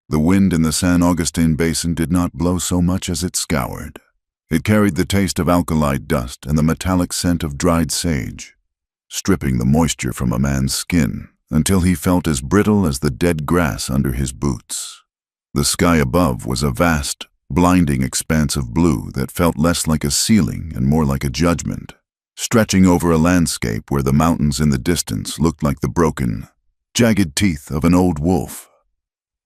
The wind in the San Augustine Basin did not blow so much as it scoured. It carried the taste of alkali dust and the metallic scent of dried sage, stripping the moisture from a man's skin until he felt as brittle as the dead grass under his boots. The sky above was a vast, blinding expanse of blue that felt less like a ceiling and more like a judgment, stretching over a landscape where the mountains in the distance looked like the broken, jagged teeth of an old wolf.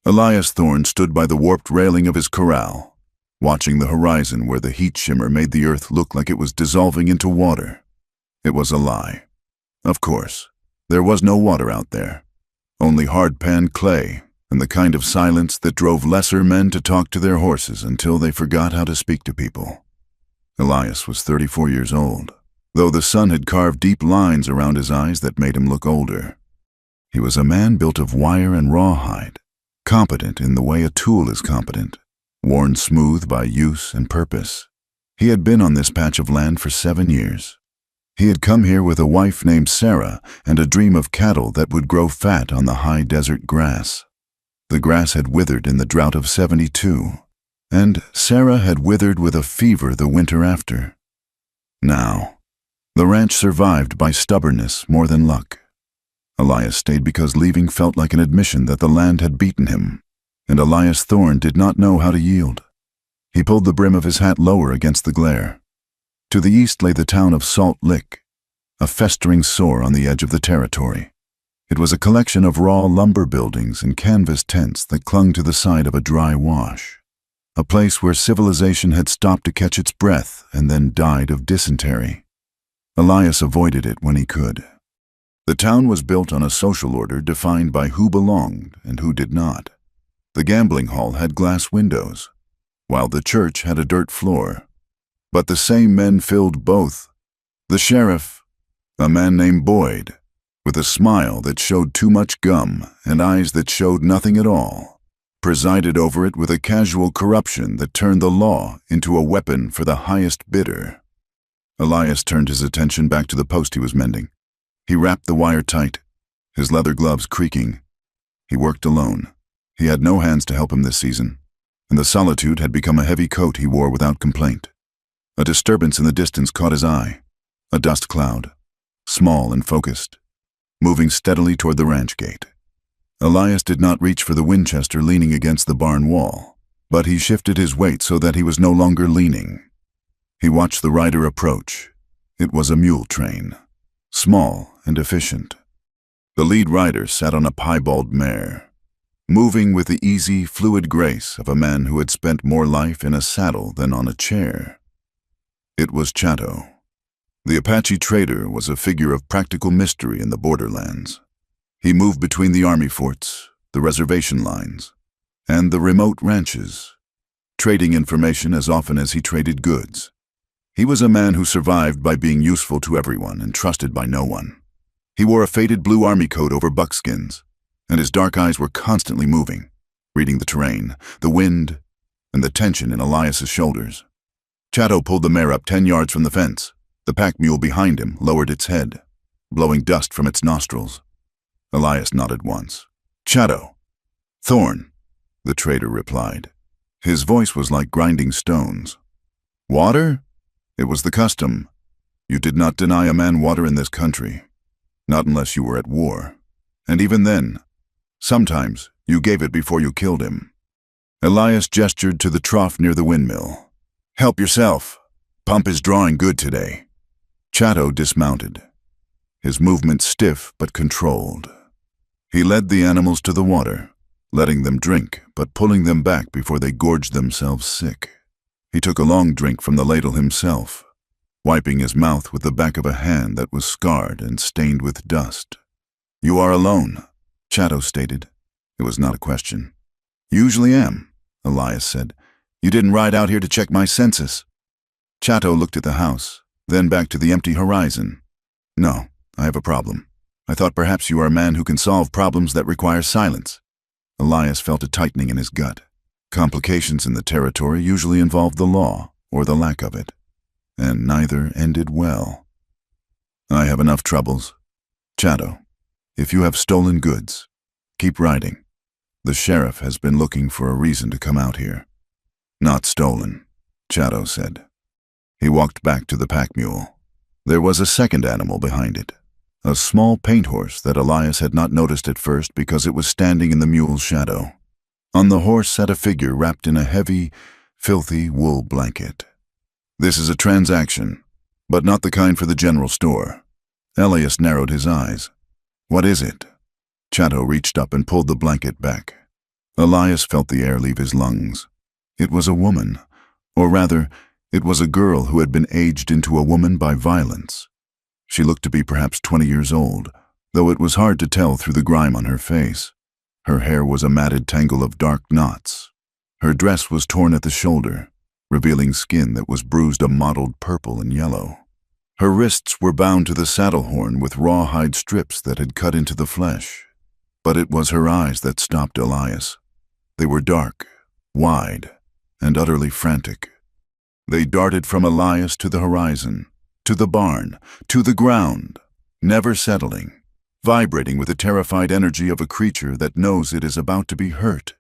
Elias Thorne stood by the warped railing of his corral, watching the horizon where the heat shimmer made the earth look like it was dissolving into water. It was a lie. Of course, there was no water out there, only hard-pan clay and the kind of silence that drove lesser men to talk to their horses until they forgot how to speak to people. Elias was 34 years old, though the sun had carved deep lines around his eyes that made him look older. He was a man built of wire and rawhide, competent in the way a tool is competent, worn smooth by use and purpose. He had been on this patch of land for 7 years. He had come here with a wife named Sarah and a dream of cattle that would grow fat on the high desert grass. The grass had withered in the drought of 72, and Sarah had withered with a fever the winter after. Now, the ranch survived by stubbornness more than luck. Elias stayed because leaving felt like an admission that the land had beaten him, and Elias Thorne did not know how to yield. He pulled the brim of his hat lower against the glare. To the east lay the town of Salt Lick, a festering sore on the edge of the territory. It was a collection of raw lumber buildings and canvas tents that clung to the side of a dry wash, a place where civilization had stopped to catch its breath and then died of dysentery. Elias avoided it when he could. The town was built on a social order defined by who belonged and who did not. The gambling hall had glass windows, while the church had a dirt floor. But the same men filled both. The sheriff, a man named Boyd, with a smile that showed too much gum and eyes that showed nothing at all, presided over it with a casual corruption that turned the law into a weapon for the highest bidder. Elias turned his attention back to the post he was mending. He wrapped the wire tight, his leather gloves creaking. He worked alone. He had no hands to help him this season, and the solitude had become a heavy coat he wore without complaint. A disturbance in the distance caught his eye, a dust cloud, small and focused, moving steadily toward the ranch gate. Elias did not reach for the Winchester leaning against the barn wall, but he shifted his weight so that he was no longer leaning. He watched the rider approach. It was a mule train, small and efficient. The lead rider sat on a piebald mare, moving with the easy, fluid grace of a man who had spent more life in a saddle than on a chair. It was Chato. The Apache trader was a figure of practical mystery in the borderlands. He moved between the army forts, the reservation lines, and the remote ranches, trading information as often as he traded goods. He was a man who survived by being useful to everyone and trusted by no one. He wore a faded blue army coat over buckskins, and his dark eyes were constantly moving, reading the terrain, the wind, and the tension in Elias's shoulders. Chato pulled the mare up 10 yards from the fence. The pack mule behind him lowered its head, blowing dust from its nostrils. Elias nodded once. "Chato." "Thorne," the trader replied. His voice was like grinding stones. "Water?" "It was the custom. You did not deny a man water in this country, not unless you were at war. And even then, sometimes you gave it before you killed him." Elias gestured to the trough near the windmill. "Help yourself. Pump is drawing good today." Chato dismounted, his movements stiff but controlled. He led the animals to the water, letting them drink but pulling them back before they gorged themselves sick. He took a long drink from the ladle himself, wiping his mouth with the back of a hand that was scarred and stained with dust. "You are alone," Chato stated. It was not a question. "Usually am," Elias said. "You didn't ride out here to check my census." Chato looked at the house, then back to the empty horizon. "No, I have a problem. I thought perhaps you are a man who can solve problems that require silence." Elias felt a tightening in his gut. Complications in the territory usually involved the law, or the lack of it, and neither ended well. "I have enough troubles. Chato, if you have stolen goods, keep riding." The sheriff has been looking for a reason to come out here. Not stolen, Chato said. He walked back to the pack mule. There was a second animal behind it, a small paint horse that Elias had not noticed at first because it was standing in the mule's shadow. On the horse sat a figure wrapped in a heavy, filthy wool blanket. This is a transaction, but not the kind for the general store. Elias narrowed his eyes. What is it? Chato reached up and pulled the blanket back. Elias felt the air leave his lungs. It was a woman, or rather, it was a girl who had been aged into a woman by violence. She looked to be perhaps 20 years old, though it was hard to tell through the grime on her face. Her hair was a matted tangle of dark knots. Her dress was torn at the shoulder, revealing skin that was bruised a mottled purple and yellow. Her wrists were bound to the saddle horn with rawhide strips that had cut into the flesh. But it was her eyes that stopped Elias. They were dark, wide, and utterly frantic. They darted from Elias to the horizon, to the barn, to the ground, never settling, vibrating with the terrified energy of a creature that knows it is about to be hurt.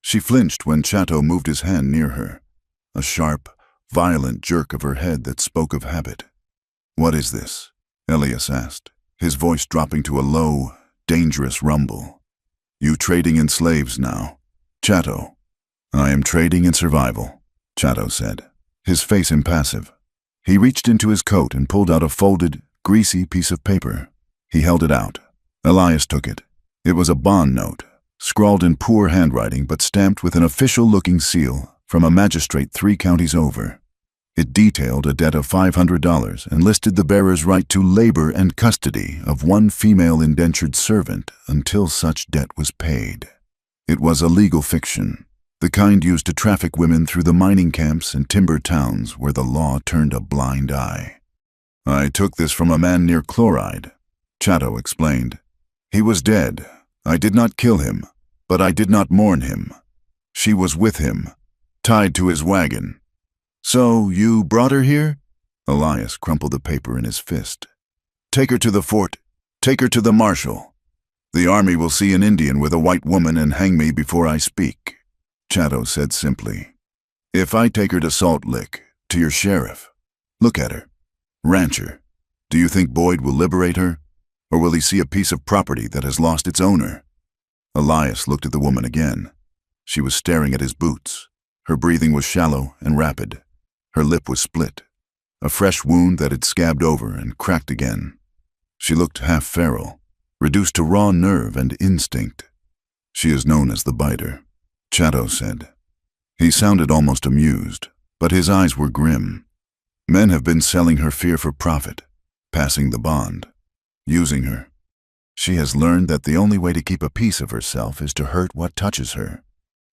She flinched when Chato moved his hand near her, a sharp, violent jerk of her head that spoke of habit. What is this? Elias asked, his voice dropping to a low, dangerous rumble. You trading in slaves now? Chato. I am trading in survival, Chato said, his face impassive. He reached into his coat and pulled out a folded, greasy piece of paper. He held it out. Elias took it. It was a bond note, scrawled in poor handwriting but stamped with an official-looking seal from a magistrate 3 counties over. It detailed a debt of $500 and listed the bearer's right to labor and custody of 1 female indentured servant until such debt was paid. It was a legal fiction, the kind used to traffic women through the mining camps and timber towns where the law turned a blind eye. I took this from a man near Chloride, Chato explained. He was dead. I did not kill him, but I did not mourn him. She was with him, tied to his wagon. So you brought her here? Elias crumpled the paper in his fist. Take her to the fort. Take her to the marshal. The army will see an Indian with a white woman and hang me before I speak, Chato said simply. If I take her to Salt Lick, to your sheriff, look at her. Rancher, do you think Boyd will liberate her? Or will he see a piece of property that has lost its owner? Elias looked at the woman again. She was staring at his boots. Her breathing was shallow and rapid. Her lip was split, a fresh wound that had scabbed over and cracked again. She looked half feral, reduced to raw nerve and instinct. She is known as the biter, Chato said. He sounded almost amused, but his eyes were grim. Men have been selling her fear for profit, passing the bond, using her. She has learned that the only way to keep a piece of herself is to hurt what touches her.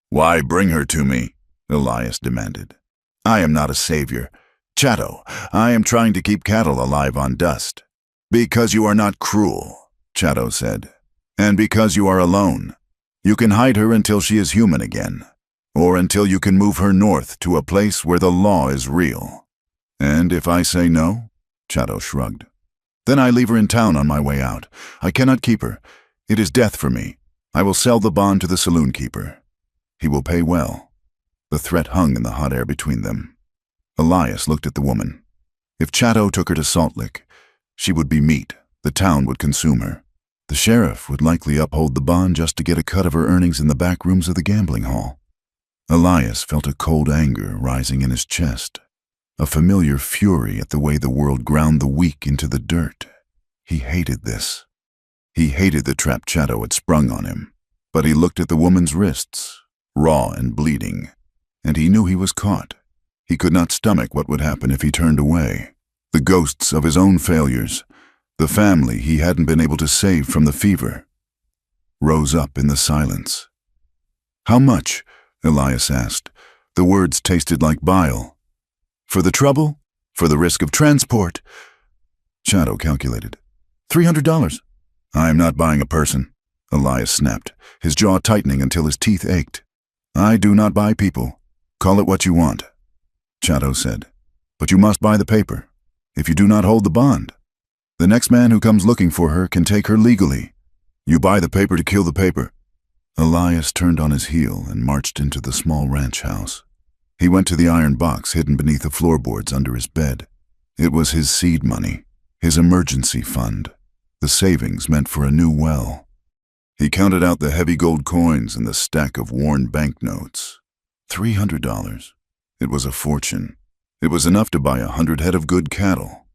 Why bring her to me? Elias demanded. I am not a savior. Chato, I am trying to keep cattle alive on dust. Because you are not cruel, Chato said. And because you are alone. You can hide her until she is human again. Or until you can move her north to a place where the law is real. And if I say no? Chato shrugged. Then I leave her in town on my way out. I cannot keep her. It is death for me. I will sell the bond to the saloon keeper. He will pay well. The threat hung in the hot air between them. Elias looked at the woman. If Chato took her to Salt Lick, she would be meat. The town would consume her. The sheriff would likely uphold the bond just to get a cut of her earnings in the back rooms of the gambling hall. Elias felt a cold anger rising in his chest, a familiar fury at the way the world ground the weak into the dirt. He hated this. He hated the trap Chato had sprung on him, but he looked at the woman's wrists, raw and bleeding, and he knew he was caught. He could not stomach what would happen if he turned away. The ghosts of his own failures, the family he hadn't been able to save from the fever, rose up in the silence. How much? Elias asked. The words tasted like bile. For the trouble? For the risk of transport? Chato calculated. $300. I am not buying a person, Elias snapped, his jaw tightening until his teeth ached. I do not buy people. Call it what you want, Chato said. But you must buy the paper. If you do not hold the bond, the next man who comes looking for her can take her legally. You buy the paper to kill the paper. Elias turned on his heel and marched into the small ranch house. He went to the iron box hidden beneath the floorboards under his bed. It was his seed money, his emergency fund, the savings meant for a new well. He counted out the heavy gold coins and the stack of worn banknotes. $300. It was a fortune. It was enough to buy 100 head of good cattle.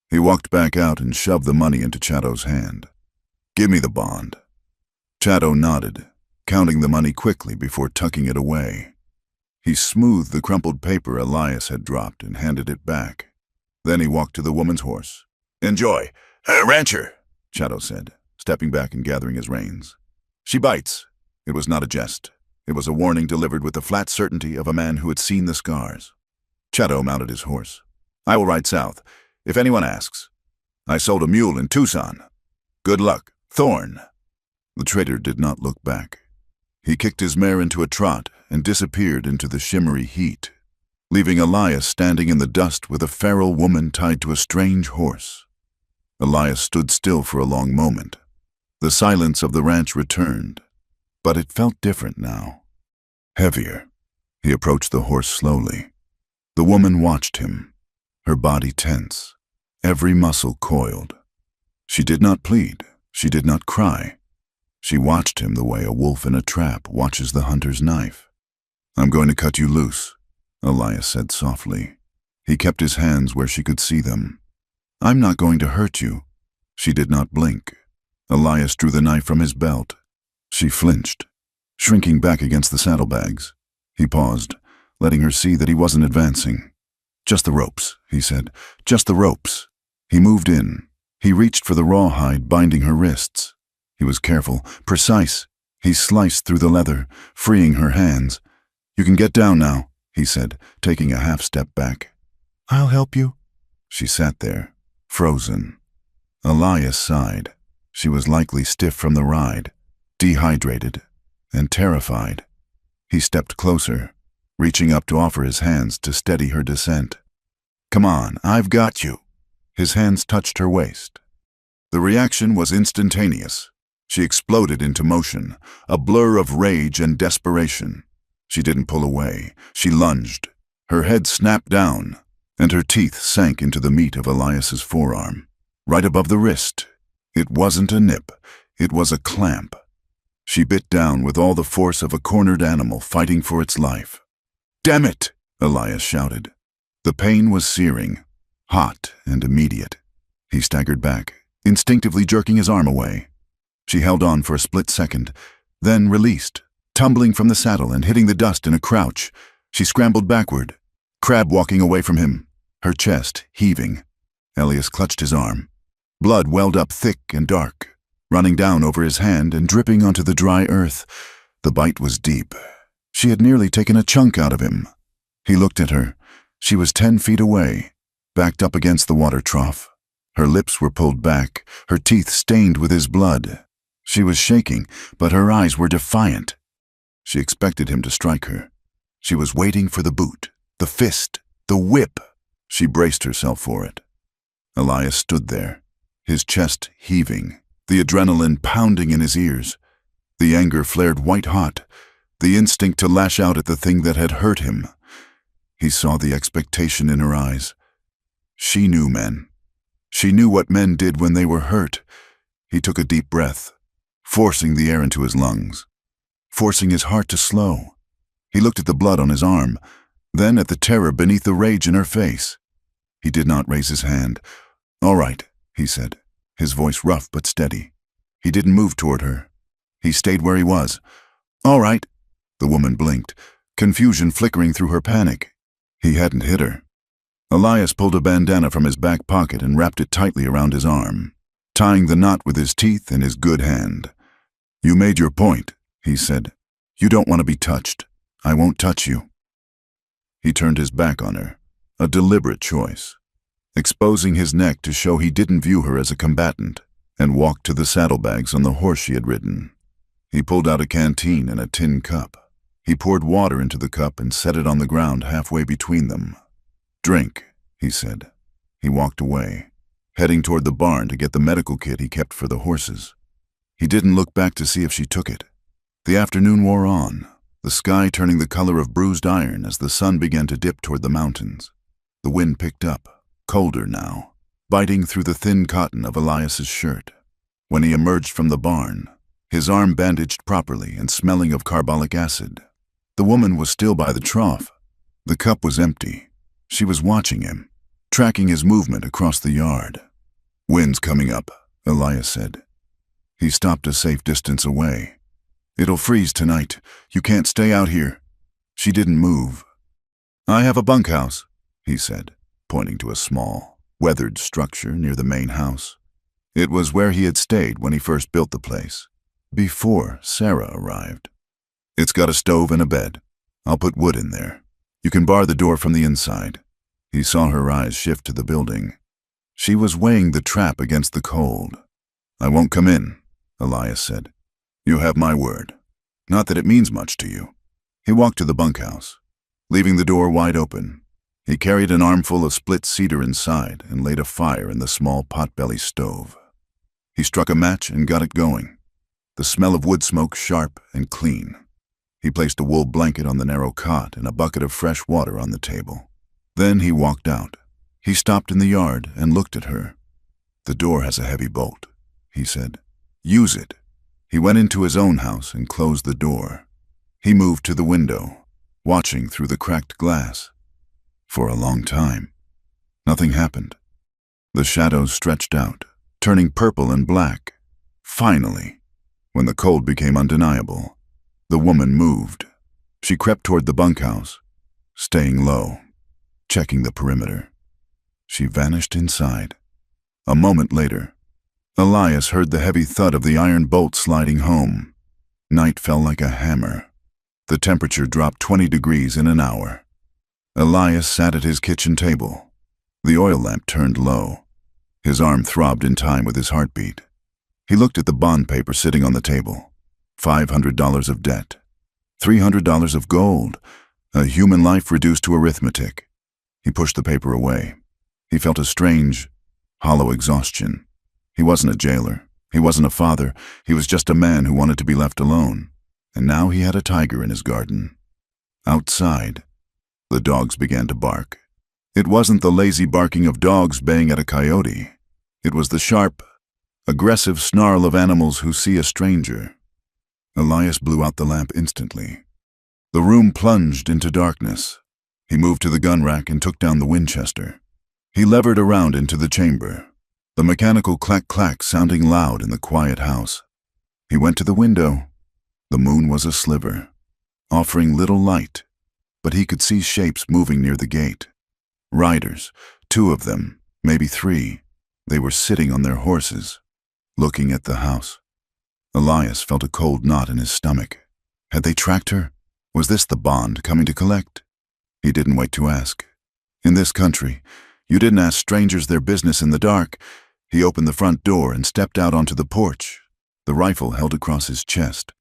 He walked back out and shoved the money into Chato's hand. "Give me the bond." Chato nodded, counting the money quickly before tucking it away. He smoothed the crumpled paper Elias had dropped and handed it back. Then he walked to the woman's horse. "Enjoy. Rancher," Chato said, stepping back and gathering his reins. "She bites." It was not a jest. It was a warning delivered with the flat certainty of a man who had seen the scars. Chato mounted his horse. "I will ride south, if anyone asks. I sold a mule in Tucson. Good luck, Thorn." The trader did not look back. He kicked his mare into a trot and disappeared into the shimmery heat, leaving Elias standing in the dust with a feral woman tied to a strange horse. Elias stood still for a long moment. The silence of the ranch returned, but it felt different now. Heavier. He approached the horse slowly. The woman watched him, her body tense, every muscle coiled. She did not plead. She did not cry. She watched him the way a wolf in a trap watches the hunter's knife. "I'm going to cut you loose," Elias said softly. He kept his hands where she could see them. "I'm not going to hurt you." She did not blink. Elias drew the knife from his belt. She flinched, shrinking back against the saddlebags. He paused, letting her see that he wasn't advancing. "Just the ropes," he said. "Just the ropes." He moved in. He reached for the rawhide binding her wrists. He was careful, precise. He sliced through the leather, freeing her hands. "You can get down now," he said, taking a half step back. "I'll help you." She sat there, frozen. Elias sighed. She was likely stiff from the ride, dehydrated, and terrified. He stepped closer, reaching up to offer his hands to steady her descent. "Come on, I've got you." His hands touched her waist. The reaction was instantaneous. She exploded into motion, a blur of rage and desperation. She didn't pull away. She lunged. Her head snapped down, and her teeth sank into the meat of Elias's forearm, right above the wrist. It wasn't a nip. It was a clamp. She bit down with all the force of a cornered animal fighting for its life. "Damn it!" Elias shouted. The pain was searing, hot and immediate. He staggered back, instinctively jerking his arm away. She held on for a split second, then released, tumbling from the saddle and hitting the dust in a crouch. She scrambled backward, crab walking away from him, her chest heaving. Elias clutched his arm. Blood welled up thick and dark, running down over his hand and dripping onto the dry earth. The bite was deep. She had nearly taken a chunk out of him. He looked at her. She was 10 feet away, backed up against the water trough. Her lips were pulled back, her teeth stained with his blood. She was shaking, but her eyes were defiant. She expected him to strike her. She was waiting for the boot, the fist, the whip. She braced herself for it. Elias stood there, his chest heaving, the adrenaline pounding in his ears. The anger flared white-hot, the instinct to lash out at the thing that had hurt him. He saw the expectation in her eyes. She knew men. She knew what men did when they were hurt. He took a deep breath, forcing the air into his lungs, forcing his heart to slow. He looked at the blood on his arm, then at the terror beneath the rage in her face. He did not raise his hand. "All right," he said, his voice rough but steady. He didn't move toward her. He stayed where he was. "All right." The woman blinked, confusion flickering through her panic. He hadn't hit her. Elias pulled a bandana from his back pocket and wrapped it tightly around his arm, tying the knot with his teeth and his good hand. "You made your point," he said. "You don't want to be touched. I won't touch you." He turned his back on her, a deliberate choice, exposing his neck to show he didn't view her as a combatant, and walked to the saddlebags on the horse she had ridden. He pulled out a canteen and a tin cup. He poured water into the cup and set it on the ground halfway between them. "Drink," he said. He walked away, heading toward the barn to get the medical kit he kept for the horses. He didn't look back to see if she took it. The afternoon wore on, the sky turning the color of bruised iron as the sun began to dip toward the mountains. The wind picked up, colder now, biting through the thin cotton of Elias's shirt. When he emerged from the barn, his arm bandaged properly and smelling of carbolic acid. The woman was still by the trough. The cup was empty. She was watching him, tracking his movement across the yard. "Wind's coming up," Elias said. He stopped a safe distance away. "It'll freeze tonight. You can't stay out here." She didn't move. "I have a bunkhouse," he said, pointing to a small, weathered structure near the main house. It was where he had stayed when he first built the place, before Sarah arrived. "It's got a stove and a bed. I'll put wood in there. You can bar the door from the inside." He saw her eyes shift to the building. She was weighing the trap against the cold. "I won't come in," Elias said. "You have my word. Not that it means much to you." He walked to the bunkhouse, leaving the door wide open. He carried an armful of split cedar inside and laid a fire in the small potbelly stove. He struck a match and got it going, the smell of wood smoke sharp and clean. He placed a wool blanket on the narrow cot and a bucket of fresh water on the table. Then he walked out. He stopped in the yard and looked at her. "The door has a heavy bolt," he said. "Use it." He went into his own house and closed the door. He moved to the window, watching through the cracked glass. For a long time, nothing happened. The shadows stretched out, turning purple and black. Finally, when the cold became undeniable, the woman moved. She crept toward the bunkhouse, staying low, checking the perimeter. She vanished inside. A moment later, Elias heard the heavy thud of the iron bolt sliding home. Night fell like a hammer. The temperature dropped 20 degrees in an hour. Elias sat at his kitchen table. The oil lamp turned low. His arm throbbed in time with his heartbeat. He looked at the bond paper sitting on the table. $500 of debt. $300 of gold. A human life reduced to arithmetic. He pushed the paper away. He felt a strange, hollow exhaustion. He wasn't a jailer. He wasn't a father. He was just a man who wanted to be left alone. And now he had a tiger in his garden. Outside, the dogs began to bark. It wasn't the lazy barking of dogs baying at a coyote. It was the sharp, aggressive snarl of animals who see a stranger. Elias blew out the lamp instantly. The room plunged into darkness. He moved to the gun rack and took down the Winchester. He levered around into the chamber, the mechanical clack-clack sounding loud in the quiet house. He went to the window. The moon was a sliver, offering little light, but he could see shapes moving near the gate. Riders, 2 of them, maybe 3. They were sitting on their horses, looking at the house. Elias felt a cold knot in his stomach. Had they tracked her? Was this the bond coming to collect? He didn't wait to ask. In this country, you didn't ask strangers their business in the dark. He opened the front door and stepped out onto the porch, the rifle held across his chest.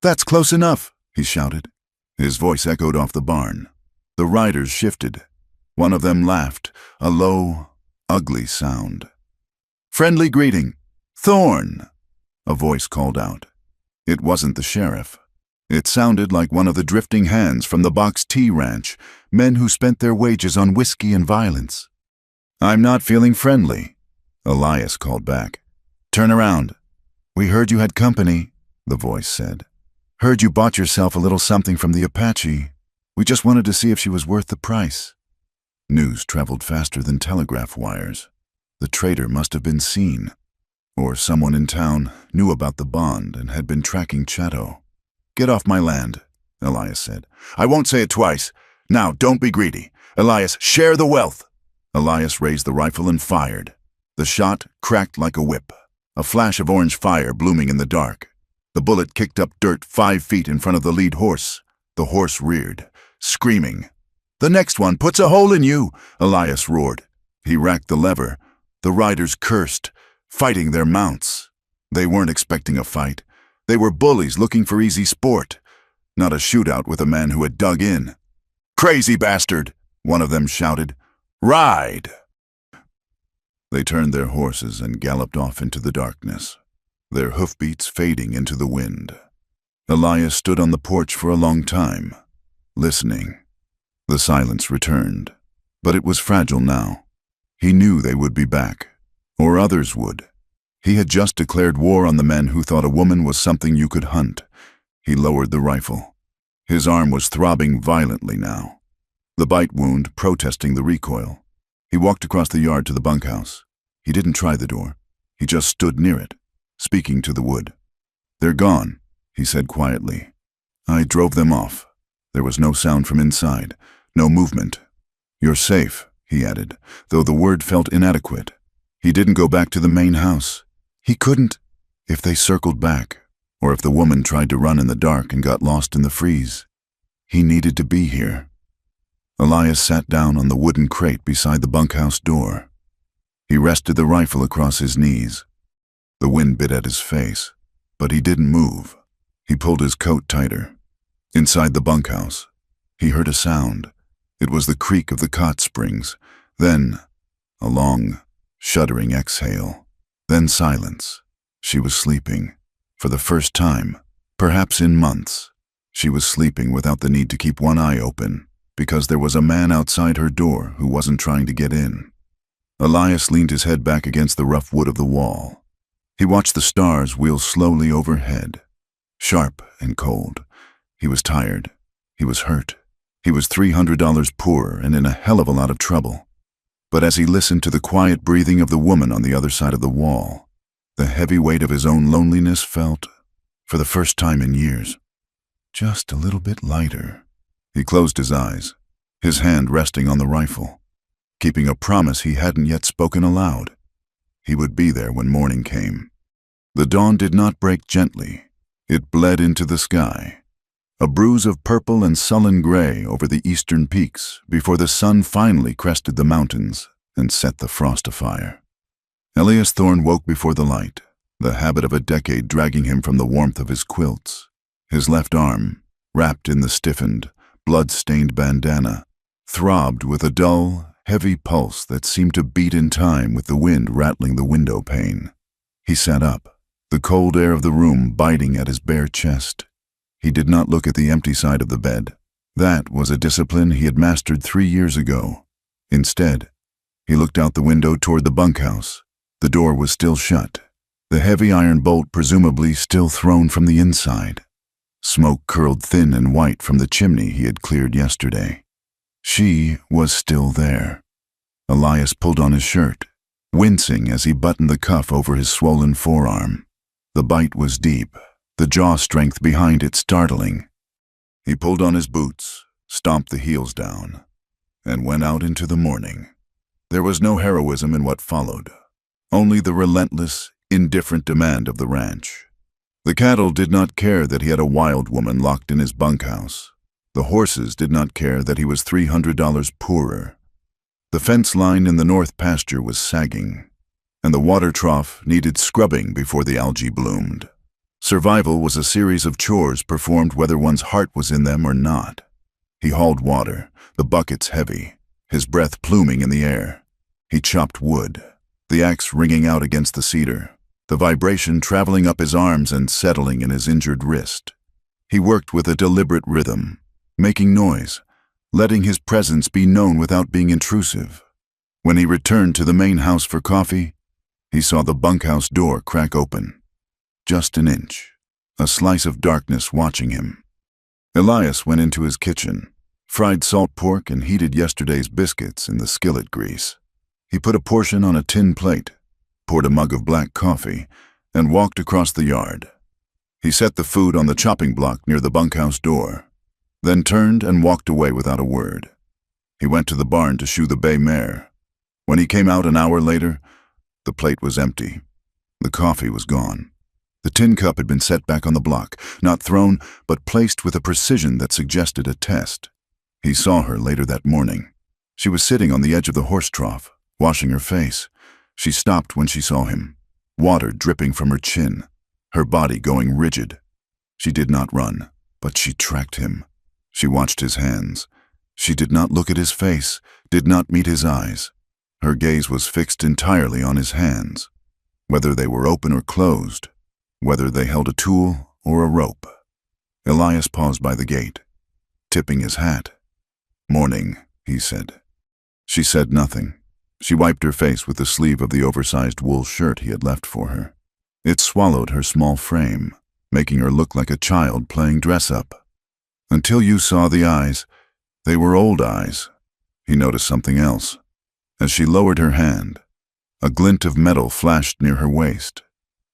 "That's close enough," he shouted. His voice echoed off the barn. The riders shifted. One of them laughed, a low, ugly sound. "Friendly greeting. Thorn," a voice called out. It wasn't the sheriff. It sounded like one of the drifting hands from the Box T Ranch, men who spent their wages on whiskey and violence. "I'm not feeling friendly," Elias called back. "Turn around." "We heard you had company," the voice said. "Heard you bought yourself a little something from the Apache. We just wanted to see if she was worth the price." News traveled faster than telegraph wires. The trader must have been seen, or someone in town knew about the bond and had been tracking Chatto. "Get off my land," Elias said. "I won't say it twice. Now, don't be greedy. Elias, share the wealth." Elias raised the rifle and fired. The shot cracked like a whip, a flash of orange fire blooming in the dark. The bullet kicked up dirt 5 feet in front of the lead horse. The horse reared, screaming. "The next one puts a hole in you," Elias roared. He racked the lever. The riders cursed, fighting their mounts. They weren't expecting a fight. They were bullies looking for easy sport, not a shootout with a man who had dug in. "Crazy bastard," one of them shouted. "Ride!" They turned their horses and galloped off into the darkness, their hoofbeats fading into the wind. Elias stood on the porch for a long time, listening. The silence returned, but it was fragile now. He knew they would be back, or others would. He had just declared war on the men who thought a woman was something you could hunt. He lowered the rifle. His arm was throbbing violently now, the bite wound protesting the recoil. He walked across the yard to the bunkhouse. He didn't try the door. He just stood near it, speaking to the wood. "They're gone," he said quietly. "I drove them off." There was no sound from inside, no movement. "You're safe," he added, though the word felt inadequate. He didn't go back to the main house. He couldn't. If they circled back, or if the woman tried to run in the dark and got lost in the freeze, he needed to be here. Elias sat down on the wooden crate beside the bunkhouse door. He rested the rifle across his knees. The wind bit at his face, but he didn't move. He pulled his coat tighter. Inside the bunkhouse, he heard a sound. It was the creak of the cot springs, then a long, shuddering exhale, then silence. She was sleeping. For the first time, perhaps in months, she was sleeping without the need to keep one eye open, because there was a man outside her door who wasn't trying to get in. Elias leaned his head back against the rough wood of the wall. He watched the stars wheel slowly overhead, sharp and cold. He was tired. He was hurt. He was $300 poorer and in a hell of a lot of trouble. But as he listened to the quiet breathing of the woman on the other side of the wall, the heavy weight of his own loneliness felt, for the first time in years, just a little bit lighter. He closed his eyes, his hand resting on the rifle, keeping a promise he hadn't yet spoken aloud. He would be there when morning came. The dawn did not break gently. It bled into the sky, a bruise of purple and sullen gray over the eastern peaks before the sun finally crested the mountains and set the frost afire. Elias Thorne woke before the light, the habit of a decade dragging him from the warmth of his quilts. His left arm, wrapped in the stiffened, blood-stained bandana, throbbed with a dull, heavy pulse that seemed to beat in time with the wind rattling the window pane. He sat up, the cold air of the room biting at his bare chest. He did not look at the empty side of the bed. That was a discipline he had mastered 3 years ago. Instead, he looked out the window toward the bunkhouse. The door was still shut, the heavy iron bolt presumably still thrown from the inside. Smoke curled thin and white from the chimney he had cleared yesterday. She was still there. Elias pulled on his shirt, wincing as he buttoned the cuff over his swollen forearm. The bite was deep, the jaw strength behind it startling. He pulled on his boots, stomped the heels down, and went out into the morning. There was no heroism in what followed, only the relentless, indifferent demand of the ranch. The cattle did not care that he had a wild woman locked in his bunkhouse. The horses did not care that he was $300 poorer. The fence line in the north pasture was sagging, and the water trough needed scrubbing before the algae bloomed. Survival was a series of chores performed whether one's heart was in them or not. He hauled water, the buckets heavy, his breath pluming in the air. He chopped wood, the axe ringing out against the cedar, the vibration traveling up his arms and settling in his injured wrist. He worked with a deliberate rhythm, making noise, letting his presence be known without being intrusive. When he returned to the main house for coffee, he saw the bunkhouse door crack open. Just an inch, a slice of darkness watching him. Elias went into his kitchen, fried salt pork and heated yesterday's biscuits in the skillet grease. He put a portion on a tin plate, poured a mug of black coffee, and walked across the yard. He set the food on the chopping block near the bunkhouse door, then turned and walked away without a word. He went to the barn to shoe the bay mare. When he came out an hour later, the plate was empty. The coffee was gone. The tin cup had been set back on the block, not thrown, but placed with a precision that suggested a test. He saw her later that morning. She was sitting on the edge of the horse trough, washing her face. She stopped when she saw him, water dripping from her chin, her body going rigid. She did not run, but she tracked him. She watched his hands. She did not look at his face, did not meet his eyes. Her gaze was fixed entirely on his hands, whether they were open or closed, whether they held a tool or a rope. Elias paused by the gate, tipping his hat. "Morning," he said. She said nothing. She wiped her face with the sleeve of the oversized wool shirt he had left for her. It swallowed her small frame, making her look like a child playing dress-up. Until you saw the eyes. They were old eyes. He noticed something else. As she lowered her hand, a glint of metal flashed near her waist.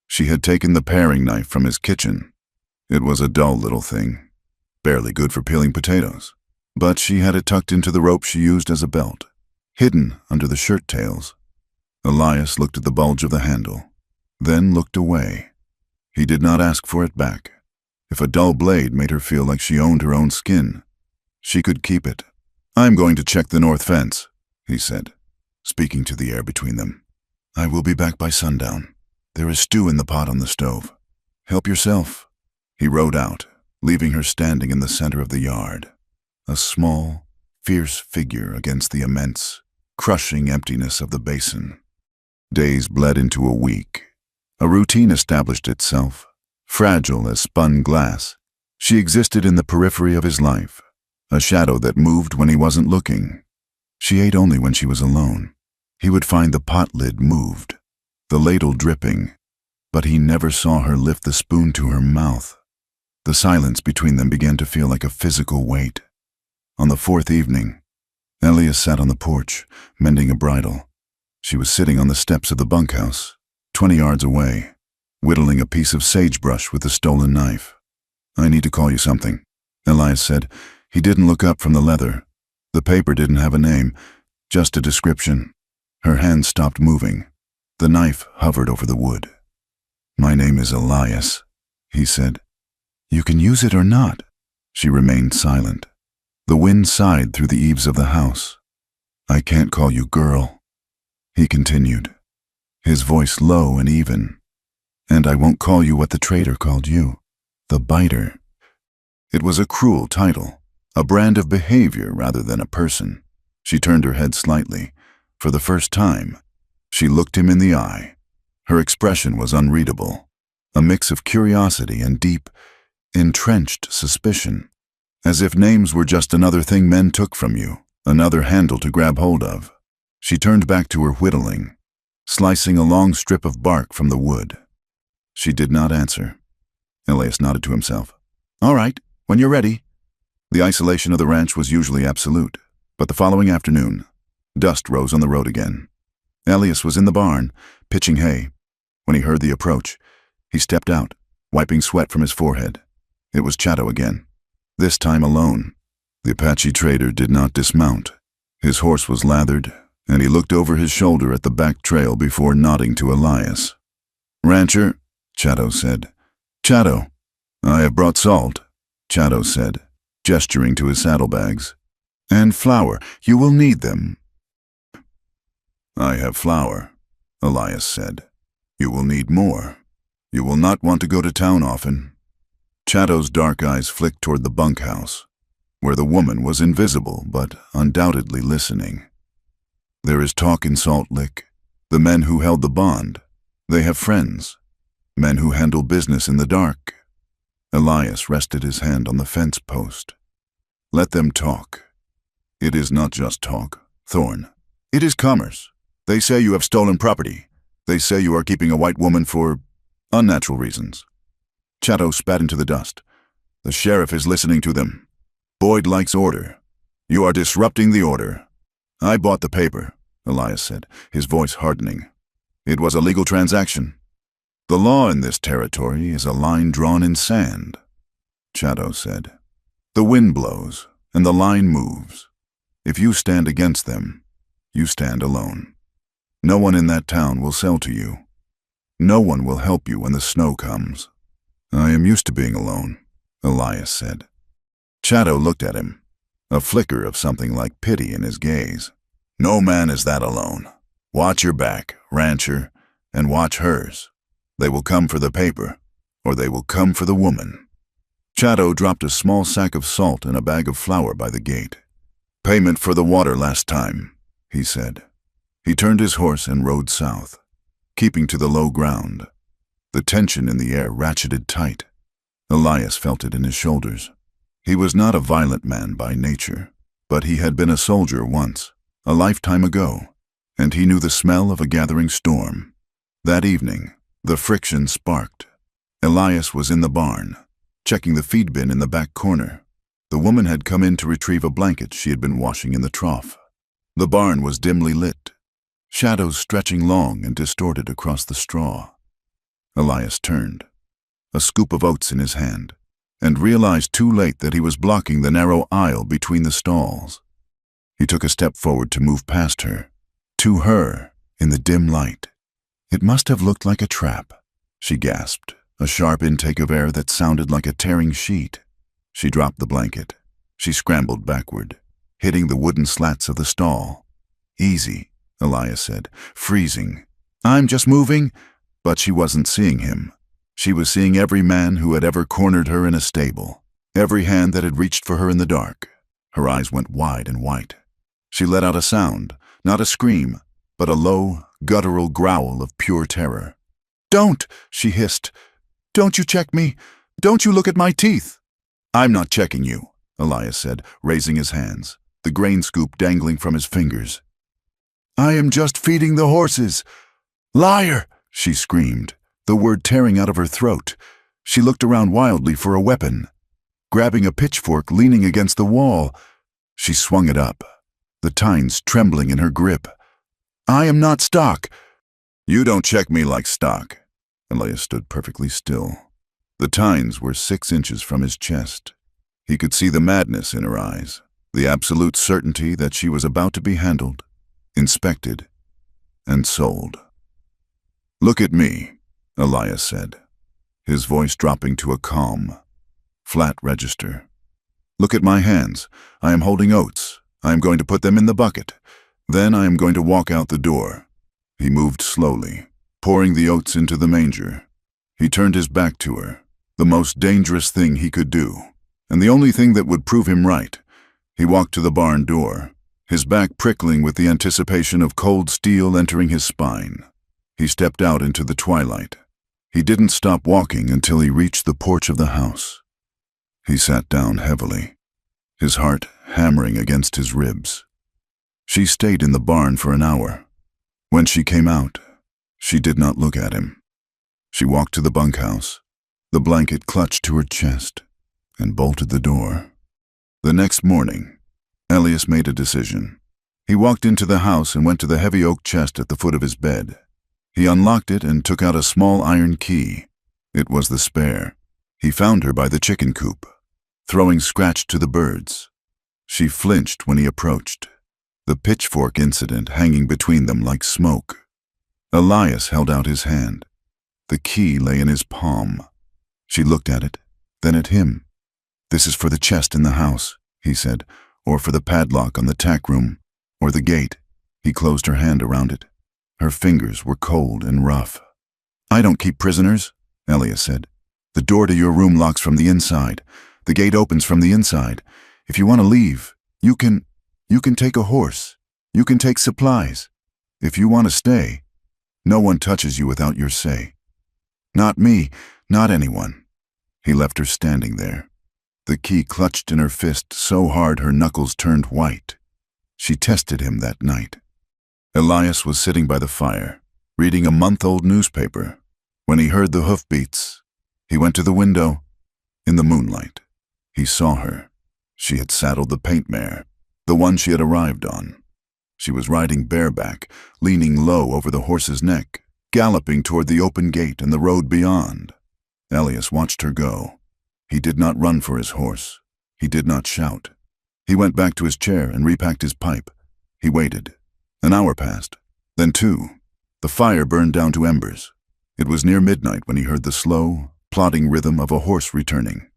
She had taken the paring knife from his kitchen. It was a dull little thing, barely good for peeling potatoes, but she had it tucked into the rope she used as a belt, hidden under the shirt tails. Elias looked at the bulge of the handle, then looked away. He did not ask for it back. If a dull blade made her feel like she owned her own skin, she could keep it. "I'm going to check the north fence," he said, speaking to the air between them. "I will be back by sundown. There is stew in the pot on the stove. Help yourself." He rode out, leaving her standing in the center of the yard, a small, fierce figure against the immense, crushing emptiness of the basin. Days bled into a week. A routine established itself, fragile as spun glass. She existed in the periphery of his life, a shadow that moved when he wasn't looking. She ate only when she was alone. He would find the pot lid moved, the ladle dripping, but he never saw her lift the spoon to her mouth. The silence between them began to feel like a physical weight. On the fourth evening, Elias sat on the porch, mending a bridle. She was sitting on the steps of the bunkhouse, 20 yards away, whittling a piece of sagebrush with a stolen knife. "I need to call you something," Elias said. He didn't look up from the leather. The paper didn't have a name, just a description. Her hand stopped moving. The knife hovered over the wood. "My name is Elias," he said. "You can use it or not." She remained silent. The wind sighed through the eaves of the house. "I can't call you girl," he continued, his voice low and even. "And I won't call you what the traitor called you, the biter." It was a cruel title, a brand of behavior rather than a person. She turned her head slightly. For the first time, she looked him in the eye. Her expression was unreadable, a mix of curiosity and deep, entrenched suspicion, as if names were just another thing men took from you, another handle to grab hold of. She turned back to her whittling, slicing a long strip of bark from the wood. She did not answer. Elias nodded to himself. "All right, when you're ready." The isolation of the ranch was usually absolute, but the following afternoon, dust rose on the road again. Elias was in the barn, pitching hay. When he heard the approach, he stepped out, wiping sweat from his forehead. It was Chato again, this time alone. The Apache trader did not dismount. His horse was lathered, and he looked over his shoulder at the back trail before nodding to Elias. "Rancher," Chato said. "Chato." "I have brought salt," Chato said, gesturing to his saddlebags. "And flour. You will need them." "I have flour," Elias said. "You will need more. You will not want to go to town often." Chato's dark eyes flicked toward the bunkhouse, where the woman was invisible but undoubtedly listening. "There is talk in Salt Lick. The men who held the bond, they have friends, men who handle business in the dark." Elias rested his hand on the fence post. "Let them talk. It is not just talk, Thorn. It is commerce. They say you have stolen property. They say you are keeping a white woman for unnatural reasons." Chato spat into the dust. "The sheriff is listening to them. Boyd likes order. You are disrupting the order." "I bought the paper," Elias said, his voice hardening. "It was a legal transaction. The law in this territory is a line drawn in sand," Chato said. "The wind blows, and the line moves. If you stand against them, you stand alone. No one in that town will sell to you. No one will help you when the snow comes." "I am used to being alone," Elias said. Chato looked at him, a flicker of something like pity in his gaze. "No man is that alone. Watch your back, rancher, and watch hers. They will come for the paper, or they will come for the woman." Chato dropped a small sack of salt and a bag of flour by the gate. "Payment for the water last time," he said. He turned his horse and rode south, keeping to the low ground. The tension in the air ratcheted tight. Elias felt it in his shoulders. He was not a violent man by nature, but he had been a soldier once, a lifetime ago, and he knew the smell of a gathering storm. That evening, the friction sparked. Elias was in the barn, checking the feed bin in the back corner. The woman had come in to retrieve a blanket she had been washing in the trough. The barn was dimly lit, shadows stretching long and distorted across the straw. Elias turned, a scoop of oats in his hand, and realized too late that he was blocking the narrow aisle between the stalls. He took a step forward to move past her, to her, in the dim light. It must have looked like a trap, she gasped, a sharp intake of air that sounded like a tearing sheet. She dropped the blanket. She scrambled backward, hitting the wooden slats of the stall. "Easy," Elias said, freezing. "I'm just moving." But she wasn't seeing him. She was seeing every man who had ever cornered her in a stable, every hand that had reached for her in the dark. Her eyes went wide and white. She let out a sound, not a scream, but a low, guttural growl of pure terror. "Don't!" she hissed. "Don't you check me! Don't you look at my teeth!" "I'm not checking you," Elias said, raising his hands, the grain scoop dangling from his fingers. "I am just feeding the horses." "Liar!" she screamed, the word tearing out of her throat. She looked around wildly for a weapon. Grabbing a pitchfork leaning against the wall, she swung it up, the tines trembling in her grip. "I am not stock." "You don't check me like stock." Elias stood perfectly still. The tines were 6 inches from his chest. He could see the madness in her eyes, the absolute certainty that she was about to be handled, inspected, and sold. "Look at me," Elias said, his voice dropping to a calm, flat register. "Look at my hands. I am holding oats. I am going to put them in the bucket. Then I am going to walk out the door." He moved slowly, pouring the oats into the manger. He turned his back to her, the most dangerous thing he could do, and the only thing that would prove him right. He walked to the barn door, his back prickling with the anticipation of cold steel entering his spine. He stepped out into the twilight. He didn't stop walking until he reached the porch of the house. He sat down heavily, his heart hammering against his ribs. She stayed in the barn for an hour. When she came out, she did not look at him. She walked to the bunkhouse, the blanket clutched to her chest, and bolted the door. The next morning, Elias made a decision. He walked into the house and went to the heavy oak chest at the foot of his bed. He unlocked it and took out a small iron key. It was the spare. He found her by the chicken coop, throwing scratch to the birds. She flinched when he approached, the pitchfork incident hanging between them like smoke. Elias held out his hand. The key lay in his palm. She looked at it, then at him. "This is for the chest in the house," he said, "or for the padlock on the tack room, or the gate." He closed her hand around it. Her fingers were cold and rough. "I don't keep prisoners," Elias said. "The door to your room locks from the inside. The gate opens from the inside. If you want to leave, you can take a horse. You can take supplies. If you want to stay, no one touches you without your say. Not me, not anyone." He left her standing there, the key clutched in her fist so hard her knuckles turned white. She tested him that night. Elias was sitting by the fire, reading a month-old newspaper, when he heard the hoofbeats. He went to the window. In the moonlight, he saw her. She had saddled the paint mare, the one she had arrived on. She was riding bareback, leaning low over the horse's neck, galloping toward the open gate and the road beyond. Elias watched her go. He did not run for his horse. He did not shout. He went back to his chair and repacked his pipe. He waited. An hour passed, then 2. The fire burned down to embers. It was near midnight when he heard the slow, plodding rhythm of a horse returning.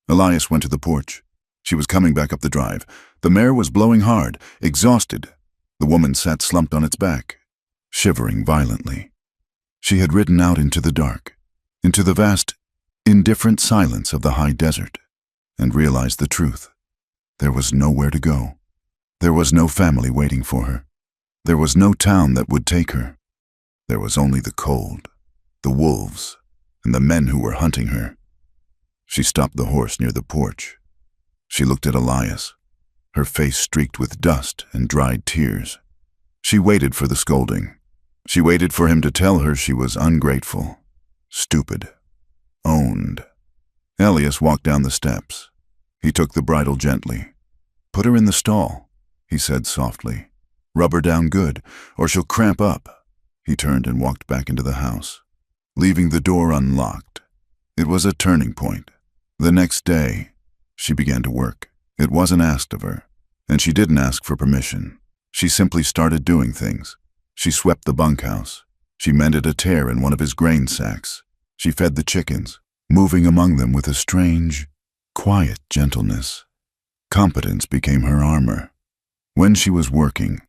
Elias went to the porch. She was coming back up the drive. The mare was blowing hard, exhausted. The woman sat slumped on its back, shivering violently. She had ridden out into the dark, into the vast, indifferent silence of the high desert, and realized the truth. There was nowhere to go. There was no family waiting for her. There was no town that would take her. There was only the cold, the wolves, and the men who were hunting her. She stopped the horse near the porch. She looked at Elias, her face streaked with dust and dried tears. She waited for the scolding. She waited for him to tell her she was ungrateful, stupid, owned. Elias walked down the steps. He took the bridle gently. "Put her in the stall," he said softly. "Rub her down good, or she'll cramp up." He turned and walked back into the house, leaving the door unlocked. It was a turning point. The next day, she began to work. It wasn't asked of her, and she didn't ask for permission. She simply started doing things. She swept the bunkhouse. She mended a tear in one of his grain sacks. She fed the chickens, moving among them with a strange, quiet gentleness. Competence became her armor. When she was working,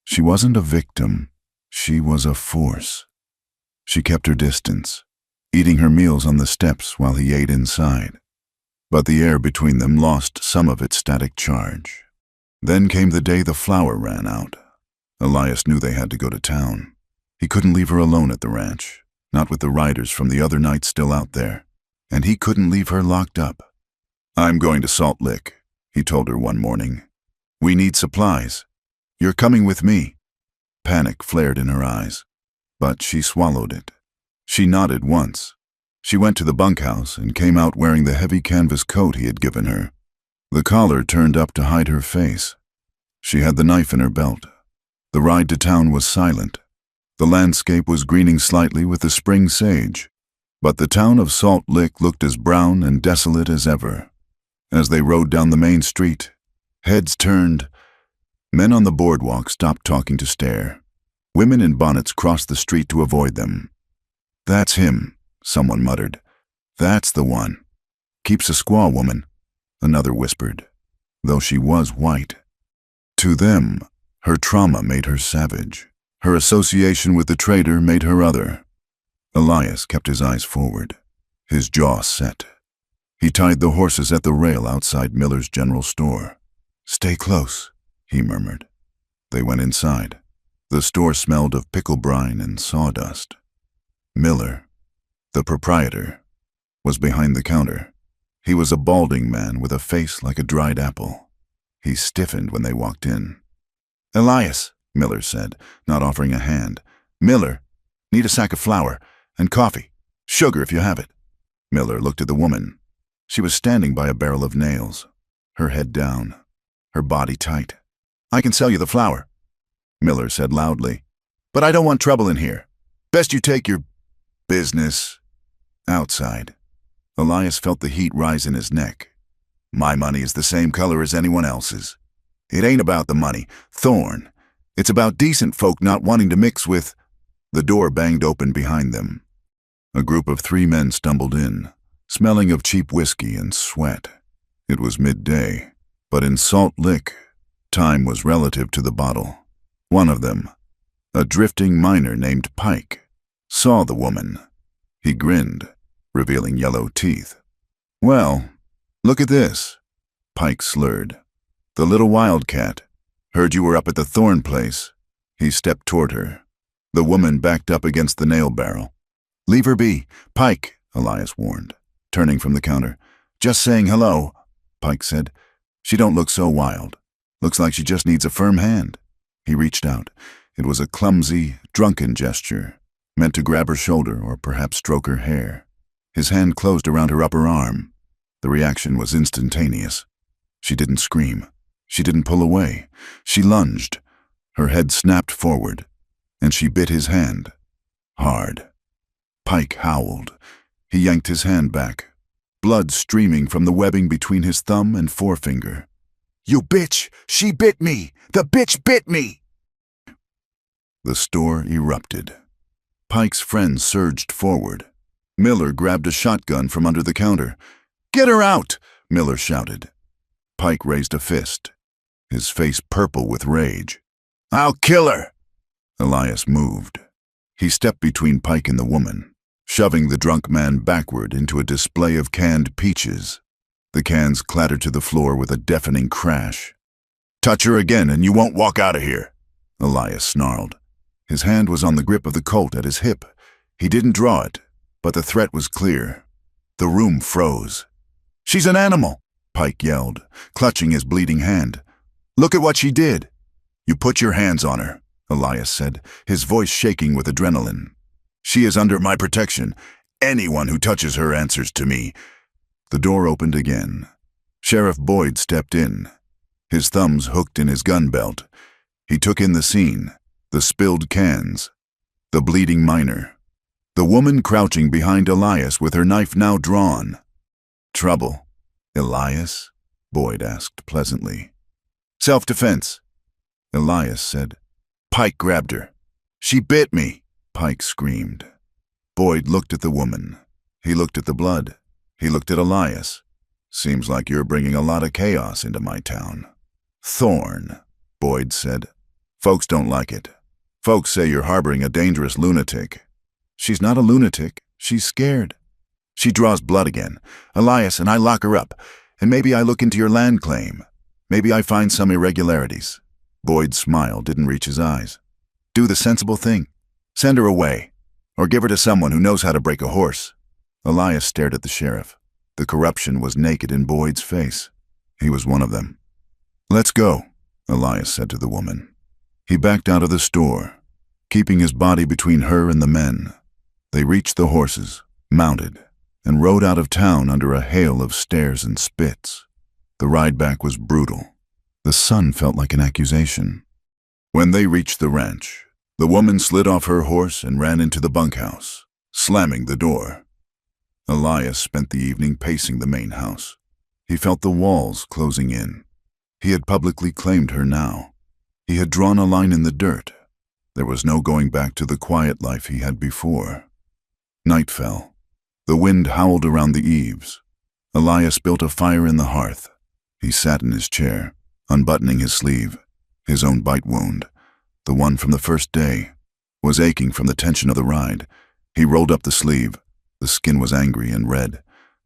she wasn't a victim. She was a force. She kept her distance, eating her meals on the steps while he ate inside. But the air between them lost some of its static charge. Then came the day the flour ran out. Elias knew they had to go to town. He couldn't leave her alone at the ranch, not with the riders from the other night still out there. And he couldn't leave her locked up. "I'm going to Salt Lick," he told her one morning. "We need supplies. You're coming with me." Panic flared in her eyes, but she swallowed it. She nodded once. She went to the bunkhouse and came out wearing the heavy canvas coat he had given her. The collar turned up to hide her face. She had the knife in her belt. The ride to town was silent. The landscape was greening slightly with the spring sage, but the town of Salt Lick looked as brown and desolate as ever. As they rode down the main street, heads turned. Men on the boardwalk stopped talking to stare. Women in bonnets crossed the street to avoid them. "That's him," someone muttered. "That's the one. Keeps a squaw woman," another whispered, though she was white. To them, her trauma made her savage. Her association with the traitor made her other. Elias kept his eyes forward, his jaw set. He tied the horses at the rail outside Miller's general store. "Stay close," he murmured. They went inside. The store smelled of pickle brine and sawdust. Miller, the proprietor, was behind the counter. He was a balding man with a face like a dried apple. He stiffened when they walked in. "Elias," Miller said, not offering a hand. "Miller, need a sack of flour and coffee. Sugar if you have it." Miller looked at the woman. She was standing by a barrel of nails, her head down, her body tight. "I can sell you the flour," Miller said loudly. "But I don't want trouble in here. Best you take your business outside." Elias felt the heat rise in his neck. "My money is the same color as anyone else's. It ain't about the money, Thorne. It's about decent folk not wanting to mix with—" The door banged open behind them. A group of 3 men stumbled in, smelling of cheap whiskey and sweat. It was midday, but in Salt Lick, time was relative to the bottle. One of them, a drifting miner named Pike, saw the woman. He grinned, revealing yellow teeth. "Well, look at this," Pike slurred. "The little wildcat. Heard you were up at the Thorne place." He stepped toward her. The woman backed up against the nail barrel. "Leave her be, Pike," Elias warned, turning from the counter. "Just saying hello," Pike said. "She don't look so wild. Looks like she just needs a firm hand." He reached out. It was a clumsy, drunken gesture, meant to grab her shoulder or perhaps stroke her hair. His hand closed around her upper arm. The reaction was instantaneous. She didn't scream. She didn't pull away. She lunged. Her head snapped forward, and she bit his hand. Hard. Pike howled. He yanked his hand back, blood streaming from the webbing between his thumb and forefinger. "You bitch! She bit me! The bitch bit me!" The store erupted. Pike's friend surged forward. Miller grabbed a shotgun from under the counter. "Get her out!" Miller shouted. Pike raised a fist, his face purple with rage. "I'll kill her!" Elias moved. He stepped between Pike and the woman, shoving the drunk man backward into a display of canned peaches. The cans clattered to the floor with a deafening crash. "Touch her again and you won't walk out of here," Elias snarled. His hand was on the grip of the Colt at his hip. He didn't draw it, but the threat was clear. The room froze. "She's an animal," Pike yelled, clutching his bleeding hand. "Look at what she did." "You put your hands on her," Elias said, his voice shaking with adrenaline. "She is under my protection. Anyone who touches her answers to me." The door opened again. Sheriff Boyd stepped in, his thumbs hooked in his gun belt. He took in the scene, the spilled cans, the bleeding miner, the woman crouching behind Elias with her knife now drawn. "Trouble, Elias?" Boyd asked pleasantly. "Self-defense," Elias said. Pike grabbed her. "She bit me," Pike screamed. Boyd looked at the woman. He looked at the blood. He looked at Elias. "Seems like you're bringing a lot of chaos into my town." "Thorn," Boyd said. "Folks don't like it. Folks say you're harboring a dangerous lunatic." "She's not a lunatic. She's scared. She draws blood again, Elias, and I lock her up. And maybe I look into your land claim. Maybe I find some irregularities." Boyd's smile didn't reach his eyes. "Do the sensible thing. Send her away. Or give her to someone who knows how to break a horse." Elias stared at the sheriff. The corruption was naked in Boyd's face. He was one of them. "Let's go," Elias said to the woman. He backed out of the store, keeping his body between her and the men. They reached the horses, mounted, and rode out of town under a hail of stares and spits. The ride back was brutal. The sun felt like an accusation. When they reached the ranch, the woman slid off her horse and ran into the bunkhouse, slamming the door. Elias spent the evening pacing the main house. He felt the walls closing in. He had publicly claimed her now. He had drawn a line in the dirt. There was no going back to the quiet life he had before. Night fell. The wind howled around the eaves. Elias built a fire in the hearth. He sat in his chair, unbuttoning his sleeve. His own bite wound, the one from the first day, was aching from the tension of the ride. He rolled up the sleeve. The skin was angry and red,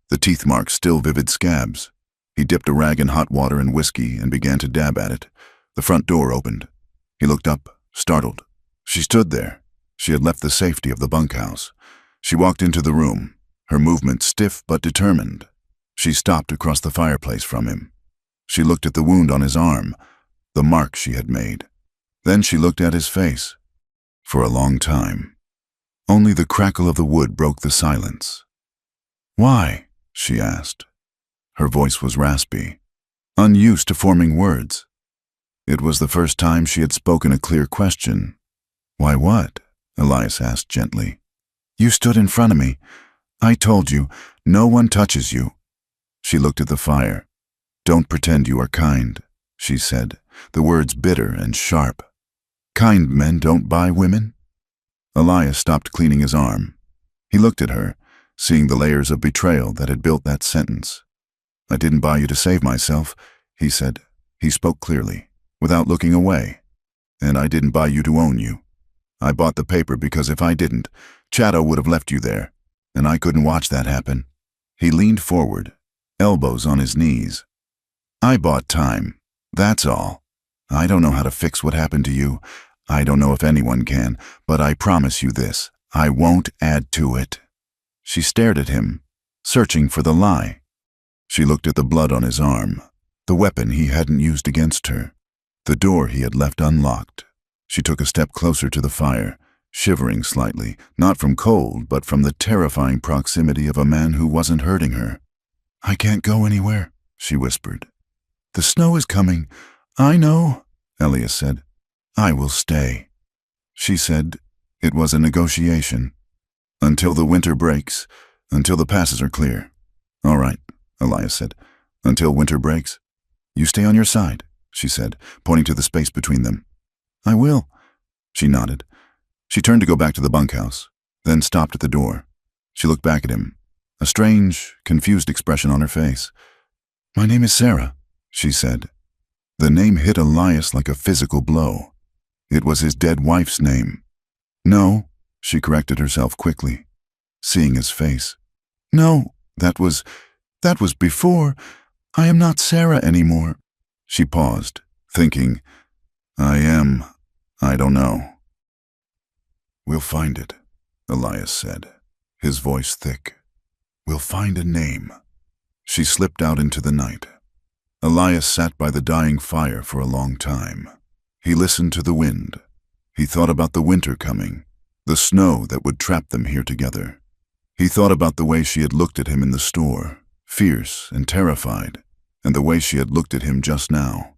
the teeth marks still vivid scabs. He dipped a rag in hot water and whiskey and began to dab at it. The front door opened. He looked up, startled. She stood there. She had left the safety of the bunkhouse. She walked into the room, her movement stiff but determined. She stopped across the fireplace from him. She looked at the wound on his arm, the mark she had made. Then she looked at his face. For a long time, only the crackle of the wood broke the silence. "Why?" she asked. Her voice was raspy, unused to forming words. It was the first time she had spoken a clear question. "Why what?" Elias asked gently. "You stood in front of me. I told you, no one touches you." She looked at the fire. "Don't pretend you are kind," she said, the words bitter and sharp. "Kind men don't buy women." Elias stopped cleaning his arm. He looked at her, seeing the layers of betrayal that had built that sentence. "I didn't buy you to save myself," he said. He spoke clearly, without looking away. "And I didn't buy you to own you. I bought the paper because if I didn't, Chatto would have left you there, and I couldn't watch that happen." He leaned forward, elbows on his knees. "I bought time, that's all. I don't know how to fix what happened to you. I don't know if anyone can, but I promise you this, I won't add to it." She stared at him, searching for the lie. She looked at the blood on his arm, the weapon he hadn't used against her, the door he had left unlocked. She took a step closer to the fire, shivering slightly, not from cold, but from the terrifying proximity of a man who wasn't hurting her. "I can't go anywhere," she whispered. "The snow is coming." "I know," Elias said. "I will stay." She said it was a negotiation. "Until the winter breaks, until the passes are clear." "All right," Elias said. "Until winter breaks." "You stay on your side," she said, pointing to the space between them. "I will." She nodded. She turned to go back to the bunkhouse, then stopped at the door. She looked back at him, a strange, confused expression on her face. "My name is Sarah," she said. The name hit Elias like a physical blow. It was his dead wife's name. "No," she corrected herself quickly, seeing his face. "No, that was before. I am not Sarah anymore." She paused, thinking, I don't know." "We'll find it," Elias said, his voice thick. "We'll find a name." She slipped out into the night. Elias sat by the dying fire for a long time. He listened to the wind. He thought about the winter coming, the snow that would trap them here together. He thought about the way she had looked at him in the store, fierce and terrified, and the way she had looked at him just now.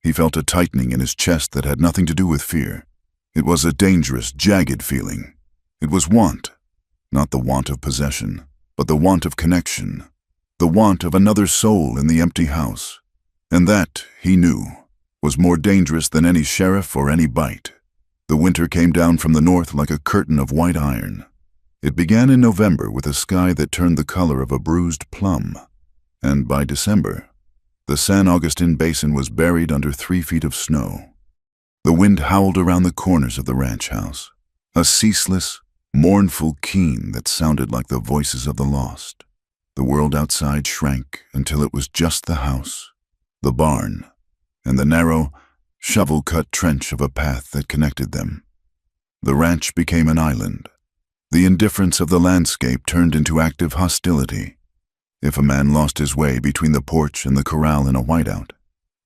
He felt a tightening in his chest that had nothing to do with fear. It was a dangerous, jagged feeling. It was want, not the want of possession, but the want of connection, the want of another soul in the empty house. And that, he knew, was more dangerous than any sheriff or any bite. The winter came down from the north like a curtain of white iron. It began in November with a sky that turned the color of a bruised plum, and by December, the San Augustine Basin was buried under 3 feet of snow. The wind howled around the corners of the ranch house, a ceaseless, mournful keen that sounded like the voices of the lost. The world outside shrank until it was just the house, the barn, and the narrow, shovel-cut trench of a path that connected them. The ranch became an island. The indifference of the landscape turned into active hostility. If a man lost his way between the porch and the corral in a whiteout,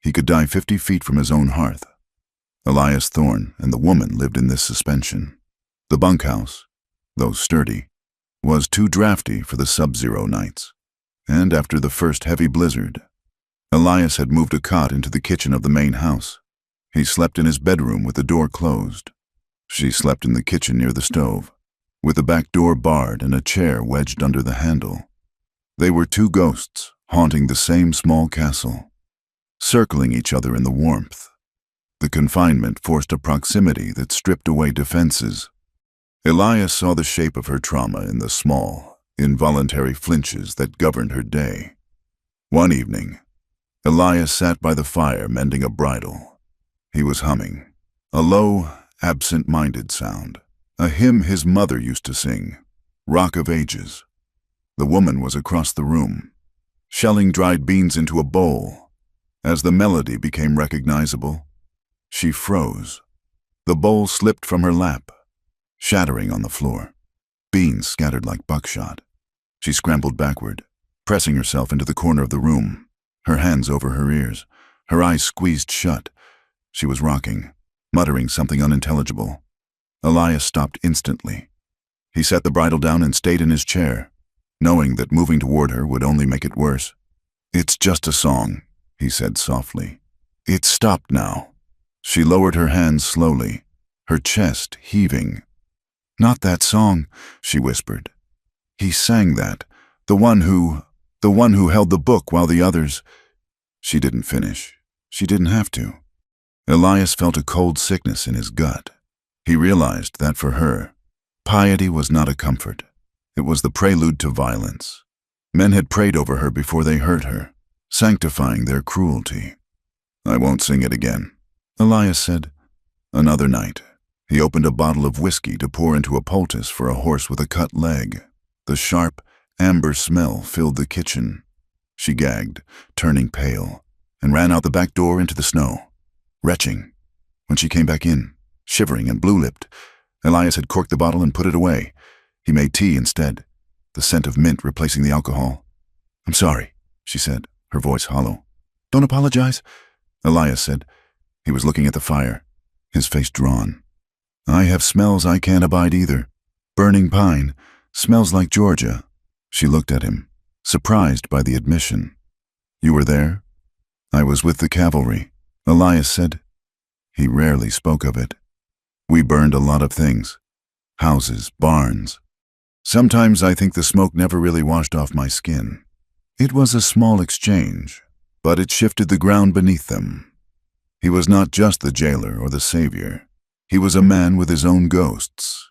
he could die 50 feet from his own hearth. Elias Thorne and the woman lived in this suspension. The bunkhouse, though sturdy, was too drafty for the sub-zero nights, and after the first heavy blizzard, Elias had moved a cot into the kitchen of the main house. He slept in his bedroom with the door closed. She slept in the kitchen near the stove, with the back door barred and a chair wedged under the handle. They were 2 ghosts haunting the same small castle, circling each other in the warmth. The confinement forced a proximity that stripped away defenses. Elias saw the shape of her trauma in the small, involuntary flinches that governed her day. One evening, Elias sat by the fire mending a bridle. He was humming, a low, absent-minded sound, a hymn his mother used to sing, Rock of Ages. The woman was across the room, shelling dried beans into a bowl. As the melody became recognizable, she froze. The bowl slipped from her lap, shattering on the floor. Beans scattered like buckshot. She scrambled backward, pressing herself into the corner of the room, her hands over her ears, her eyes squeezed shut. She was rocking, muttering something unintelligible. Elias stopped instantly. He set the bridle down and stayed in his chair, knowing that moving toward her would only make it worse. "It's just a song," he said softly. "It's stopped now." She lowered her hands slowly, her chest heaving. "Not that song," she whispered. "He sang that, the one who held the book while the others—" She didn't finish. She didn't have to. Elias felt a cold sickness in his gut. He realized that for her, piety was not a comfort. It was the prelude to violence. Men had prayed over her before they hurt her, sanctifying their cruelty. "I won't sing it again," Elias said. Another night, he opened a bottle of whiskey to pour into a poultice for a horse with a cut leg. The sharp, amber smell filled the kitchen. She gagged, turning pale, and ran out the back door into the snow, retching. When she came back in, shivering and blue-lipped, Elias had corked the bottle and put it away. He made tea instead, the scent of mint replacing the alcohol. "I'm sorry," she said, her voice hollow. "Don't apologize," Elias said. He was looking at the fire, his face drawn. "I have smells I can't abide either. Burning pine, smells like Georgia." She looked at him, surprised by the admission. "You were there?" "I was with the cavalry," Elias said. He rarely spoke of it. "We burned a lot of things. Houses, barns. Sometimes I think the smoke never really washed off my skin. It was a small exchange, but it shifted the ground beneath them." He was not just the jailer or the savior. He was a man with his own ghosts.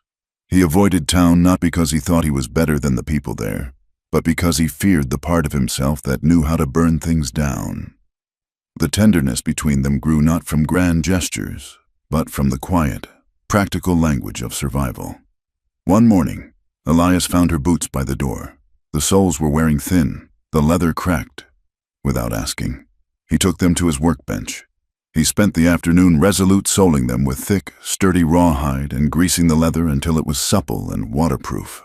He avoided town not because he thought he was better than the people there, but because he feared the part of himself that knew how to burn things down. The tenderness between them grew not from grand gestures, but from the quiet, practical language of survival. One morning, Elias found her boots by the door. The soles were wearing thin, the leather cracked. Without asking, he took them to his workbench. He spent the afternoon resolute soling them with thick, sturdy rawhide and greasing the leather until it was supple and waterproof.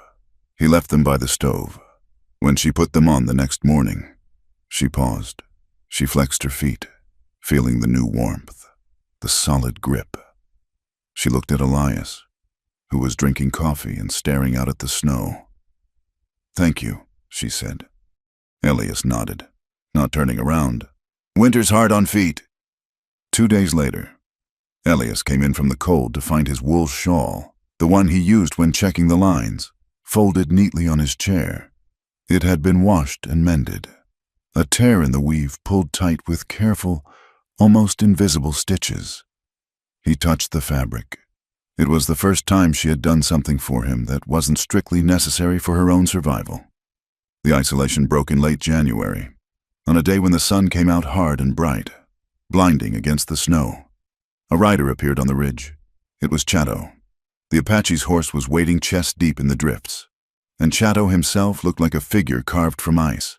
He left them by the stove. When she put them on the next morning, She paused. She flexed her feet, feeling the new warmth, the solid grip. She looked at Elias, who was drinking coffee and staring out at the snow. "Thank you," she said. Elias nodded, not turning around. "Winter's hard on feet." 2 days later, Elias came in from the cold to find his wool shawl, the one he used when checking the lines, folded neatly on his chair. It had been washed and mended. A tear in the weave pulled tight with careful, almost invisible stitches. He touched the fabric. It was the first time she had done something for him that wasn't strictly necessary for her own survival. The isolation broke in late January, on a day when the sun came out hard and bright, blinding against the snow. A rider appeared on the ridge. It was Chato. The Apache's horse was wading chest-deep in the drifts, and Chato himself looked like a figure carved from ice.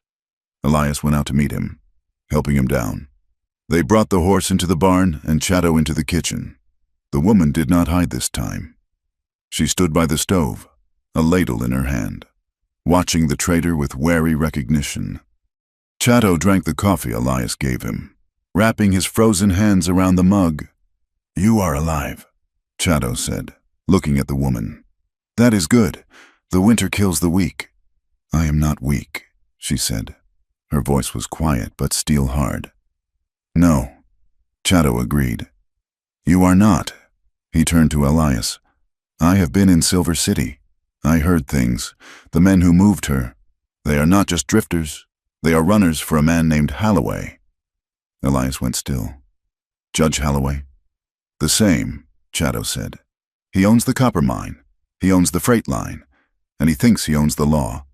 Elias went out to meet him, helping him down. They brought the horse into the barn and Chato into the kitchen. The woman did not hide this time. She stood by the stove, a ladle in her hand, watching the trader with wary recognition. Chato drank the coffee Elias gave him, wrapping his frozen hands around the mug. "You are alive," Chato said, looking at the woman. "That is good. The winter kills the weak." "I am not weak," she said. Her voice was quiet but steel hard. "No," Chato agreed. "You are not." He turned to Elias. "I have been in Silver City. I heard things. The men who moved her. They are not just drifters. They are runners for a man named Holloway." Elias went still. "Judge Holloway?" "The same," Chato said. "He owns the copper mine. He owns the freight line. And he thinks he owns the law.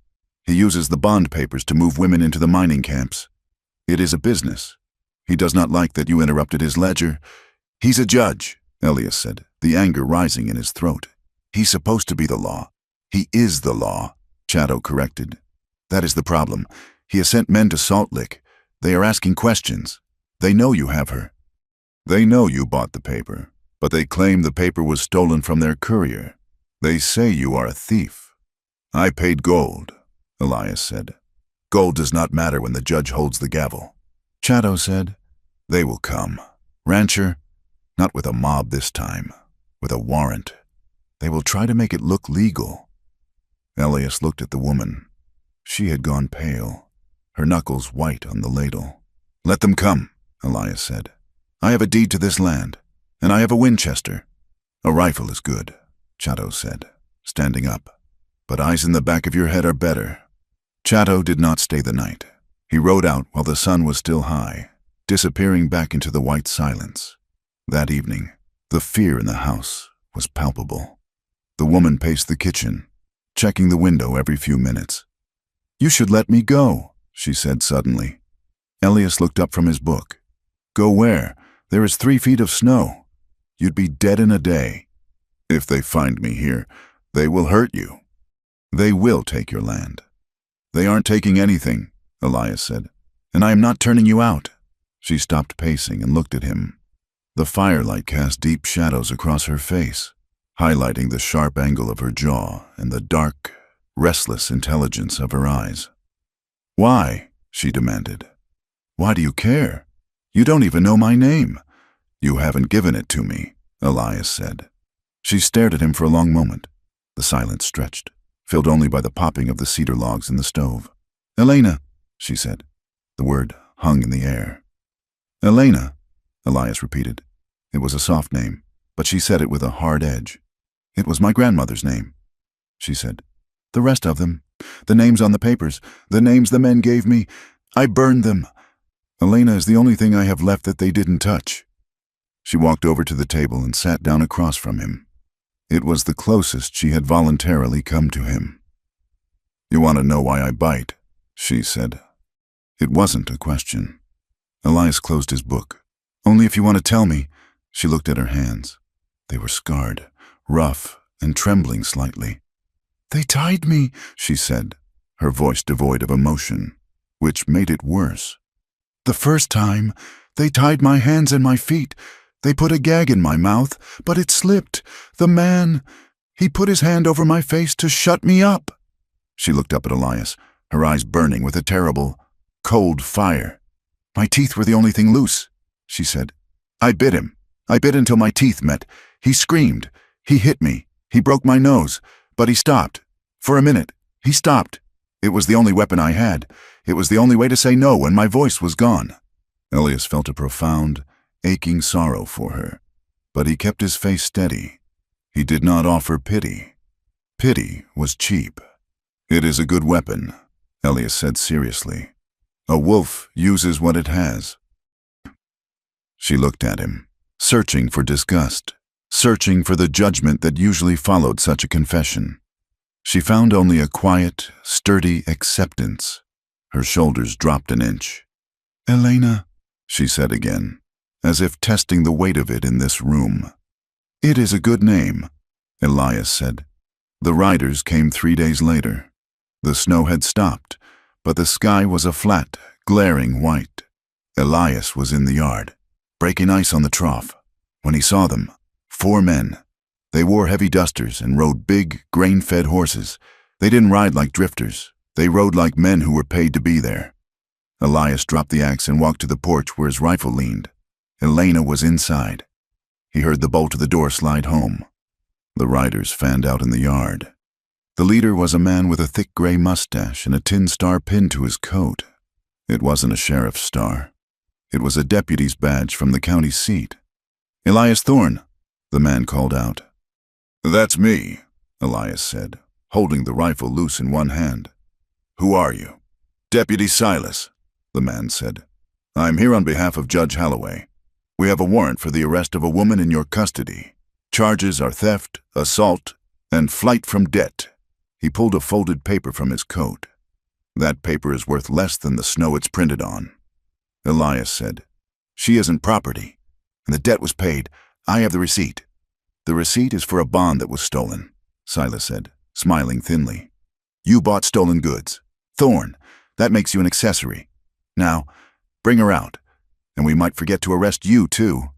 He uses the bond papers to move women into the mining camps. It is a business. He does not like that you interrupted his ledger." "He's a judge," Elias said, the anger rising in his throat. "He's supposed to be the law." "He is the law," Chato corrected. "That is the problem. He has sent men to Salt Lick. They are asking questions. They know you have her. They know you bought the paper, but they claim the paper was stolen from their courier. They say you are a thief." "I paid gold," Elias said. "Gold does not matter when the judge holds the gavel." Chato said, "They will come. Rancher, not with a mob this time, with a warrant. They will try to make it look legal." Elias looked at the woman. She had gone pale, her knuckles white on the ladle. "Let them come," Elias said. "I have a deed to this land, and I have a Winchester." "A rifle is good," Chato said, standing up. "But eyes in the back of your head are better." Chato did not stay the night. He rode out while the sun was still high, disappearing back into the white silence. That evening, the fear in the house was palpable. The woman paced the kitchen, checking the window every few minutes. "You should let me go," she said suddenly. Elias looked up from his book. "Go where? There is 3 feet of snow. You'd be dead in a day." "If they find me here, they will hurt you." "They will take your land." "They aren't taking anything," Elias said, "and I am not turning you out." She stopped pacing and looked at him. The firelight cast deep shadows across her face, highlighting the sharp angle of her jaw and the dark, restless intelligence of her eyes. "Why?" she demanded. "Why do you care? You don't even know my name." "You haven't given it to me," Elias said. She stared at him for a long moment. The silence stretched, filled only by the popping of the cedar logs in the stove. "Elena," she said. The word hung in the air. "Elena," Elias repeated. It was a soft name, but she said it with a hard edge. "It was my grandmother's name," she said. "The rest of them, the names on the papers, the names the men gave me, I burned them. Elena is the only thing I have left that they didn't touch." She walked over to the table and sat down across from him. It was the closest she had voluntarily come to him. "You want to know why I bite?" she said. It wasn't a question. Elias closed his book. "Only if you want to tell me." She looked at her hands. They were scarred, rough, and trembling slightly. "They tied me," she said, her voice devoid of emotion, which made it worse. "The first time, they tied my hands and my feet. They put a gag in my mouth, but it slipped. The man, he put his hand over my face to shut me up." She looked up at Elias, her eyes burning with a terrible, Cold fire. "My teeth were the only thing loose," she said. "I bit him. I bit until my teeth met. He screamed. He hit me. He broke my nose. But he stopped. For a minute. He stopped. It was the only weapon I had. It was the only way to say no when my voice was gone." Elias felt a profound, aching sorrow for her, but he kept his face steady. He did not offer pity. Pity was cheap. "It is a good weapon," Elias said seriously. "A wolf uses what it has." She looked at him, searching for disgust, searching for the judgment that usually followed such a confession. She found only a quiet, sturdy acceptance. Her shoulders dropped an inch. "Elena," she said again, as if testing the weight of it in this room. "It is a good name," Elias said. The riders came 3 days later. The snow had stopped, but the sky was a flat, glaring white. Elias was in the yard, breaking ice on the trough, when he saw them, 4 men. They wore heavy dusters and rode big, grain-fed horses. They didn't ride like drifters. They rode like men who were paid to be there. Elias dropped the axe and walked to the porch where his rifle leaned. Elena was inside. He heard the bolt of the door slide home. The riders fanned out in the yard. The leader was a man with a thick gray mustache and a tin star pinned to his coat. It wasn't a sheriff's star. It was a deputy's badge from the county seat. "Elias Thorne," the man called out. "That's me," Elias said, holding the rifle loose in one hand. "Who are you?" "Deputy Silas," the man said. "I'm here on behalf of Judge Holloway. We have a warrant for the arrest of a woman in your custody. Charges are theft, assault, and flight from debt." He pulled a folded paper from his coat. "That paper is worth less than the snow it's printed on." Elias said, "She isn't property, and the debt was paid. I have the receipt." "The receipt is for a bond that was stolen," Silas said, smiling thinly. "You bought stolen goods. Thorne, that makes you an accessory. Now, bring her out, and we might forget to arrest you, too."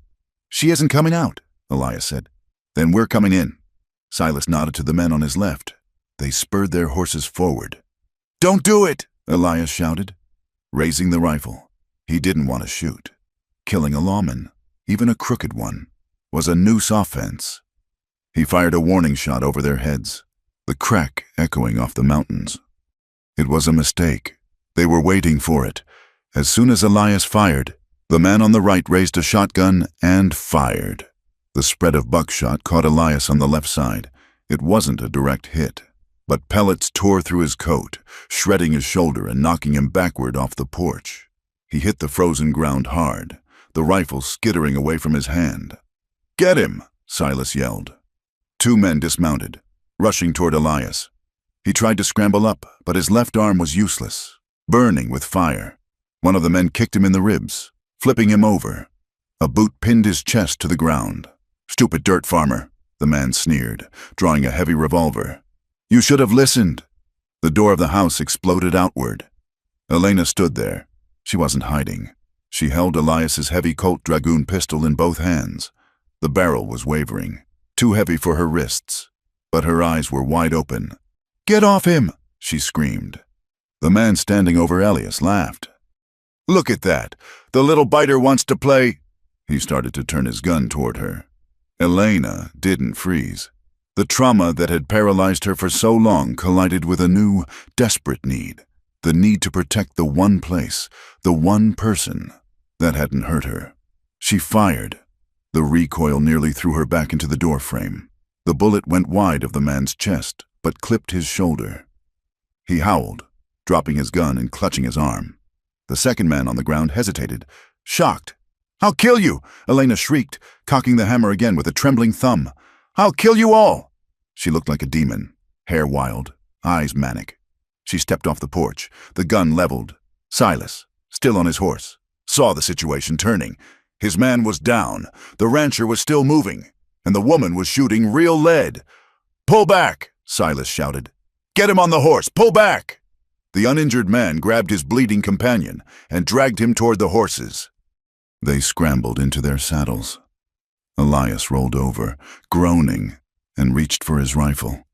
"She isn't coming out," Elias said. "Then we're coming in." Silas nodded to the men on his left. They spurred their horses forward. "Don't do it!" Elias shouted, raising the rifle. He didn't want to shoot. Killing a lawman, even a crooked one, was a noose offense. He fired a warning shot over their heads, the crack echoing off the mountains. It was a mistake. They were waiting for it. As soon as Elias fired, the man on the right raised a shotgun and fired. The spread of buckshot caught Elias on the left side. It wasn't a direct hit, but pellets tore through his coat, shredding his shoulder and knocking him backward off the porch. He hit the frozen ground hard, the rifle skittering away from his hand. "Get him!" Silas yelled. 2 men dismounted, rushing toward Elias. He tried to scramble up, but his left arm was useless, burning with fire. One of the men kicked him in the ribs, flipping him over. A boot pinned his chest to the ground. "Stupid dirt farmer," the man sneered, drawing a heavy revolver. "You should have listened." The door of the house exploded outward. Elena stood there. She wasn't hiding. She held Elias's heavy Colt Dragoon pistol in both hands. The barrel was wavering, too heavy for her wrists, but her eyes were wide open. "Get off him!" she screamed. The man standing over Elias laughed. "Look at that! The little biter wants to play." He started to turn his gun toward her. Elena didn't freeze. The trauma that had paralyzed her for so long collided with a new, desperate need. The need to protect the one place, the one person that hadn't hurt her. She fired. The recoil nearly threw her back into the doorframe. The bullet went wide of the man's chest, but clipped his shoulder. He howled, dropping his gun and clutching his arm. The second man on the ground hesitated, shocked. "I'll kill you!" Elena shrieked, cocking the hammer again with a trembling thumb. "I'll kill you all!" She looked like a demon, hair wild, eyes manic. She stepped off the porch, the gun leveled. Silas, still on his horse, saw the situation turning. His man was down, the rancher was still moving, and the woman was shooting real lead. "Pull back!" Silas shouted. "Get him on the horse! Pull back!" The uninjured man grabbed his bleeding companion and dragged him toward the horses. They scrambled into their saddles. Elias rolled over, groaning, and reached for his rifle.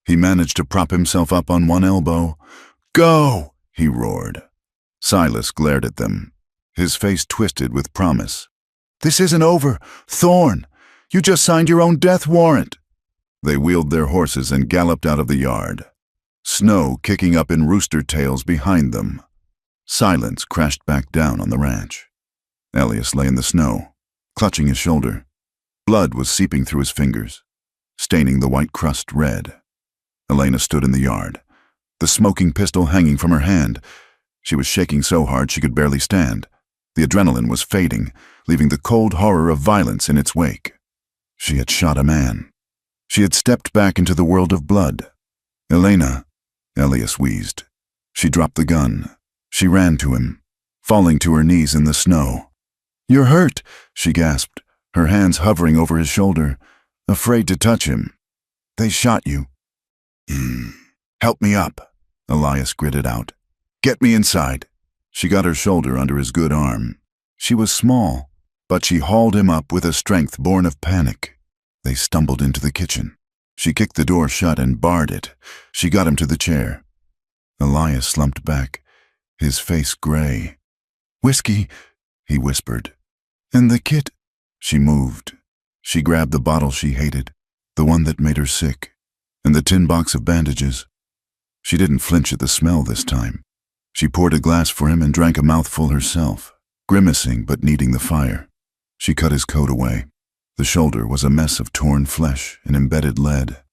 He managed to prop himself up on one elbow. "Go!" he roared. Silas glared at them, his face twisted with promise. "This isn't over, Thorn! You just signed your own death warrant!" They wheeled their horses and galloped out of the yard, snow kicking up in rooster tails behind them. Silence crashed back down on the ranch. Elias lay in the snow, clutching his shoulder. Blood was seeping through his fingers, staining the white crust red. Elena stood in the yard, the smoking pistol hanging from her hand. She was shaking so hard she could barely stand. The adrenaline was fading, leaving the cold horror of violence in its wake. She had shot a man. She had stepped back into the world of blood. "Elena," Elias wheezed. She dropped the gun. She ran to him, falling to her knees in the snow. "You're hurt," she gasped, her hands hovering over his shoulder, afraid to touch him. "They shot you." "Help me up," Elias gritted out. "Get me inside." She got her shoulder under his good arm. She was small, but she hauled him up with a strength born of panic. They stumbled into the kitchen. She kicked the door shut and barred it. She got him to the chair. Elias slumped back, his face gray. "Whiskey," he whispered. "And the kit." She moved. She grabbed the bottle she hated, the one that made her sick, and the tin box of bandages. She didn't flinch at the smell this time. She poured a glass for him and drank a mouthful herself, grimacing but needing the fire. She cut his coat away. The shoulder was a mess of torn flesh and embedded lead,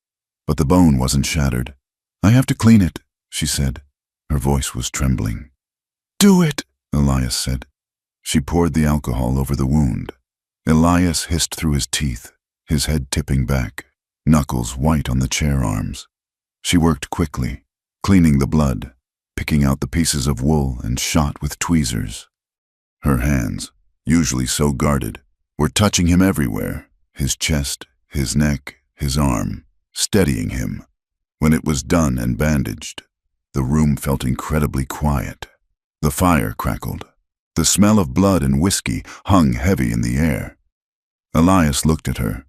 but the bone wasn't shattered. "I have to clean it," she said. Her voice was trembling. "Do it," Elias said. She poured the alcohol over the wound. Elias hissed through his teeth, his head tipping back, knuckles white on the chair arms. She worked quickly, cleaning the blood, picking out the pieces of wool and shot with tweezers. Her hands, usually so guarded, were touching him everywhere, his chest, his neck, his arm, steadying him. When it was done and bandaged, the room felt incredibly quiet. The fire crackled. The smell of blood and whiskey hung heavy in the air. Elias looked at her.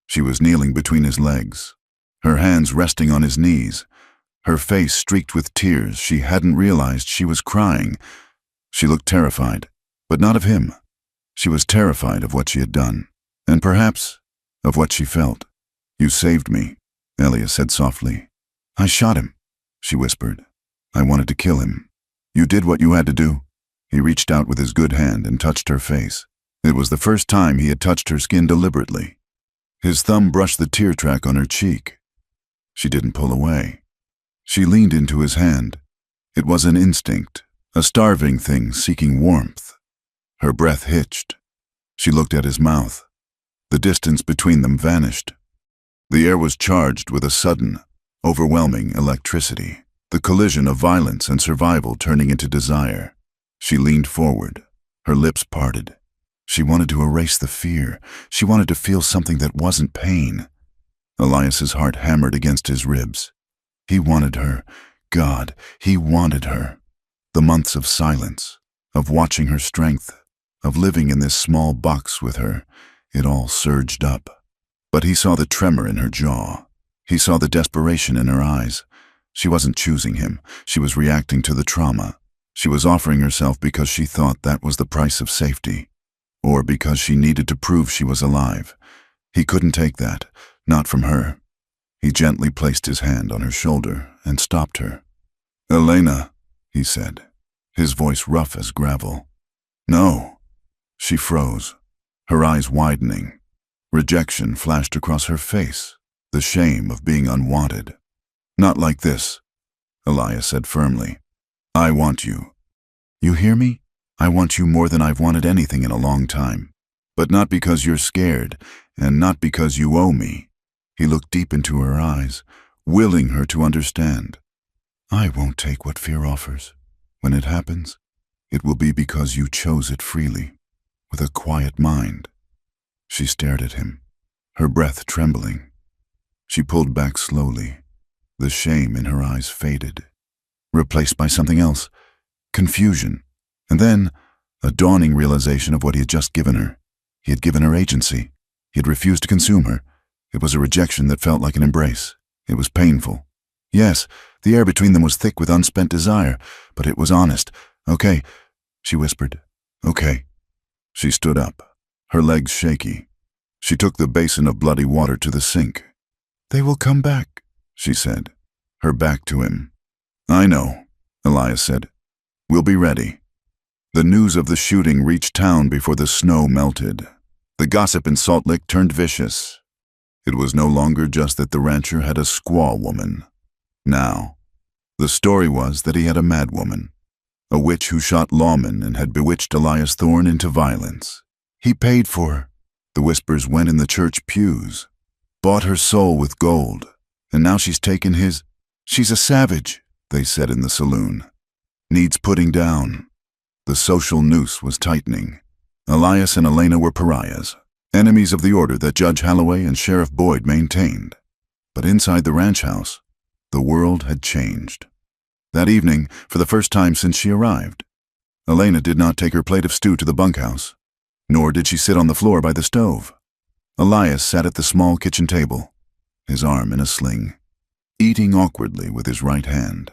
She was kneeling between his legs, her hands resting on his knees, her face streaked with tears. She hadn't realized she was crying. She looked terrified, but not of him. She was terrified of what she had done, and perhaps of what she felt. "You saved me," Elias said softly. "I shot him," she whispered. "I wanted to kill him. You did what you had to do." He reached out with his good hand and touched her face. It was the first time he had touched her skin deliberately. His thumb brushed the tear track on her cheek. She didn't pull away. She leaned into his hand. It was an instinct, a starving thing seeking warmth. Her breath hitched. She looked at his mouth. The distance between them vanished. The air was charged with a sudden, overwhelming electricity, the collision of violence and survival turning into desire. She leaned forward, her lips parted. She wanted to erase the fear. She wanted to feel something that wasn't pain. Elias's heart hammered against his ribs. He wanted her. God, he wanted her. The months of silence, of watching her strength, of living in this small box with her, it all surged up. But he saw the tremor in her jaw. He saw the desperation in her eyes. She wasn't choosing him. She was reacting to the trauma. She was offering herself because she thought that was the price of safety, or because she needed to prove she was alive. He couldn't take that, not from her. He gently placed his hand on her shoulder and stopped her. "Elena," he said, his voice rough as gravel. "No." She froze, her eyes widening. Rejection flashed across her face, the shame of being unwanted. "Not like this," Elias said firmly. "I want you. You hear me? I want you more than I've wanted anything in a long time. But not because you're scared, and not because you owe me." He looked deep into her eyes, willing her to understand. "I won't take what fear offers. When it happens, it will be because you chose it freely, with a quiet mind." She stared at him, her breath trembling. She pulled back slowly. The shame in her eyes faded, replaced by something else, confusion, and then a dawning realization of what he had just given her. He had given her agency. He had refused to consume her. It was a rejection that felt like an embrace. It was painful. Yes, the air between them was thick with unspent desire, but it was honest, "Okay," she whispered. "Okay." She stood up, her legs shaky. She took the basin of bloody water to the sink. "They will come back," she said, her back to him. "I know," Elias said. "We'll be ready." The news of the shooting reached town before the snow melted. The gossip in Salt Lick turned vicious. It was no longer just that the rancher had a squaw woman. Now, the story was that he had a madwoman, a witch who shot lawmen and had bewitched Elias Thorne into violence. "He paid for her," the whispers went in the church pews. "Bought her soul with gold, and now she's taken his. She's a savage," they said in the saloon. "Needs putting down." The social noose was tightening. Elias and Elena were pariahs, enemies of the order that Judge Holloway and Sheriff Boyd maintained. But inside the ranch house, the world had changed. That evening, for the first time since she arrived, Elena did not take her plate of stew to the bunkhouse, nor did she sit on the floor by the stove. Elias sat at the small kitchen table, his arm in a sling, eating awkwardly with his right hand.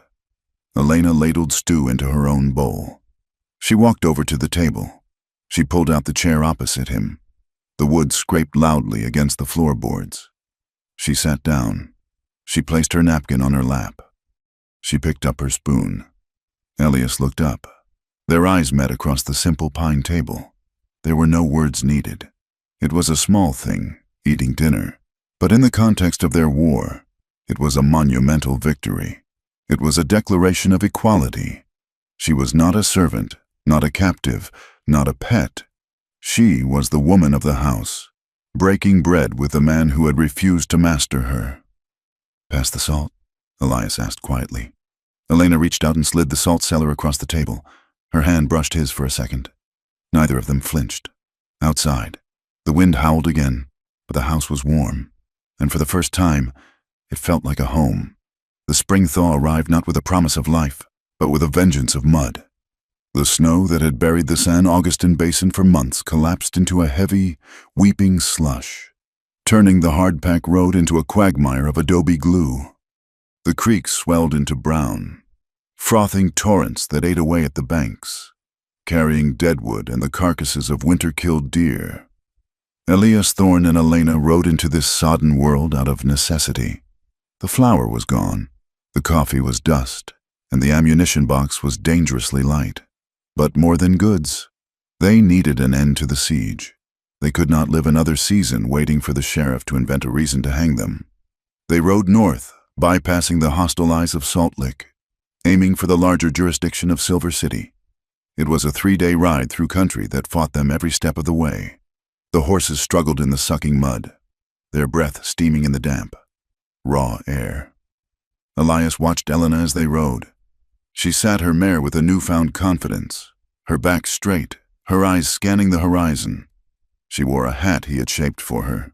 Elena ladled stew into her own bowl. She walked over to the table. She pulled out the chair opposite him. The wood scraped loudly against the floorboards. She sat down. She placed her napkin on her lap. She picked up her spoon. Elias looked up. Their eyes met across the simple pine table. There were no words needed. It was a small thing, eating dinner, but in the context of their war, it was a monumental victory. It was a declaration of equality. She was not a servant, not a captive, not a pet. She was the woman of the house, breaking bread with the man who had refused to master her. "Pass the salt?" Elias asked quietly. Elena reached out and slid the salt cellar across the table. Her hand brushed his for a second. Neither of them flinched. Outside, the wind howled again, but the house was warm, and for the first time, it felt like a home. The spring thaw arrived not with a promise of life, but with a vengeance of mud. The snow that had buried the San Augustin Basin for months collapsed into a heavy, weeping slush, turning the hard-packed road into a quagmire of adobe glue. The creek swelled into brown, frothing torrents that ate away at the banks, carrying deadwood and the carcasses of winter-killed deer. Elias Thorne and Elena rode into this sodden world out of necessity. The flour was gone, the coffee was dust, and the ammunition box was dangerously light. But more than goods, they needed an end to the siege. They could not live another season waiting for the sheriff to invent a reason to hang them. They rode north, bypassing the hostile eyes of Salt Lick, aiming for the larger jurisdiction of Silver City. It was a 3-day ride through country that fought them every step of the way. The horses struggled in the sucking mud, their breath steaming in the damp, raw air. Elias watched Elena as they rode. She sat her mare with a newfound confidence, her back straight, her eyes scanning the horizon. She wore a hat he had shaped for her,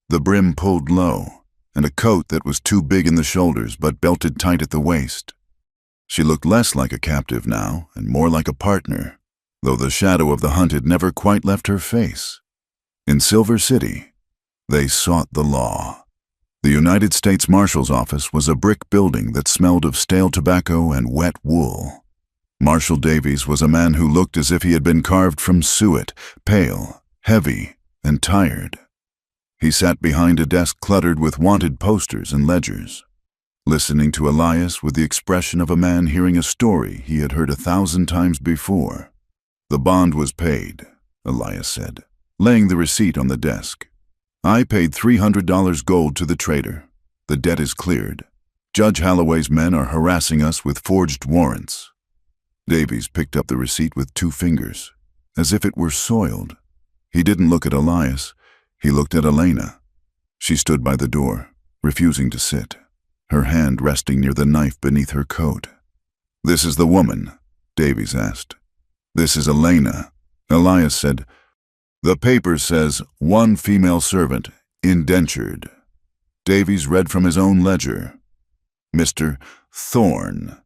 the brim pulled low, and a coat that was too big in the shoulders but belted tight at the waist. She looked less like a captive now and more like a partner, though the shadow of the hunt had never quite left her face. In Silver City, they sought the law. The United States Marshal's office was a brick building that smelled of stale tobacco and wet wool. Marshal Davies was a man who looked as if he had been carved from suet, pale, heavy, and tired. He sat behind a desk cluttered with wanted posters and ledgers, listening to Elias with the expression of a man hearing a story he had heard 1,000 times before. "The bond was paid," Elias said, laying the receipt on the desk. "I paid $300 gold to the trader. The debt is cleared. Judge Holloway's men are harassing us with forged warrants." Davies picked up the receipt with 2 fingers, as if it were soiled. He didn't look at Elias. He looked at Elena. She stood by the door, refusing to sit, her hand resting near the knife beneath her coat. "This is the woman?" Davies asked. "This is Elena," Elias said. "The paper says 1 female servant, indentured." Davies read from his own ledger. "Mr. Thorne,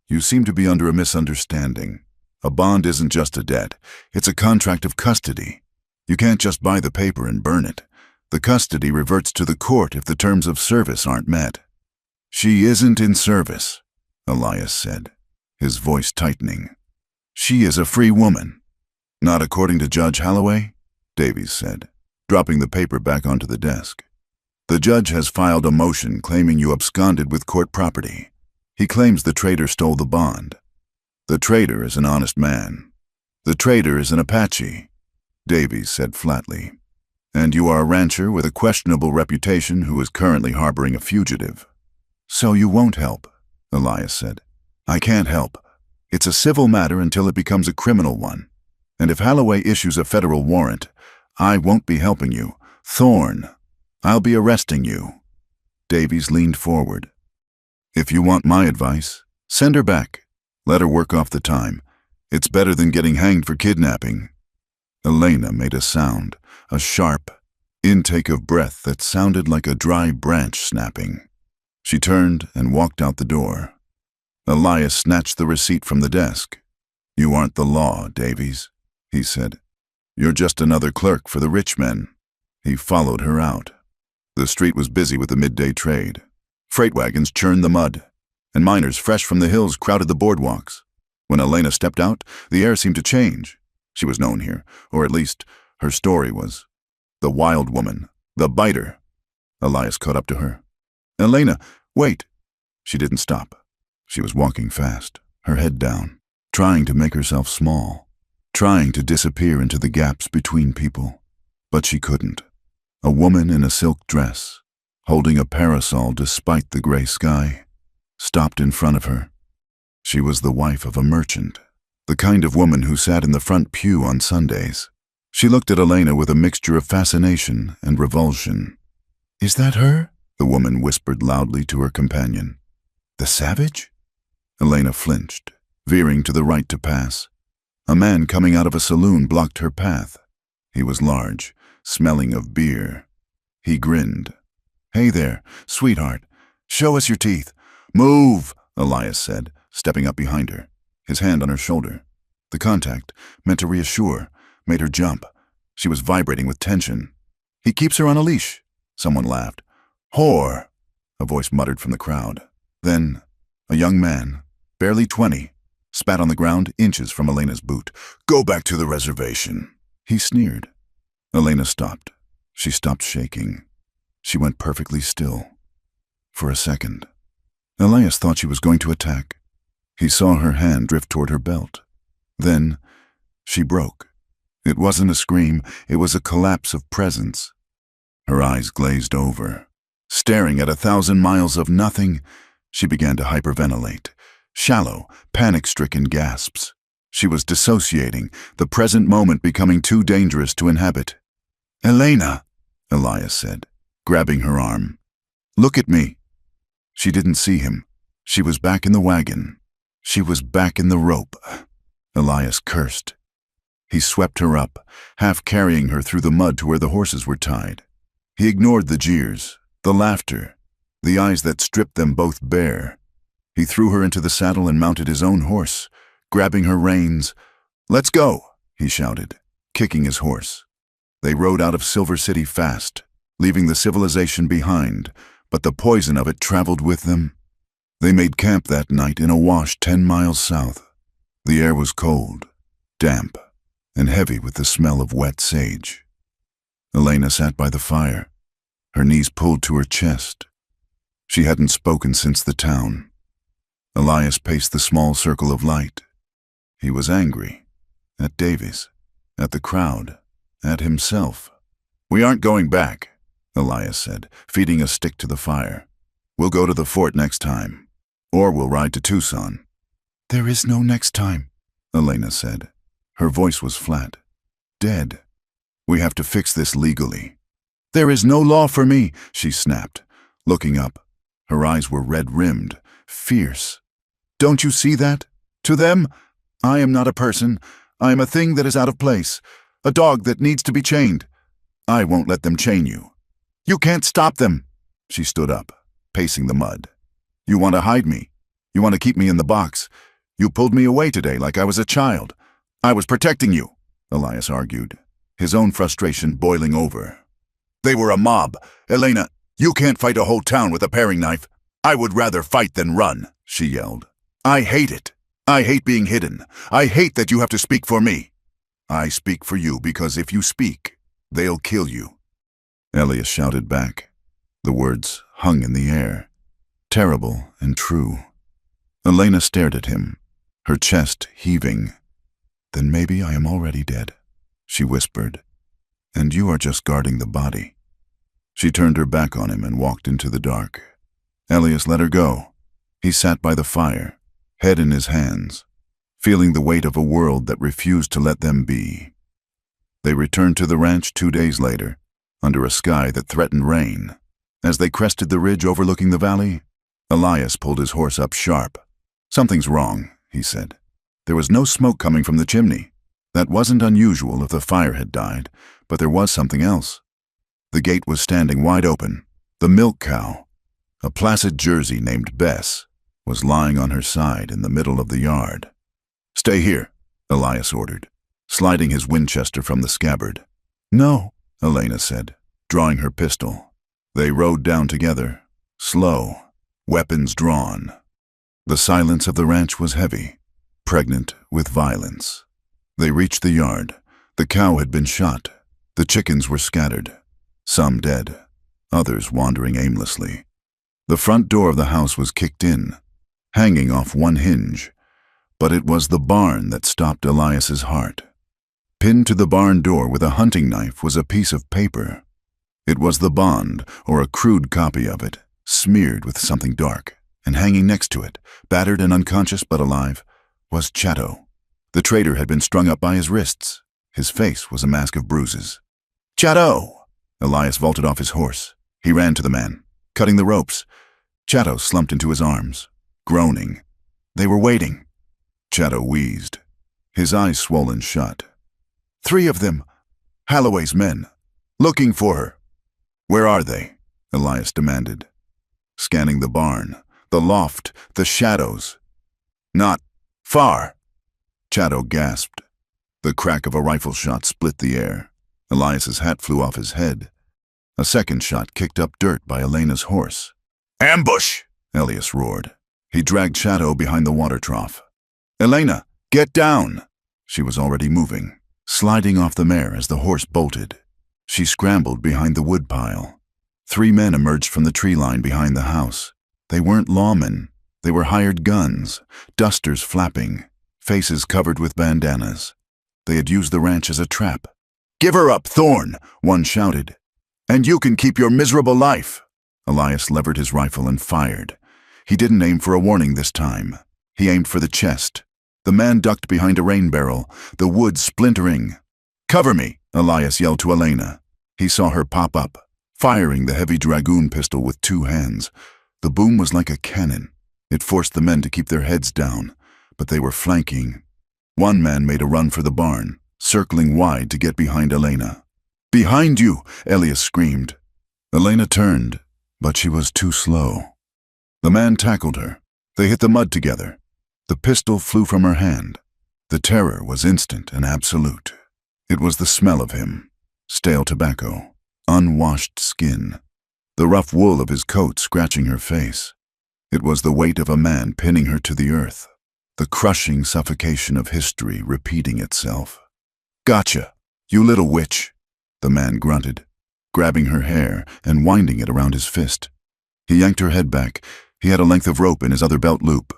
you seem to be under a misunderstanding. A bond isn't just a debt. It's a contract of custody. You can't just buy the paper and burn it. The custody reverts to the court if the terms of service aren't met." "She isn't in service," Elias said, his voice tightening. She is a free woman. Not according to Judge Holloway, Davies said, dropping the paper back onto the desk. The judge has filed a motion claiming you absconded with court property. He claims the traitor stole the bond. The traitor is an honest man. The traitor is an Apache, Davies said flatly. And you are a rancher with a questionable reputation who is currently harboring a fugitive. So you won't help, Elias said. I can't help. It's a civil matter until it becomes a criminal one. And if Holloway issues a federal warrant, I won't be helping you. Thorne, I'll be arresting you. Davies leaned forward. If you want my advice, send her back. Let her work off the time. It's better than getting hanged for kidnapping. Elena made a sound, a sharp intake of breath that sounded like a dry branch snapping. She turned and walked out the door. Elias snatched the receipt from the desk. You aren't the law, Davies, he said. You're just another clerk for the rich men. He followed her out. The street was busy with the midday trade. Freight wagons churned the mud, and miners fresh from the hills crowded the boardwalks. When Elena stepped out, the air seemed to change. She was known here, or at least her story was. The wild woman, the biter. Elias caught up to her. Elena, wait. She didn't stop. She was walking fast, her head down, trying to make herself small, trying to disappear into the gaps between people. But she couldn't. A woman in a silk dress, holding a parasol despite the gray sky, stopped in front of her. She was the wife of a merchant, the kind of woman who sat in the front pew on Sundays. She looked at Elena with a mixture of fascination and revulsion. Is that her? The woman whispered loudly to her companion. The savage? Elena flinched, veering to the right to pass. A man coming out of a saloon blocked her path. He was large, smelling of beer. He grinned. Hey there, sweetheart. Show us your teeth. Move, Elias said, stepping up behind her, his hand on her shoulder. The contact, meant to reassure, made her jump. She was vibrating with tension. He keeps her on a leash. Someone laughed. Whore, a voice muttered from the crowd. Then, a young man, barely 20, spat on the ground inches from Elena's boot. Go back to the reservation. He sneered. Elena stopped. She stopped shaking. She went perfectly still. For a second. Elias thought she was going to attack. He saw her hand drift toward her belt. Then, she broke. It wasn't a scream, it was a collapse of presence. Her eyes glazed over. Staring at 1,000 miles of nothing, she began to hyperventilate. Shallow, panic-stricken gasps. She was dissociating, the present moment becoming too dangerous to inhabit. Elena, Elias said, grabbing her arm. Look at me. She didn't see him. She was back in the wagon. She was back in the rope. Elias cursed. He swept her up, half carrying her through the mud to where the horses were tied. He ignored the jeers, the laughter, the eyes that stripped them both bare. He threw her into the saddle and mounted his own horse, grabbing her reins. Let's go, he shouted, kicking his horse. They rode out of Silver City fast, leaving the civilization behind, but the poison of it traveled with them. They made camp that night in a wash 10 miles south. The air was cold, damp, and heavy with the smell of wet sage. Elena sat by the fire, her knees pulled to her chest. She hadn't spoken since the town. Elias paced the small circle of light. He was angry, at Davies, at the crowd, at himself. We aren't going back, Elias said, feeding a stick to the fire. We'll go to the fort next time, or we'll ride to Tucson. There is no next time, Elena said. Her voice was flat. Dead. We have to fix this legally. There is no law for me, she snapped, looking up. Her eyes were red-rimmed, fierce. Don't you see that? To them, I am not a person. I am a thing that is out of place, a dog that needs to be chained. I won't let them chain you. You can't stop them. She stood up, pacing the mud. You want to hide me. You want to keep me in the box. You pulled me away today like I was a child. I was protecting you, Elias argued, his own frustration boiling over. They were a mob. Elena, you can't fight a whole town with a paring knife. I would rather fight than run, she yelled. I hate it. I hate being hidden. I hate that you have to speak for me. I speak for you because if you speak, they'll kill you. Elias shouted back. The words hung in the air, terrible and true. Elena stared at him, her chest heaving. Then maybe I am already dead, she whispered, and you are just guarding the body. She turned her back on him and walked into the dark. Elias let her go. He sat by the fire, head in his hands, feeling the weight of a world that refused to let them be. They returned to the ranch 2 days later, under a sky that threatened rain. As they crested the ridge overlooking the valley, Elias pulled his horse up sharp. Something's wrong, he said. There was no smoke coming from the chimney. That wasn't unusual if the fire had died, but there was something else. The gate was standing wide open. The milk cow, a placid Jersey named Bess, was lying on her side in the middle of the yard. Stay here, Elias ordered, sliding his Winchester from the scabbard. No, Elena said, drawing her pistol. They rode down together, slow, weapons drawn. The silence of the ranch was heavy, pregnant with violence. They reached the yard. The cow had been shot. The chickens were scattered, some dead, others wandering aimlessly. The front door of the house was kicked in, hanging off one hinge, but it was the barn that stopped Elias's heart. Pinned to the barn door with a hunting knife was a piece of paper. It was the bond, or a crude copy of it, smeared with something dark, and hanging next to it, battered and unconscious but alive, was Chatto. The traitor had been strung up by his wrists. His face was a mask of bruises. Chatto! Elias vaulted off his horse. He ran to the man, cutting the ropes. Chatto slumped into his arms, groaning. They were waiting. Chatto wheezed, his eyes swollen shut. 3 of them, Holloway's men, looking for her. Where are they? Elias demanded, scanning the barn, the loft, the shadows. Not far. Chatto gasped. The crack of a rifle shot split the air. Elias's hat flew off his head. A second shot kicked up dirt by Elena's horse. Ambush! Elias roared. He dragged Chatto behind the water trough. Elena, get down! She was already moving, sliding off the mare as the horse bolted. She scrambled behind the woodpile. 3 men emerged from the tree line behind the house. They weren't lawmen. They were hired guns, dusters flapping, faces covered with bandanas. They had used the ranch as a trap. Give her up, Thorne, one shouted. And you can keep your miserable life. Elias levered his rifle and fired. He didn't aim for a warning this time. He aimed for the chest. The man ducked behind a rain barrel, the wood splintering. Cover me, Elias yelled to Elena. He saw her pop up, firing the heavy dragoon pistol with 2 hands. The boom was like a cannon. It forced the men to keep their heads down, but they were flanking. One man made a run for the barn, circling wide to get behind Elena. Behind you, Elias screamed. Elena turned, but she was too slow. The man tackled her. They hit the mud together. The pistol flew from her hand. The terror was instant and absolute. It was the smell of him, stale tobacco, unwashed skin, the rough wool of his coat scratching her face. It was the weight of a man pinning her to the earth, the crushing suffocation of history repeating itself. Gotcha, you little witch, the man grunted, grabbing her hair and winding it around his fist. He yanked her head back. He had a length of rope in his other belt loop.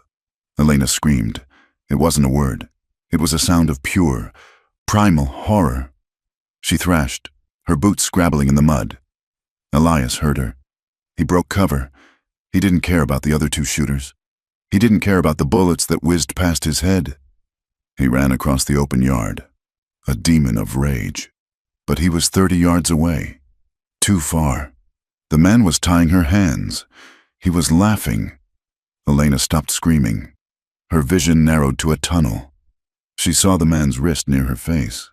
Elena screamed. It wasn't a word. It was a sound of pure, primal horror. She thrashed, her boots scrabbling in the mud. Elias heard her. He broke cover. He didn't care about the other 2 shooters. He didn't care about the bullets that whizzed past his head. He ran across the open yard, a demon of rage. But he was 30 yards away. Too far. The man was tying her hands. He was laughing. Elena stopped screaming. Her vision narrowed to a tunnel. She saw the man's wrist near her face.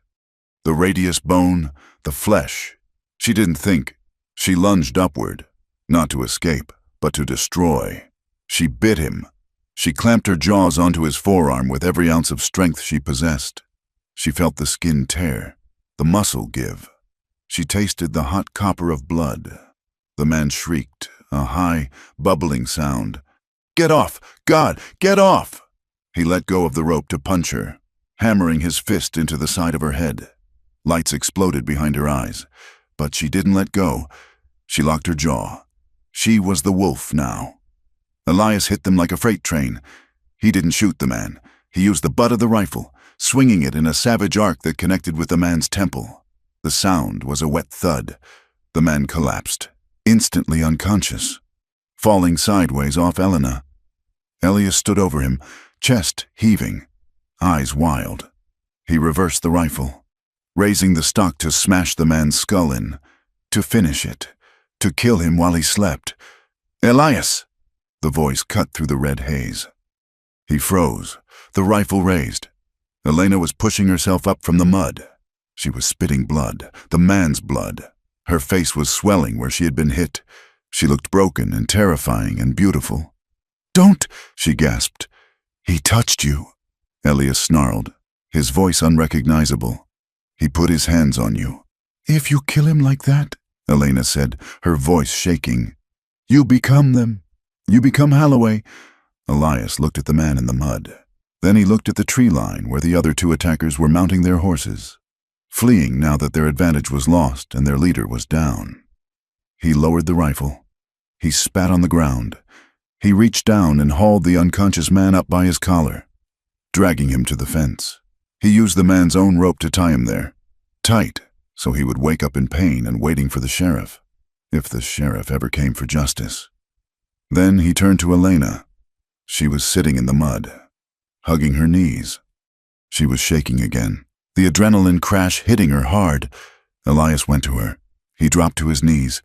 The radius bone, the flesh. She didn't think. She lunged upward, not to escape, but to destroy. She bit him. She clamped her jaws onto his forearm with every ounce of strength she possessed. She felt the skin tear, the muscle give. She tasted the hot copper of blood. The man shrieked, a high, bubbling sound. Get off! God, get off! He let go of the rope to punch her, hammering his fist into the side of her head. Lights exploded behind her eyes, but she didn't let go. She locked her jaw. She was the wolf now. Elias hit them like a freight train. He didn't shoot the man. He used the butt of the rifle, swinging it in a savage arc that connected with the man's temple. The sound was a wet thud. The man collapsed, instantly unconscious, falling sideways off Elena. Elias stood over him, chest heaving, eyes wild. He reversed the rifle, raising the stock to smash the man's skull in, to finish it, to kill him while he slept. "Elias!" The voice cut through the red haze. He froze, the rifle raised. Elena was pushing herself up from the mud. She was spitting blood, the man's blood. Her face was swelling where she had been hit. She looked broken and terrifying and beautiful. "Don't!" she gasped. "He touched you," Elias snarled, his voice unrecognizable. "He put his hands on you." "If you kill him like that," Elena said, her voice shaking, "you become them. You become Holloway." Elias looked at the man in the mud. Then he looked at the tree line where the other two attackers were mounting their horses, fleeing now that their advantage was lost and their leader was down. He lowered the rifle. He spat on the ground. He reached down and hauled the unconscious man up by his collar, dragging him to the fence. He used the man's own rope to tie him there, tight, so he would wake up in pain and waiting for the sheriff, if the sheriff ever came for justice. Then he turned to Elena. She was sitting in the mud, hugging her knees. She was shaking again, the adrenaline crash hitting her hard. Elias went to her. He dropped to his knees.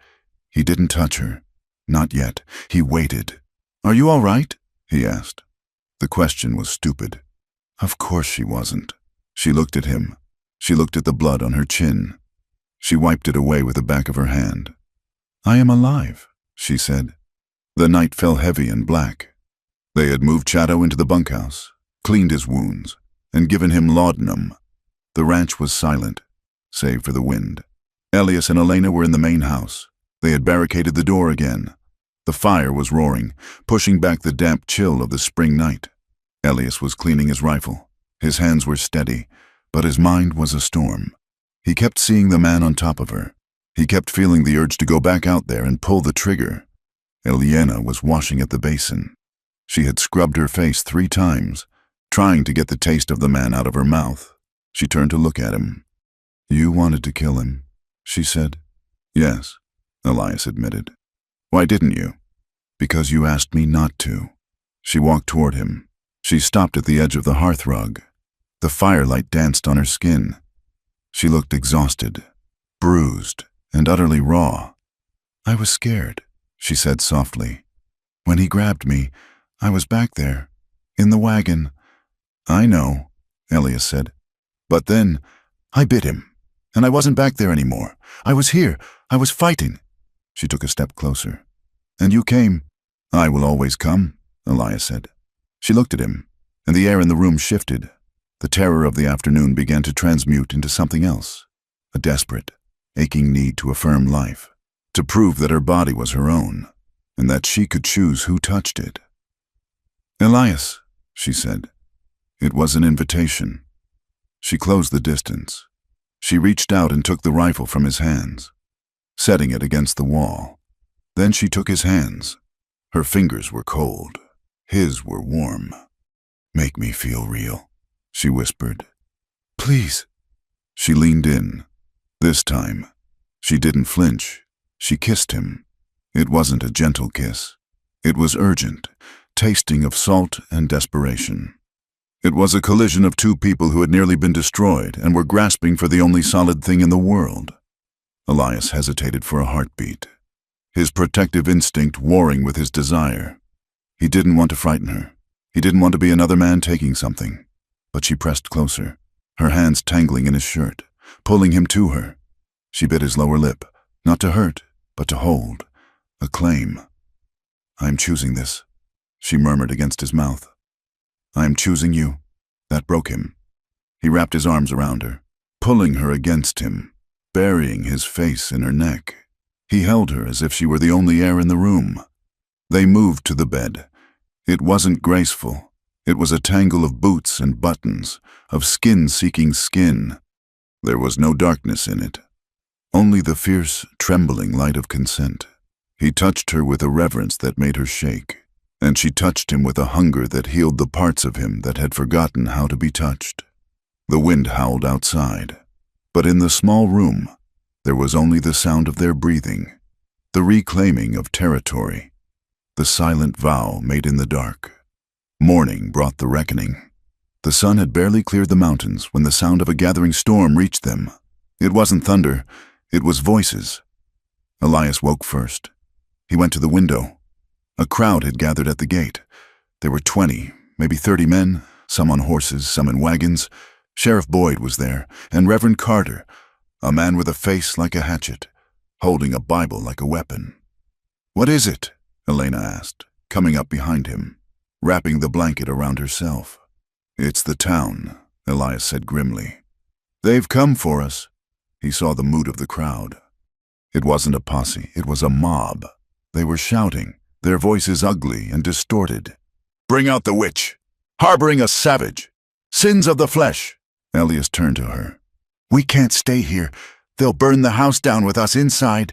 He didn't touch her. Not yet. He waited. "Are you all right?" he asked. The question was stupid. Of course she wasn't. She looked at him. She looked at the blood on her chin. She wiped it away with the back of her hand. "I am alive," she said. The night fell heavy and black. They had moved Chato into the bunkhouse, cleaned his wounds, and given him laudanum. The ranch was silent, save for the wind. Elias and Elena were in the main house. They had barricaded the door again. The fire was roaring, pushing back the damp chill of the spring night. Elias was cleaning his rifle. His hands were steady, but his mind was a storm. He kept seeing the man on top of her. He kept feeling the urge to go back out there and pull the trigger. Eliana was washing at the basin. She had scrubbed her face 3 times, trying to get the taste of the man out of her mouth. She turned to look at him. "You wanted to kill him," she said. "Yes," Elias admitted. "Why didn't you?" "Because you asked me not to." She walked toward him. She stopped at the edge of the hearthrug. The firelight danced on her skin. She looked exhausted, bruised, and utterly raw. "I was scared," she said softly. "When he grabbed me, I was back there, in the wagon." "I know," Elias said. "But then, I bit him, and I wasn't back there anymore. I was here. I was fighting." She took a step closer. "And you came." "I will always come," Elias said. She looked at him, and the air in the room shifted. The terror of the afternoon began to transmute into something else, a desperate, aching need to affirm life, to prove that her body was her own, and that she could choose who touched it. "Elias," she said. It was an invitation. She closed the distance. She reached out and took the rifle from his hands, setting it against the wall. Then she took his hands. Her fingers were cold. His were warm. "Make me feel real," she whispered. "Please." She leaned in. This time, she didn't flinch. She kissed him. It wasn't a gentle kiss. It was urgent, tasting of salt and desperation. It was a collision of 2 people who had nearly been destroyed and were grasping for the only solid thing in the world. Elias hesitated for a heartbeat, his protective instinct warring with his desire. He didn't want to frighten her. He didn't want to be another man taking something. But she pressed closer, her hands tangling in his shirt, pulling him to her. She bit his lower lip, not to hurt, but to hold, a claim. "I'm choosing this," she murmured against his mouth. "I'm choosing you." That broke him. He wrapped his arms around her, pulling her against him, burying his face in her neck. He held her as if she were the only air in the room. They moved to the bed. It wasn't graceful. It was a tangle of boots and buttons, of skin seeking skin. There was no darkness in it, only the fierce, trembling light of consent. He touched her with a reverence that made her shake, and she touched him with a hunger that healed the parts of him that had forgotten how to be touched. The wind howled outside, but in the small room, there was only the sound of their breathing, the reclaiming of territory, the silent vow made in the dark. Morning brought the reckoning. The sun had barely cleared the mountains when the sound of a gathering storm reached them. It wasn't thunder, it was voices. Elias woke first. He went to the window. A crowd had gathered at the gate. There were 20, maybe 30 men, some on horses, some in wagons. Sheriff Boyd was there, and Reverend Carter, a man with a face like a hatchet, holding a Bible like a weapon. "What is it?" Elena asked, coming up behind him, wrapping the blanket around herself. "It's the town," Elias said grimly. "They've come for us." He saw the mood of the crowd. It wasn't a posse, it was a mob. They were shouting, their voices ugly and distorted. "Bring out the witch! Harboring a savage! Sins of the flesh!" Elias turned to her. "We can't stay here. They'll burn the house down with us inside."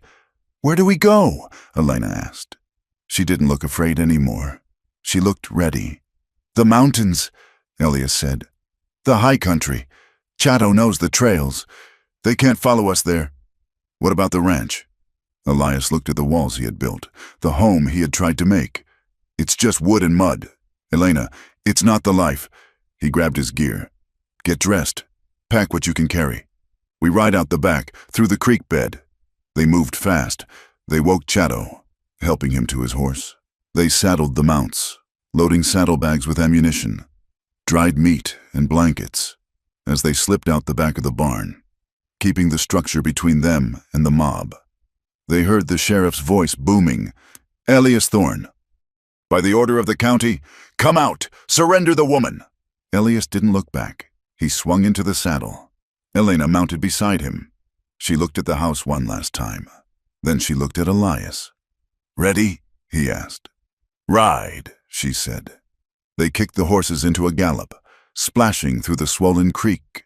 "Where do we go?" Elena asked. She didn't look afraid anymore. She looked ready. "The mountains," Elias said. "The high country. Chato knows the trails. They can't follow us there." "What about the ranch?" Elias looked at the walls he had built, the home he had tried to make. "It's just wood and mud. Elena, it's not the life." He grabbed his gear. "Get dressed. Pack what you can carry. We ride out the back, through the creek bed." They moved fast. They woke Chato, helping him to his horse. They saddled the mounts, loading saddlebags with ammunition, dried meat and blankets, as they slipped out the back of the barn, keeping the structure between them and the mob. They heard the sheriff's voice booming, "Elias Thorne, by the order of the county, come out! Surrender the woman!" Elias didn't look back. He swung into the saddle. Elena mounted beside him. She looked at the house one last time. Then she looked at Elias. "Ready?" he asked. "Ride," she said. They kicked the horses into a gallop, splashing through the swollen creek,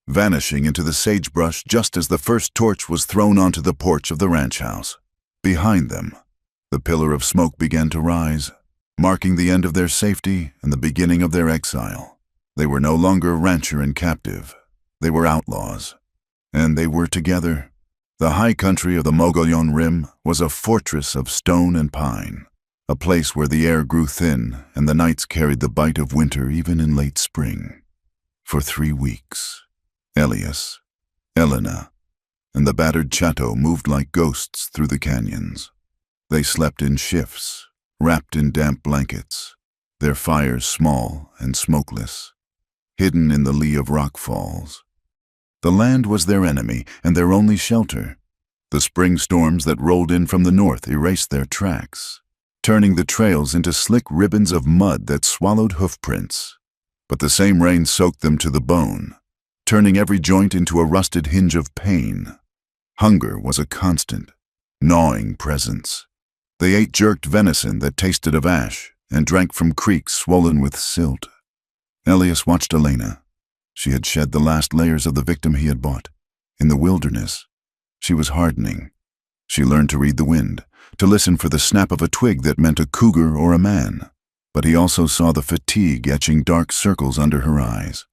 vanishing into the sagebrush just as the first torch was thrown onto the porch of the ranch house. Behind them, the pillar of smoke began to rise, marking the end of their safety and the beginning of their exile. They were no longer rancher and captive. They were outlaws. And they were together. The high country of the Mogollon Rim was a fortress of stone and pine, a place where the air grew thin and the nights carried the bite of winter even in late spring. For 3 weeks, Elias, Elena, and the battered Chato moved like ghosts through the canyons. They slept in shifts, wrapped in damp blankets, their fires small and smokeless, hidden in the lee of rock falls. The land was their enemy and their only shelter. The spring storms that rolled in from the north erased their tracks, turning the trails into slick ribbons of mud that swallowed hoofprints. But the same rain soaked them to the bone, turning every joint into a rusted hinge of pain. Hunger was a constant, gnawing presence. They ate jerked venison that tasted of ash and drank from creeks swollen with silt. Elias watched Elena. She had shed the last layers of the victim he had bought. In the wilderness, she was hardening. She learned to read the wind, to listen for the snap of a twig that meant a cougar or a man. But he also saw the fatigue etching dark circles under her eyes.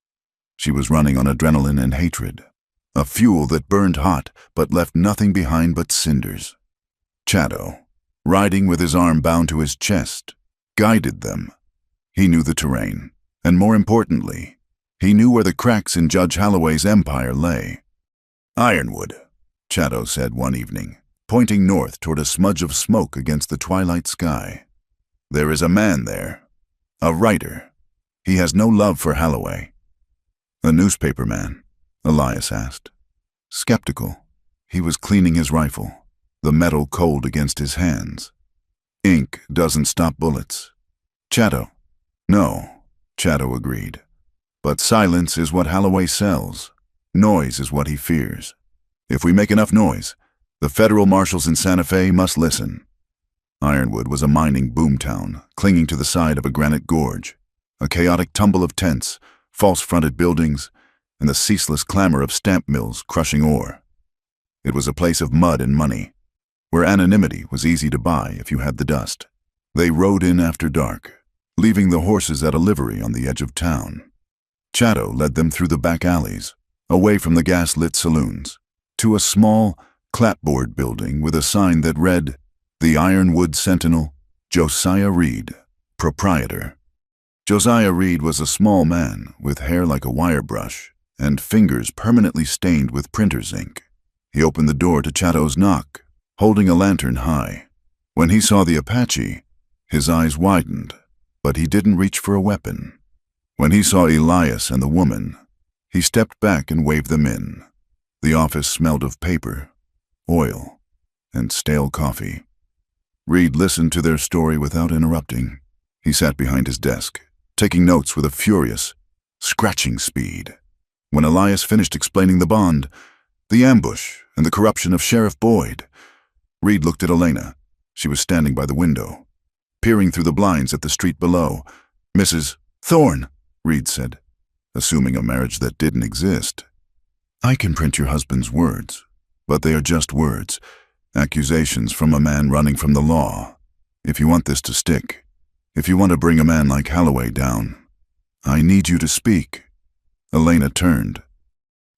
She was running on adrenaline and hatred, a fuel that burned hot but left nothing behind but cinders. Chato, riding with his arm bound to his chest, guided them. He knew the terrain, and more importantly, he knew where the cracks in Judge Holloway's empire lay. "Ironwood," Chato said one evening, pointing north toward a smudge of smoke against the twilight sky. "There is a man there, a writer. He has no love for Holloway." "A newspaper man?" Elias asked. Skeptical, he was cleaning his rifle, the metal cold against his hands. "Ink doesn't stop bullets." "Chato." "No," Chato agreed. "But silence is what Holloway sells. Noise is what he fears. If we make enough noise, the federal marshals in Santa Fe must listen." Ironwood was a mining boomtown, clinging to the side of a granite gorge. A chaotic tumble of tents, false-fronted buildings, and the ceaseless clamor of stamp mills crushing ore. It was a place of mud and money, where anonymity was easy to buy if you had the dust. They rode in after dark, leaving the horses at a livery on the edge of town. Chatto led them through the back alleys, away from the gas-lit saloons, to a small, clapboard building with a sign that read, "The Ironwood Sentinel, Josiah Reed, Proprietor." Josiah Reed was a small man with hair like a wire brush and fingers permanently stained with printer's ink. He opened the door to Chatto's knock, holding a lantern high. When he saw the Apache, his eyes widened, but he didn't reach for a weapon. When he saw Elias and the woman, he stepped back and waved them in. The office smelled of paper, oil, and stale coffee. Reed listened to their story without interrupting. He sat behind his desk, taking notes with a furious, scratching speed. When Elias finished explaining the bond, the ambush, and the corruption of Sheriff Boyd, Reed looked at Elena. She was standing by the window, peering through the blinds at the street below. "Mrs. Thorne," Reed said, assuming a marriage that didn't exist. "I can print your husband's words, but they are just words, accusations from a man running from the law. If you want this to stick, if you want to bring a man like Holloway down, I need you to speak." Elena turned.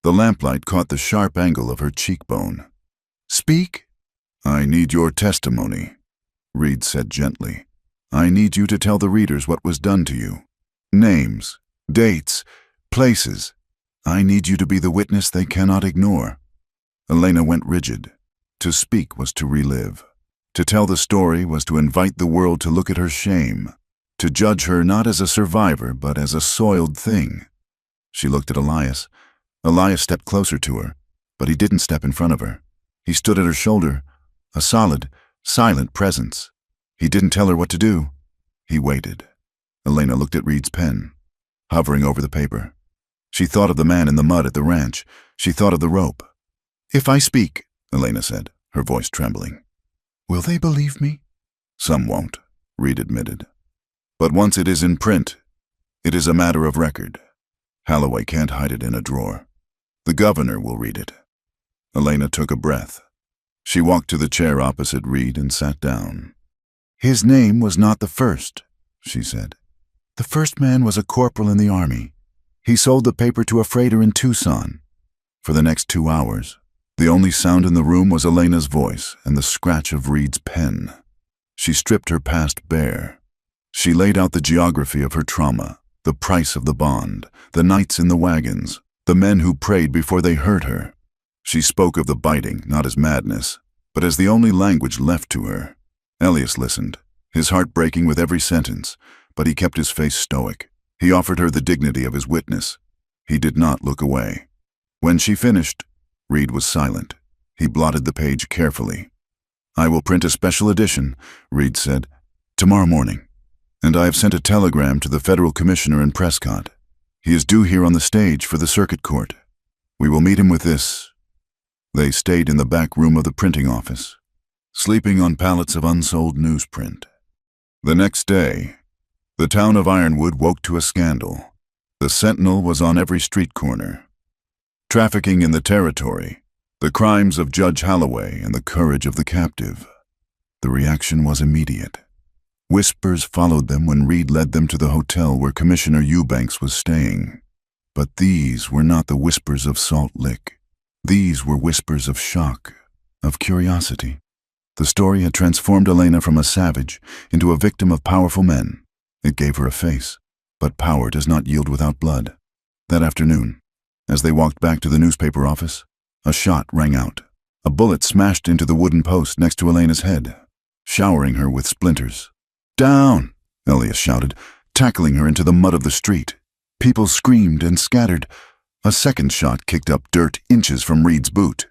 The lamplight caught the sharp angle of her cheekbone. "Speak?" "I need your testimony," Reed said gently. "I need you to tell the readers what was done to you. Names, dates, places. I need you to be the witness they cannot ignore." Elena went rigid. To speak was to relive. To tell the story was to invite the world to look at her shame, to judge her not as a survivor but as a soiled thing. She looked at Elias. Elias stepped closer to her, but he didn't step in front of her. He stood at her shoulder, a solid, silent presence. He didn't tell her what to do. He waited. Elena looked at Reed's pen, hovering over the paper. She thought of the man in the mud at the ranch. She thought of the rope. "If I speak," Elena said, her voice trembling, "will they believe me?" "Some won't," Reed admitted. "But once it is in print, it is a matter of record. Holloway can't hide it in a drawer. The governor will read it." Elena took a breath. She walked to the chair opposite Reed and sat down. "His name was not the first," she said. "The first man was a corporal in the army. He sold the paper to a freighter in Tucson." For the next 2 hours, the only sound in the room was Elena's voice and the scratch of Reed's pen. She stripped her past bare. She laid out the geography of her trauma, the price of the bond, the nights in the wagons, the men who prayed before they hurt her. She spoke of the biting not as madness, but as the only language left to her. Elias listened, his heart breaking with every sentence, but he kept his face stoic. He offered her the dignity of his witness. He did not look away. When she finished, Reed was silent. He blotted the page carefully. "I will print a special edition," Reed said, "tomorrow morning. And I have sent a telegram to the federal commissioner in Prescott. He is due here on the stage for the circuit court. We will meet him with this." They stayed in the back room of the printing office, sleeping on pallets of unsold newsprint. The next day, the town of Ironwood woke to a scandal. The Sentinel was on every street corner. Trafficking in the territory, the crimes of Judge Holloway, and the courage of the captive. The reaction was immediate. Whispers followed them when Reed led them to the hotel where Commissioner Eubanks was staying. But these were not the whispers of Salt Lick. These were whispers of shock, of curiosity. The story had transformed Elena from a savage into a victim of powerful men. It gave her a face, but power does not yield without blood. That afternoon, as they walked back to the newspaper office, a shot rang out. A bullet smashed into the wooden post next to Elena's head, showering her with splinters. "Down!" Elias shouted, tackling her into the mud of the street. People screamed and scattered. A second shot kicked up dirt inches from Reed's boot.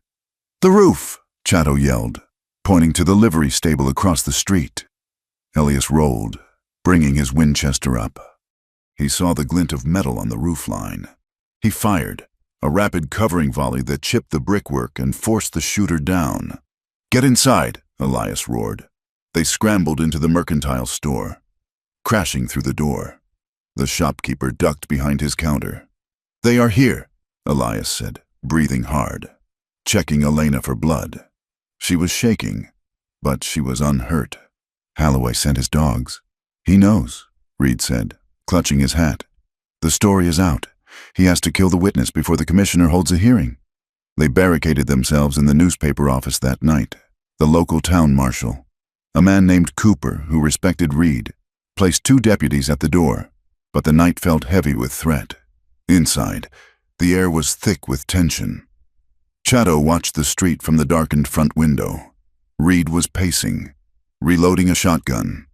"The roof!" Chatto yelled, pointing to the livery stable across the street. Elias rolled, bringing his Winchester up. He saw the glint of metal on the roofline. He fired, a rapid covering volley that chipped the brickwork and forced the shooter down. "Get inside!" Elias roared. They scrambled into the mercantile store, crashing through the door. The shopkeeper ducked behind his counter. "They are here," Elias said, breathing hard, checking Elena for blood. She was shaking, but she was unhurt. "Holloway sent his dogs." "He knows," Reed said, clutching his hat. "The story is out. He has to kill the witness before the commissioner holds a hearing." They barricaded themselves in the newspaper office that night. The local town marshal, a man named Cooper who respected Reed, placed 2 deputies at the door, but the night felt heavy with threat. Inside, the air was thick with tension. Chato watched the street from the darkened front window. Reed was pacing, reloading a shotgun.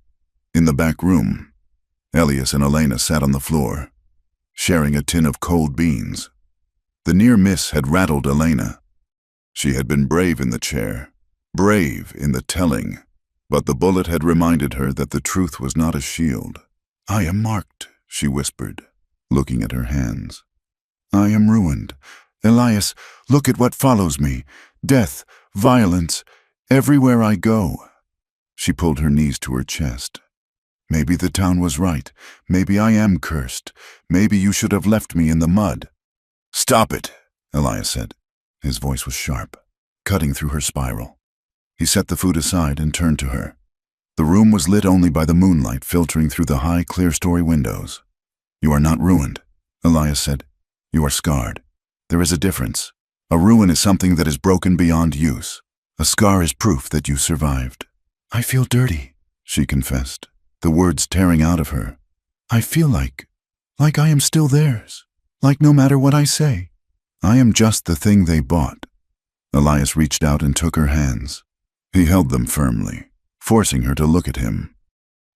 In the back room, Elias and Elena sat on the floor, sharing a tin of cold beans. The near miss had rattled Elena. She had been brave in the chair, brave in the telling, but the bullet had reminded her that the truth was not a shield. "I am marked," she whispered, looking at her hands. "I am ruined. Elias, look at what follows me. Death, violence, everywhere I go." She pulled her knees to her chest. "Maybe the town was right. Maybe I am cursed. Maybe you should have left me in the mud." "Stop it," Elias said. His voice was sharp, cutting through her spiral. He set the food aside and turned to her. The room was lit only by the moonlight filtering through the high, clear-story windows. "You are not ruined," Elias said. "You are scarred. There is a difference. A ruin is something that is broken beyond use. A scar is proof that you survived." "I feel dirty," she confessed, the words tearing out of her. "I feel like I am still theirs. Like no matter what I say, I am just the thing they bought." Elias reached out and took her hands. He held them firmly, forcing her to look at him.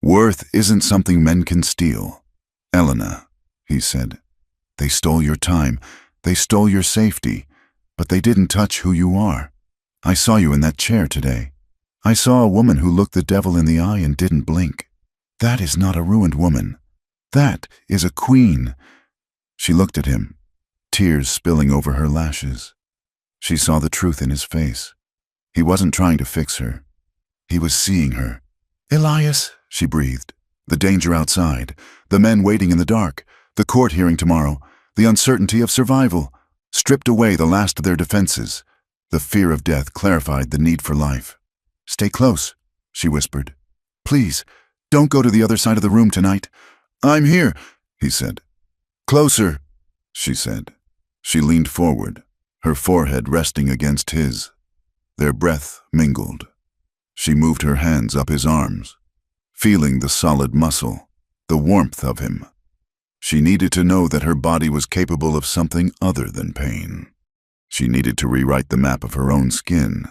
"Worth isn't something men can steal. Elena," he said. "They stole your time, they stole your safety, but they didn't touch who you are. I saw you in that chair today. I saw a woman who looked the devil in the eye and didn't blink. That is not a ruined woman. That is a queen." She looked at him, tears spilling over her lashes. She saw the truth in his face. He wasn't trying to fix her. He was seeing her. "Elias," she breathed. The danger outside, the men waiting in the dark, the court hearing tomorrow, the uncertainty of survival, stripped away the last of their defenses. The fear of death clarified the need for life. "Stay close," she whispered. "Please, don't go to the other side of the room tonight." "I'm here," he said. "Closer," she said. She leaned forward, her forehead resting against his. Their breath mingled. She moved her hands up his arms, feeling the solid muscle, the warmth of him. She needed to know that her body was capable of something other than pain. She needed to rewrite the map of her own skin.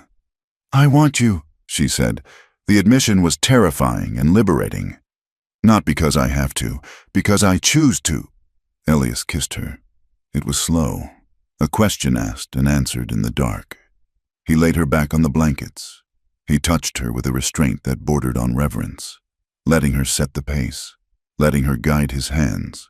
"I want you," she said. The admission was terrifying and liberating. "Not because I have to, because I choose to." Elias kissed her. It was slow, a question asked and answered in the dark. He laid her back on the blankets. He touched her with a restraint that bordered on reverence, letting her set the pace, letting her guide his hands.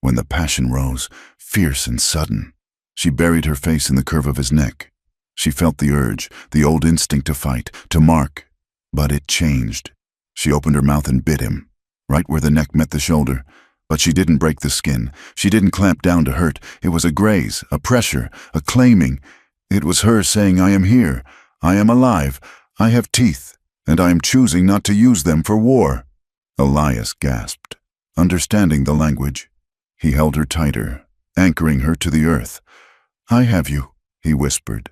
When the passion rose, fierce and sudden, she buried her face in the curve of his neck. She felt the urge, the old instinct to fight, to mark, but it changed. She opened her mouth and bit him, right where the neck met the shoulder. But she didn't break the skin. She didn't clamp down to hurt. It was a graze, a pressure, a claiming. It was her saying, "I am here. I am alive. I have teeth, and I am choosing not to use them for war." Elias gasped, understanding the language. He held her tighter, anchoring her to the earth. "I have you," he whispered.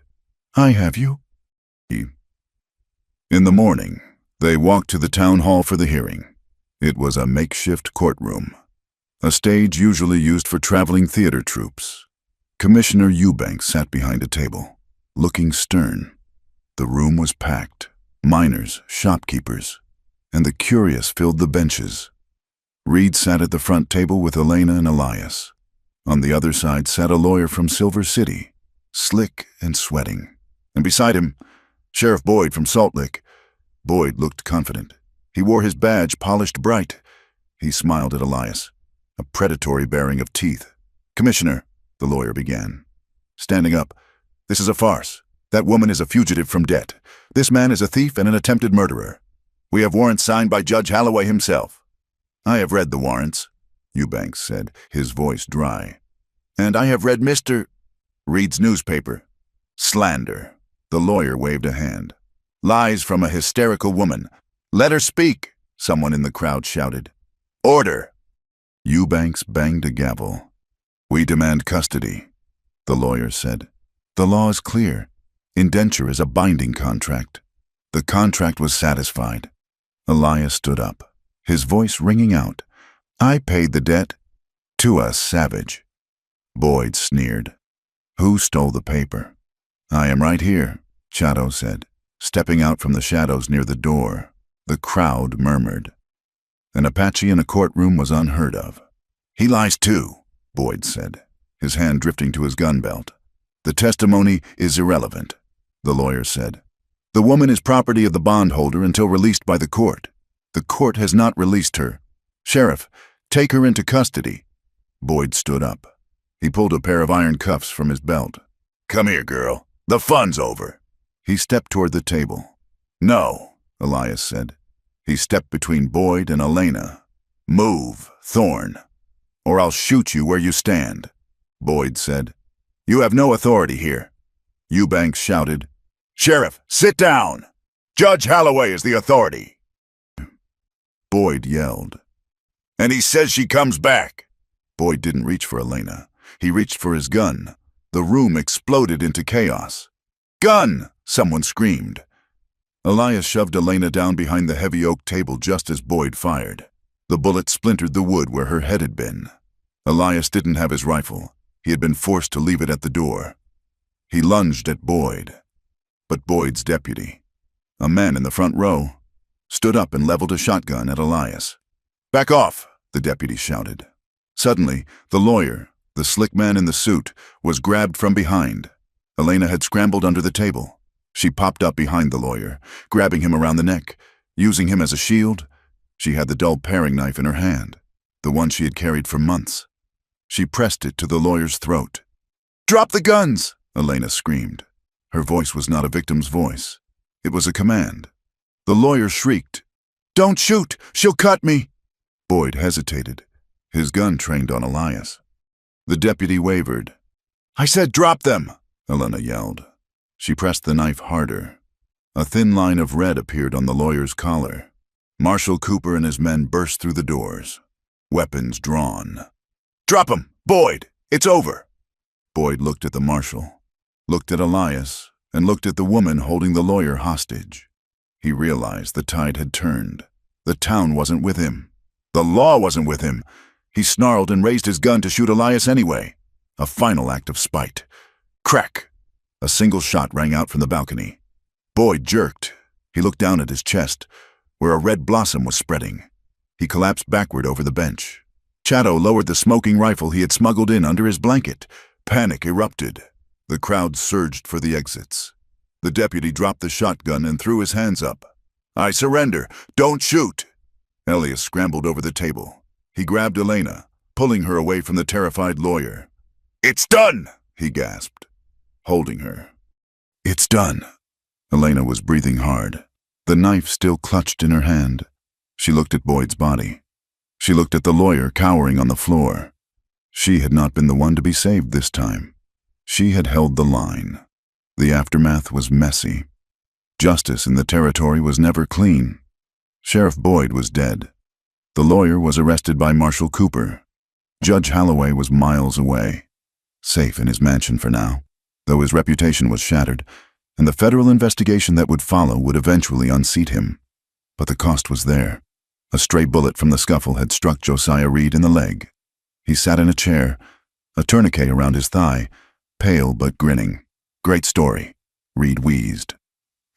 "I have you." In the morning, they walked to the town hall for the hearing. It was a makeshift courtroom, a stage usually used for traveling theater troupes. Commissioner Eubanks sat behind a table, looking stern. The room was packed, miners, shopkeepers, and the curious filled the benches. Reed sat at the front table with Elena and Elias. On the other side sat a lawyer from Silver City, slick and sweating. And beside him, Sheriff Boyd from Salt Lick. Boyd looked confident. He wore his badge polished bright. He smiled at Elias, a predatory baring of teeth. "Commissioner," the lawyer began, standing up, "this is a farce. That woman is a fugitive from debt. This man is a thief and an attempted murderer. We have warrants signed by Judge Holloway himself." "I have read the warrants," Eubanks said, his voice dry. "And I have read Mr. Reed's newspaper." "Slander." The lawyer waved a hand. "Lies from a hysterical woman. Let her speak," someone in the crowd shouted. "Order." Eubanks banged a gavel. "We demand custody," the lawyer said. "The law is clear. Indenture is a binding contract." The contract was satisfied. Elias stood up, his voice ringing out. "I paid the debt to a savage." Boyd sneered. "Who stole the paper?" "I am right here," Chato said, stepping out from the shadows near the door. The crowd murmured. An Apache in a courtroom was unheard of. "He lies too," Boyd said, his hand drifting to his gun belt. "The testimony is irrelevant," the lawyer said. "The woman is property of the bondholder until released by the court. The court has not released her. Sheriff, take her into custody." Boyd stood up. He pulled a pair of iron cuffs from his belt. "Come here, girl. The fun's over." He stepped toward the table. "No," Elias said. He stepped between Boyd and Elena. "Move, Thorne, or I'll shoot you where you stand," Boyd said. "You have no authority here." Eubanks shouted. "Sheriff, sit down! Judge Holloway is the authority." Boyd yelled. "And he says she comes back." Boyd didn't reach for Elena. He reached for his gun. The room exploded into chaos. "Gun!" someone screamed. Elias shoved Elena down behind the heavy oak table just as Boyd fired. The bullet splintered the wood where her head had been. Elias didn't have his rifle. He had been forced to leave it at the door. He lunged at Boyd. But Boyd's deputy, a man in the front row, stood up and leveled a shotgun at Elias. "Back off!" the deputy shouted. Suddenly, the lawyer, the slick man in the suit, was grabbed from behind. Elena had scrambled under the table. She popped up behind the lawyer, grabbing him around the neck. Using him as a shield, she had the dull paring knife in her hand, the one she had carried for months. She pressed it to the lawyer's throat. "Drop the guns!" Elena screamed. Her voice was not a victim's voice. It was a command. The lawyer shrieked. "Don't shoot! She'll cut me!" Boyd hesitated, his gun trained on Elias. The deputy wavered. "I said drop them!" Elena yelled. She pressed the knife harder. A thin line of red appeared on the lawyer's collar. Marshal Cooper and his men burst through the doors, weapons drawn. "Drop 'em! Boyd! It's over!" Boyd looked at the marshal, looked at Elias, and looked at the woman holding the lawyer hostage. He realized the tide had turned. The town wasn't with him. The law wasn't with him. He snarled and raised his gun to shoot Elias anyway. A final act of spite. Crack! A single shot rang out from the balcony. Boyd jerked. He looked down at his chest, where a red blossom was spreading. He collapsed backward over the bench. Chato lowered the smoking rifle he had smuggled in under his blanket. Panic erupted. The crowd surged for the exits. The deputy dropped the shotgun and threw his hands up. "I surrender! Don't shoot!" Elias scrambled over the table. He grabbed Elena, pulling her away from the terrified lawyer. "It's done!" he gasped, holding her. "It's done." Elena was breathing hard, the knife still clutched in her hand. She looked at Boyd's body. She looked at the lawyer cowering on the floor. She had not been the one to be saved this time. She had held the line. The aftermath was messy. Justice in the territory was never clean. Sheriff Boyd was dead. The lawyer was arrested by Marshal Cooper. Judge Holloway was miles away, safe in his mansion for now, though his reputation was shattered, and the federal investigation that would follow would eventually unseat him. But the cost was there. A stray bullet from the scuffle had struck Josiah Reed in the leg. He sat in a chair, a tourniquet around his thigh, pale but grinning. "Great story," Reed wheezed.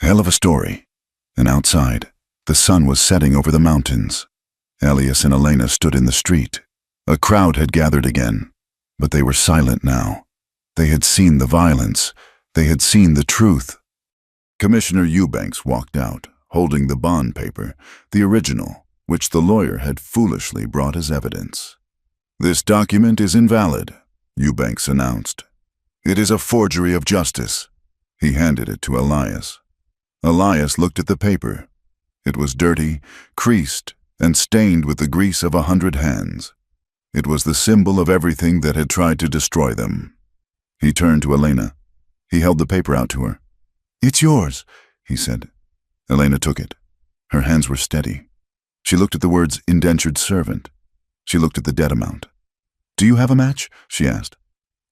"Hell of a story." And outside, the sun was setting over the mountains. Elias and Elena stood in the street. A crowd had gathered again, but they were silent now. They had seen the violence. They had seen the truth. Commissioner Eubanks walked out, holding the bond paper, the original, which the lawyer had foolishly brought as evidence. "This document is invalid," Eubanks announced. "It is a forgery of justice." He handed it to Elias. Elias looked at the paper. It was dirty, creased, and stained with the grease of 100 hands. It was the symbol of everything that had tried to destroy them. He turned to Elena. He held the paper out to her. "It's yours," he said. Elena took it. Her hands were steady. She looked at the words indentured servant. She looked at the debt amount. "Do you have a match?" she asked.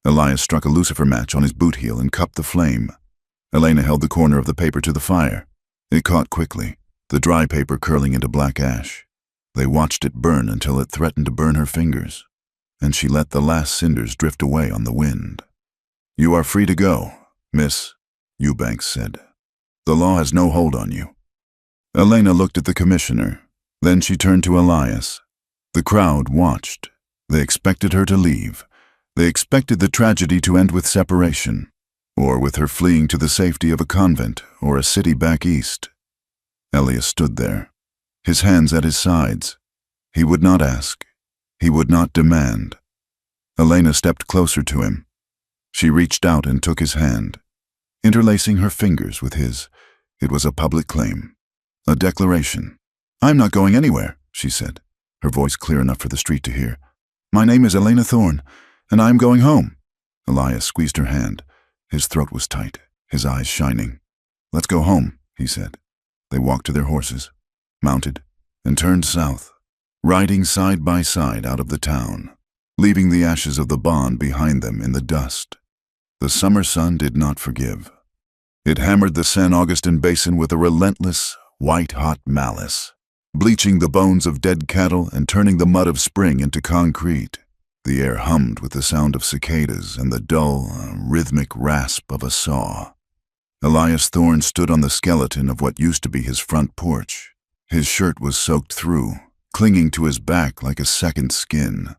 Elias struck a lucifer match on his boot heel and cupped the flame. Elena held the corner of the paper to the fire. It caught quickly, the dry paper curling into black ash. They watched it burn until it threatened to burn her fingers, and she let the last cinders drift away on the wind. "You are free to go, Miss," Eubanks said. "The law has no hold on you." Elena looked at the commissioner. Then she turned to Elias. The crowd watched. They expected her to leave. They expected the tragedy to end with separation, or with her fleeing to the safety of a convent or a city back east. Elias stood there, his hands at his sides. He would not ask. He would not demand. Elena stepped closer to him. She reached out and took his hand, interlacing her fingers with his. It was a public claim, a declaration. "I'm not going anywhere," she said, her voice clear enough for the street to hear. "My name is Elena Thorne, and I am going home." Elias squeezed her hand. His throat was tight, his eyes shining. "Let's go home," he said. They walked to their horses, mounted, and turned south, riding side by side out of the town, leaving the ashes of the bond behind them in the dust. The summer sun did not forgive. It hammered the San Augustine Basin with a relentless, white-hot malice, bleaching the bones of dead cattle and turning the mud of spring into concrete. The air hummed with the sound of cicadas and the dull, rhythmic rasp of a saw. Elias Thorne stood on the skeleton of what used to be his front porch. His shirt was soaked through, clinging to his back like a second skin.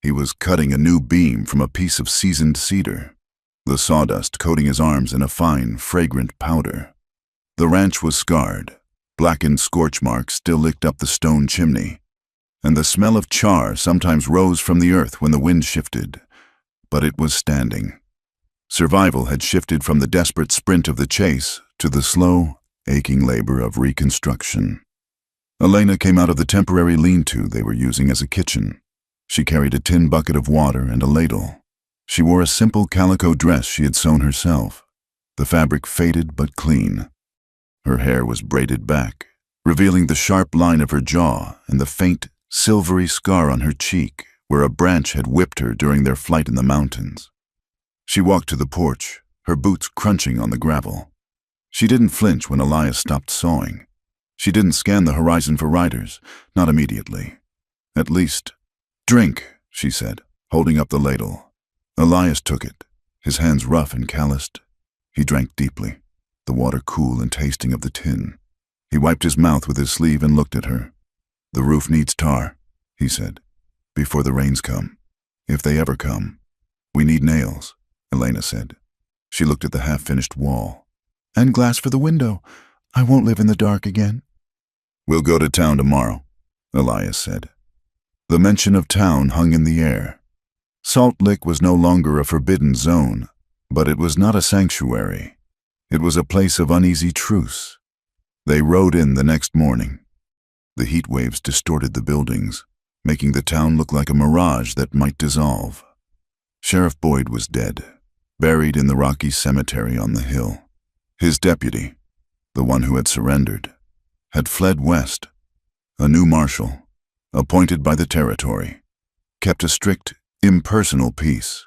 He was cutting a new beam from a piece of seasoned cedar, the sawdust coating his arms in a fine, fragrant powder. The ranch was scarred. Blackened scorch marks still licked up the stone chimney, and the smell of char sometimes rose from the earth when the wind shifted. But it was standing. Survival had shifted from the desperate sprint of the chase to the slow, aching labor of reconstruction. Elena came out of the temporary lean-to they were using as a kitchen. She carried a tin bucket of water and a ladle. She wore a simple calico dress she had sewn herself, the fabric faded but clean. Her hair was braided back, revealing the sharp line of her jaw and the faint, silvery scar on her cheek where a branch had whipped her during their flight in the mountains. She walked to the porch, her boots crunching on the gravel. She didn't flinch when Elias stopped sawing. She didn't scan the horizon for riders, not immediately. "At least, drink," she said, holding up the ladle. Elias took it, his hands rough and calloused. He drank deeply, the water cool and tasting of the tin. He wiped his mouth with his sleeve and looked at her. "The roof needs tar," he said, "before the rains come, if they ever come." "We need nails," Elena said. She looked at the half-finished wall. "And glass for the window. I won't live in the dark again." "We'll go to town tomorrow," Elias said. The mention of town hung in the air. Salt Lick was no longer a forbidden zone, but it was not a sanctuary. It was a place of uneasy truce. They rode in the next morning. The heat waves distorted the buildings, making the town look like a mirage that might dissolve. Sheriff Boyd was dead, buried in the rocky cemetery on the hill. His deputy, the one who had surrendered, had fled west. A new marshal, appointed by the territory, kept a strict, impersonal peace,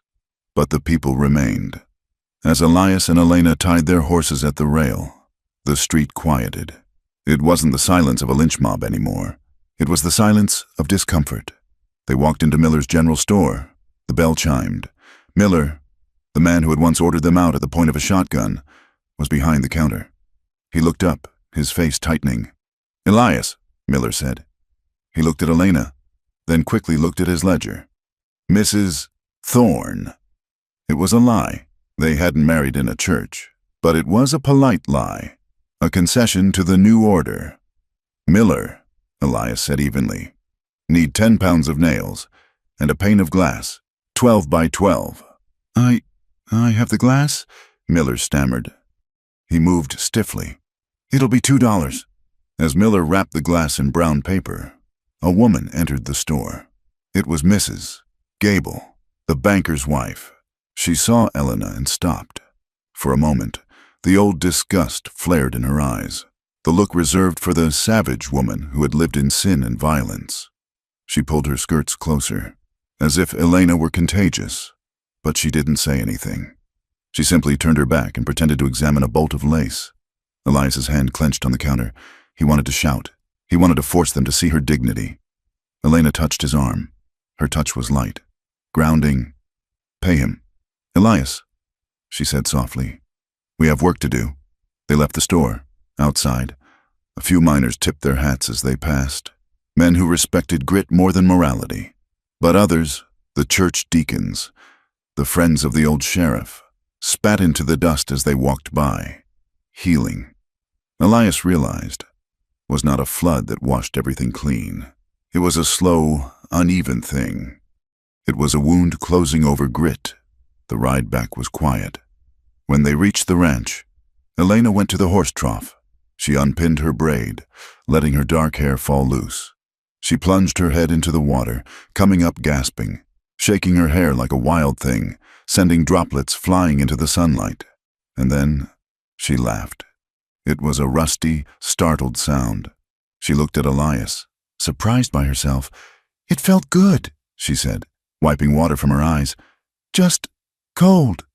but the people remained. As Elias and Elena tied their horses at the rail, the street quieted. It wasn't the silence of a lynch mob anymore. It was the silence of discomfort. They walked into Miller's general store. The bell chimed. Miller, the man who had once ordered them out at the point of a shotgun, was behind the counter. He looked up, his face tightening. "Elias," Miller said. He looked at Elena, then quickly looked at his ledger. "Mrs. Thorne." It was a lie. They hadn't married in a church, but it was a polite lie, a concession to the new order. "Miller," Elias said evenly. "Need 10 pounds of nails and a pane of glass, 12 by 12. I have the glass," Miller stammered. He moved stiffly. "It'll be $2. As Miller wrapped the glass in brown paper, a woman entered the store. It was Mrs. Gable, the banker's wife. She saw Elena and stopped. For a moment, the old disgust flared in her eyes, the look reserved for the savage woman who had lived in sin and violence. She pulled her skirts closer, as if Elena were contagious, but she didn't say anything. She simply turned her back and pretended to examine a bolt of lace. Elias's hand clenched on the counter. He wanted to shout. He wanted to force them to see her dignity. Elena touched his arm. Her touch was light, grounding. "Pay him." "Elias," she said softly. "We have work to do." They left the store. Outside, a few miners tipped their hats as they passed, men who respected grit more than morality. But others, the church deacons, the friends of the old sheriff, spat into the dust as they walked by. Healing, Elias realized, was not a flood that washed everything clean. It was a slow, uneven thing. It was a wound closing over grit. The ride back was quiet. When they reached the ranch, Elena went to the horse trough. She unpinned her braid, letting her dark hair fall loose. She plunged her head into the water, coming up gasping, shaking her hair like a wild thing, sending droplets flying into the sunlight. And then she laughed. It was a rusty, startled sound. She looked at Elias, surprised by herself. "It felt good," she said, wiping water from her eyes. "Just cold."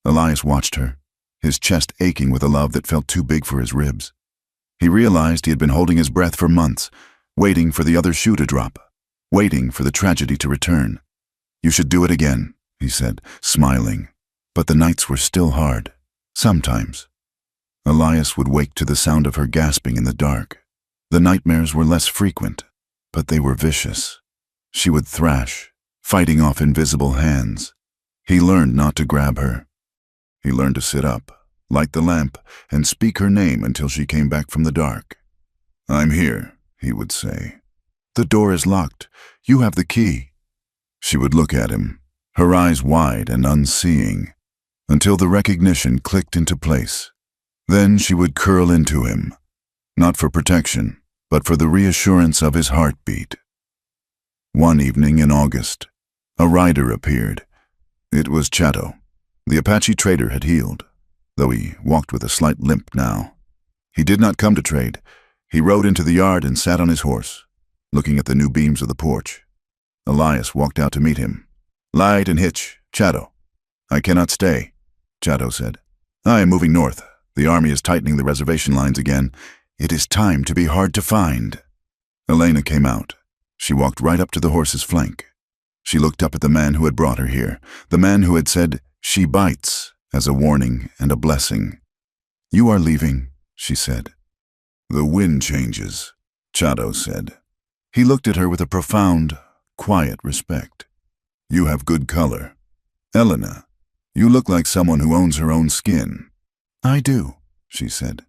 Elias watched her, his chest aching with a love that felt too big for his ribs. He realized he had been holding his breath for months, waiting for the other shoe to drop, waiting for the tragedy to return. "You should do it again," he said, smiling. But the nights were still hard. Sometimes. Elias would wake to the sound of her gasping in the dark. The nightmares were less frequent, but they were vicious. She would thrash, fighting off invisible hands. He learned not to grab her. He learned to sit up, light the lamp, and speak her name until she came back from the dark. "I'm here," he would say. "The door is locked. You have the key." She would look at him, her eyes wide and unseeing, until the recognition clicked into place. Then she would curl into him, not for protection, but for the reassurance of his heartbeat. One evening in August, a rider appeared. It was Chato. The Apache trader had healed, though he walked with a slight limp now. He did not come to trade. He rode into the yard and sat on his horse, looking at the new beams of the porch. Elias walked out to meet him. "Light and hitch, Chato." "I cannot stay," Chato said. "I am moving north. The army is tightening the reservation lines again. It is time to be hard to find." Elena came out. She walked right up to the horse's flank. She looked up at the man who had brought her here, the man who had said, "She bites," as a warning and a blessing. "You are leaving," she said. "The wind changes," Chato said. He looked at her with a profound, quiet respect. "You have good color. Elena, you look like someone who owns her own skin." "I do," she said.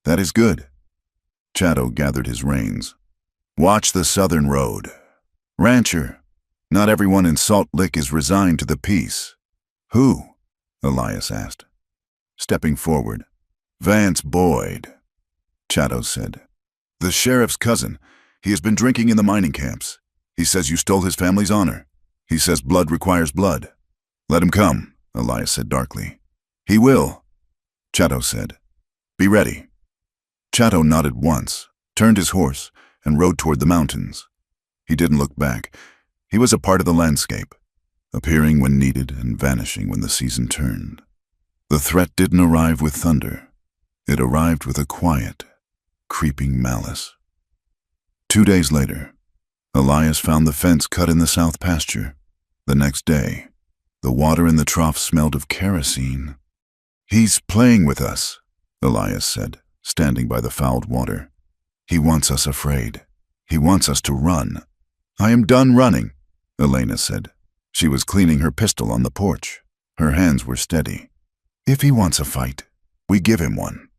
"That is good." Chato gathered his reins. "Watch the southern road. Rancher, not everyone in Salt Lick is resigned to the peace." "Who?" Elias asked. Stepping forward, "Vance Boyd," Chato said. "The sheriff's cousin. He has been drinking in the mining camps. He says you stole his family's honor. He says blood requires blood." "Let him come," Elias said darkly. "He will," Chato said. "Be ready." Chato nodded once, turned his horse, and rode toward the mountains. He didn't look back. He was a part of the landscape, appearing when needed and vanishing when the season turned. The threat didn't arrive with thunder. It arrived with a quiet, creeping malice. 2 days later, Elias found the fence cut in the south pasture. The next day, the water in the trough smelled of kerosene. "He's playing with us," Elias said, standing by the fouled water. "He wants us afraid. He wants us to run." "I am done running," Elena said. She was cleaning her pistol on the porch. Her hands were steady. "If he wants a fight, we give him one."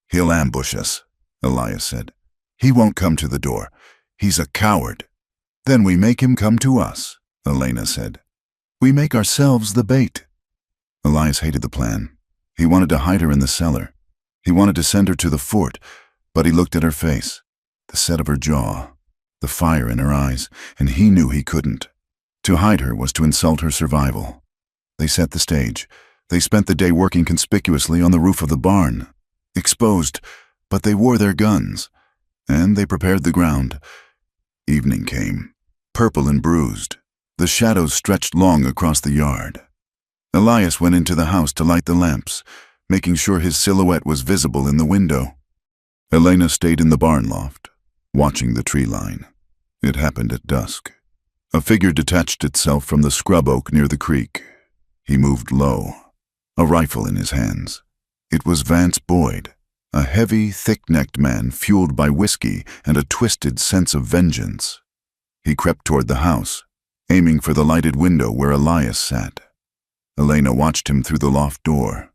"He'll ambush us," Elias said. "He won't come to the door. He's a coward." "Then we make him come to us," Elena said. "We make ourselves the bait." Elias hated the plan. He wanted to hide her in the cellar. He wanted to send her to the fort, but he looked at her face, the set of her jaw, the fire in her eyes, and he knew he couldn't. To hide her was to insult her survival. They set the stage. They spent the day working conspicuously on the roof of the barn. Exposed, but they wore their guns. And they prepared the ground. Evening came, purple and bruised. The shadows stretched long across the yard. Elias went into the house to light the lamps, making sure his silhouette was visible in the window. Elena stayed in the barn loft, watching the tree line. It happened at dusk. A figure detached itself from the scrub oak near the creek. He moved low, a rifle in his hands. It was Vance Boyd, a heavy, thick-necked man fueled by whiskey and a twisted sense of vengeance. He crept toward the house, aiming for the lighted window where Elias sat. Elena watched him through the loft door.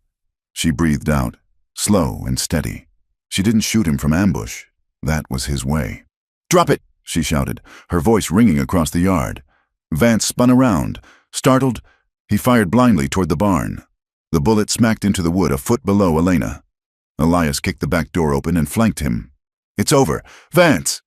She breathed out, slow and steady. She didn't shoot him from ambush. That was his way. "Drop it!" she shouted, her voice ringing across the yard. Vance spun around. Startled, he fired blindly toward the barn. The bullet smacked into the wood a foot below Elena. Elias kicked the back door open and flanked him. "It's over! Vance!"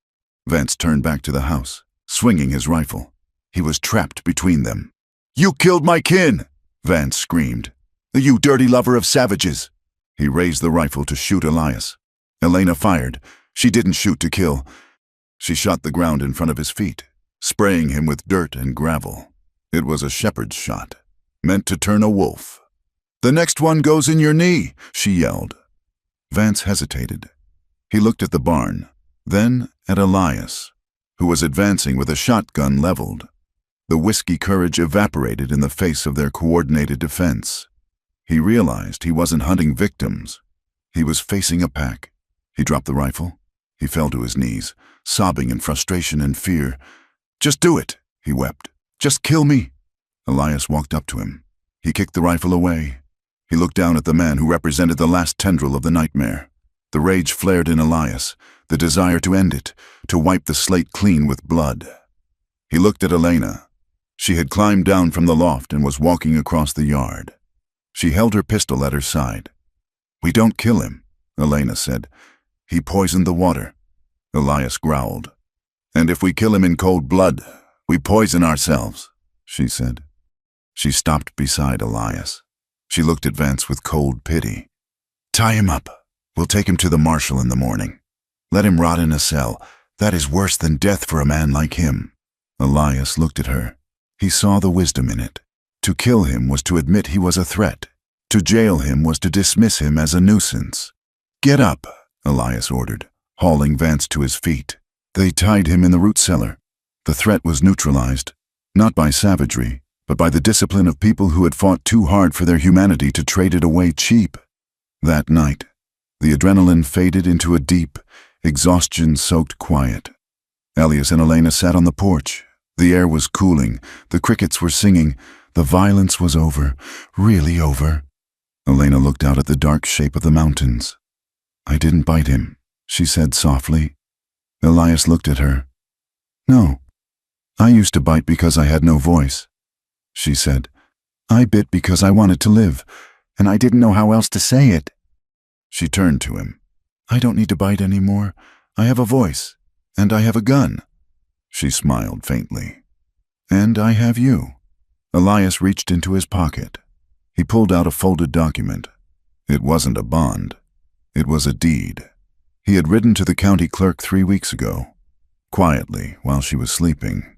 Vance turned back to the house, swinging his rifle. He was trapped between them. "You killed my kin!" Vance screamed. "You dirty lover of savages!" He raised the rifle to shoot Elias. Elena fired. She didn't shoot to kill. She shot the ground in front of his feet, spraying him with dirt and gravel. It was a shepherd's shot, meant to turn a wolf. "The next one goes in your knee," she yelled. Vance hesitated. He looked at the barn, then at Elias, who was advancing with a shotgun leveled. The whiskey courage evaporated in the face of their coordinated defense. He realized he wasn't hunting victims. He was facing a pack. He dropped the rifle. He fell to his knees, sobbing in frustration and fear. "Just do it," he wept. "Just kill me." Elias walked up to him. He kicked the rifle away. He looked down at the man who represented the last tendril of the nightmare. The rage flared in Elias, the desire to end it, to wipe the slate clean with blood. He looked at Elena. She had climbed down from the loft and was walking across the yard. She held her pistol at her side. "We don't kill him," Elena said. "He poisoned the water." Elias growled. "And if we kill him in cold blood, we poison ourselves," she said. She stopped beside Elias. She looked at Vance with cold pity. "Tie him up. We'll take him to the marshal in the morning. Let him rot in a cell. That is worse than death for a man like him." Elias looked at her. He saw the wisdom in it. To kill him was to admit he was a threat. To jail him was to dismiss him as a nuisance. "Get up," Elias ordered, hauling Vance to his feet. They tied him in the root cellar. The threat was neutralized, not by savagery, but by the discipline of people who had fought too hard for their humanity to trade it away cheap. That night, the adrenaline faded into a deep, exhaustion-soaked quiet. Elias and Elena sat on the porch. The air was cooling, the crickets were singing, the violence was over, really over. Elena looked out at the dark shape of the mountains. "I didn't bite him," she said softly. Elias looked at her. "No, I used to bite because I had no voice," she said. "I bit because I wanted to live, and I didn't know how else to say it." She turned to him. "I don't need to bite anymore. I have a voice, and I have a gun." She smiled faintly. "And I have you." Elias reached into his pocket. He pulled out a folded document. It wasn't a bond. It was a deed. He had written to the county clerk 3 weeks ago, quietly, while she was sleeping.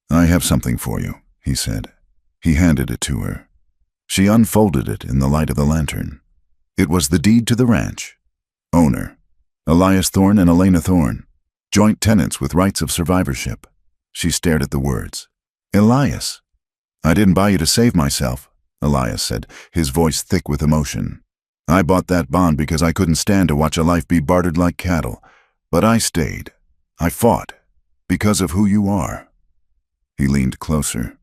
"I have something for you," he said. He handed it to her. She unfolded it in the light of the lantern. It was the deed to the ranch. Owner, Elias Thorne and Elena Thorne. Joint tenants with rights of survivorship. She stared at the words. "Elias." "I didn't buy you to save myself," Elias said, his voice thick with emotion. "I bought that bond because I couldn't stand to watch a life be bartered like cattle. But I stayed. I fought. Because of who you are." He leaned closer.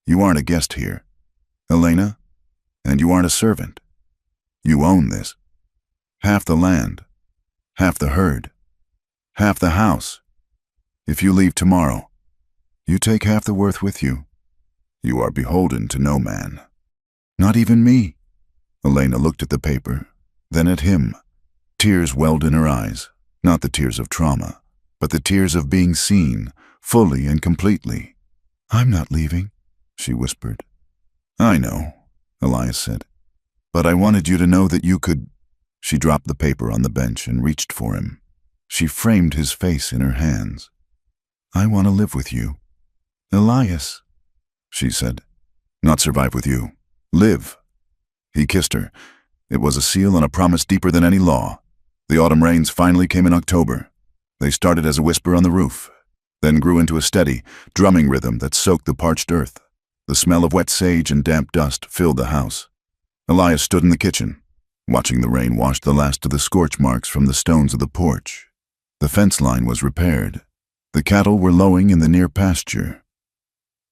"You aren't a guest here, Elena, and you aren't a servant. You own this. Half the land, half the herd, half the house. If you leave tomorrow, you take half the worth with you. You are beholden to no man." "Not even me." Elena looked at the paper, then at him. Tears welled in her eyes, not the tears of trauma, but the tears of being seen, fully and completely. I'm not leaving, she whispered. I know, Elias said. But I wanted you to know that you could. She dropped the paper on the bench and reached for him. She framed his face in her hands. I want to live with you. Elias, she said. Not survive with you. Live. He kissed her. It was a seal and a promise deeper than any law. The autumn rains finally came in October. They started as a whisper on the roof, then grew into a steady, drumming rhythm that soaked the parched earth. The smell of wet sage and damp dust filled the house. Elias stood in the kitchen, watching the rain wash the last of the scorch marks from the stones of the porch. The fence line was repaired. The cattle were lowing in the near pasture.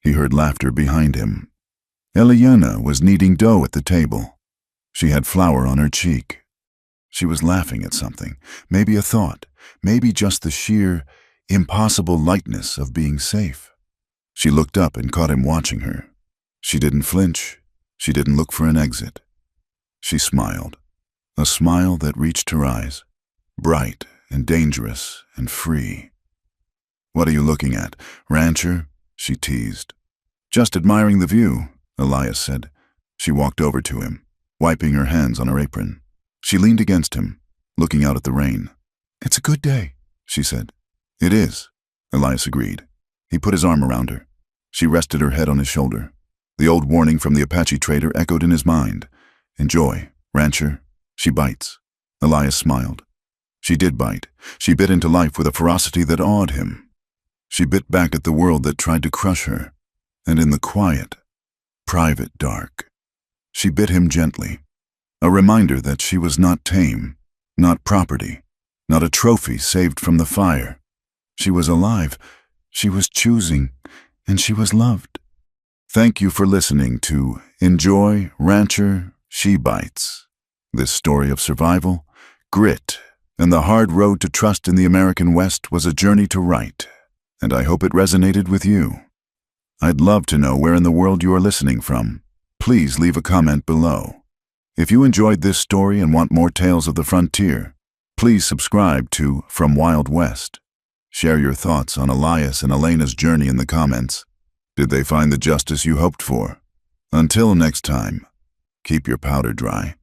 He heard laughter behind him. Eliana was kneading dough at the table. She had flour on her cheek. She was laughing at something, maybe a thought, maybe just the sheer, impossible lightness of being safe. She looked up and caught him watching her. She didn't flinch. She didn't look for an exit. She smiled, a smile that reached her eyes, bright and dangerous and free. What are you looking at, rancher? She teased. Just admiring the view, Elias said. She walked over to him, wiping her hands on her apron. She leaned against him, looking out at the rain. It's a good day, she said. It is, Elias agreed. He put his arm around her. She rested her head on his shoulder. The old warning from the Apache trader echoed in his mind. Enjoy, rancher. She bites. Elias smiled. She did bite. She bit into life with a ferocity that awed him. She bit back at the world that tried to crush her. And in the quiet, private dark, she bit him gently. A reminder that she was not tame, not property, not a trophy saved from the fire. She was alive. She was choosing, and she was loved. Thank you for listening to Enjoy, Rancher, She Bites. This story of survival, grit, and the hard road to trust in the American West was a journey to write, and I hope it resonated with you. I'd love to know where in the world you are listening from. Please leave a comment below. If you enjoyed this story and want more tales of the frontier, please subscribe to From Wild West. Share your thoughts on Elias and Elena's journey in the comments. Did they find the justice you hoped for? Until next time, keep your powder dry.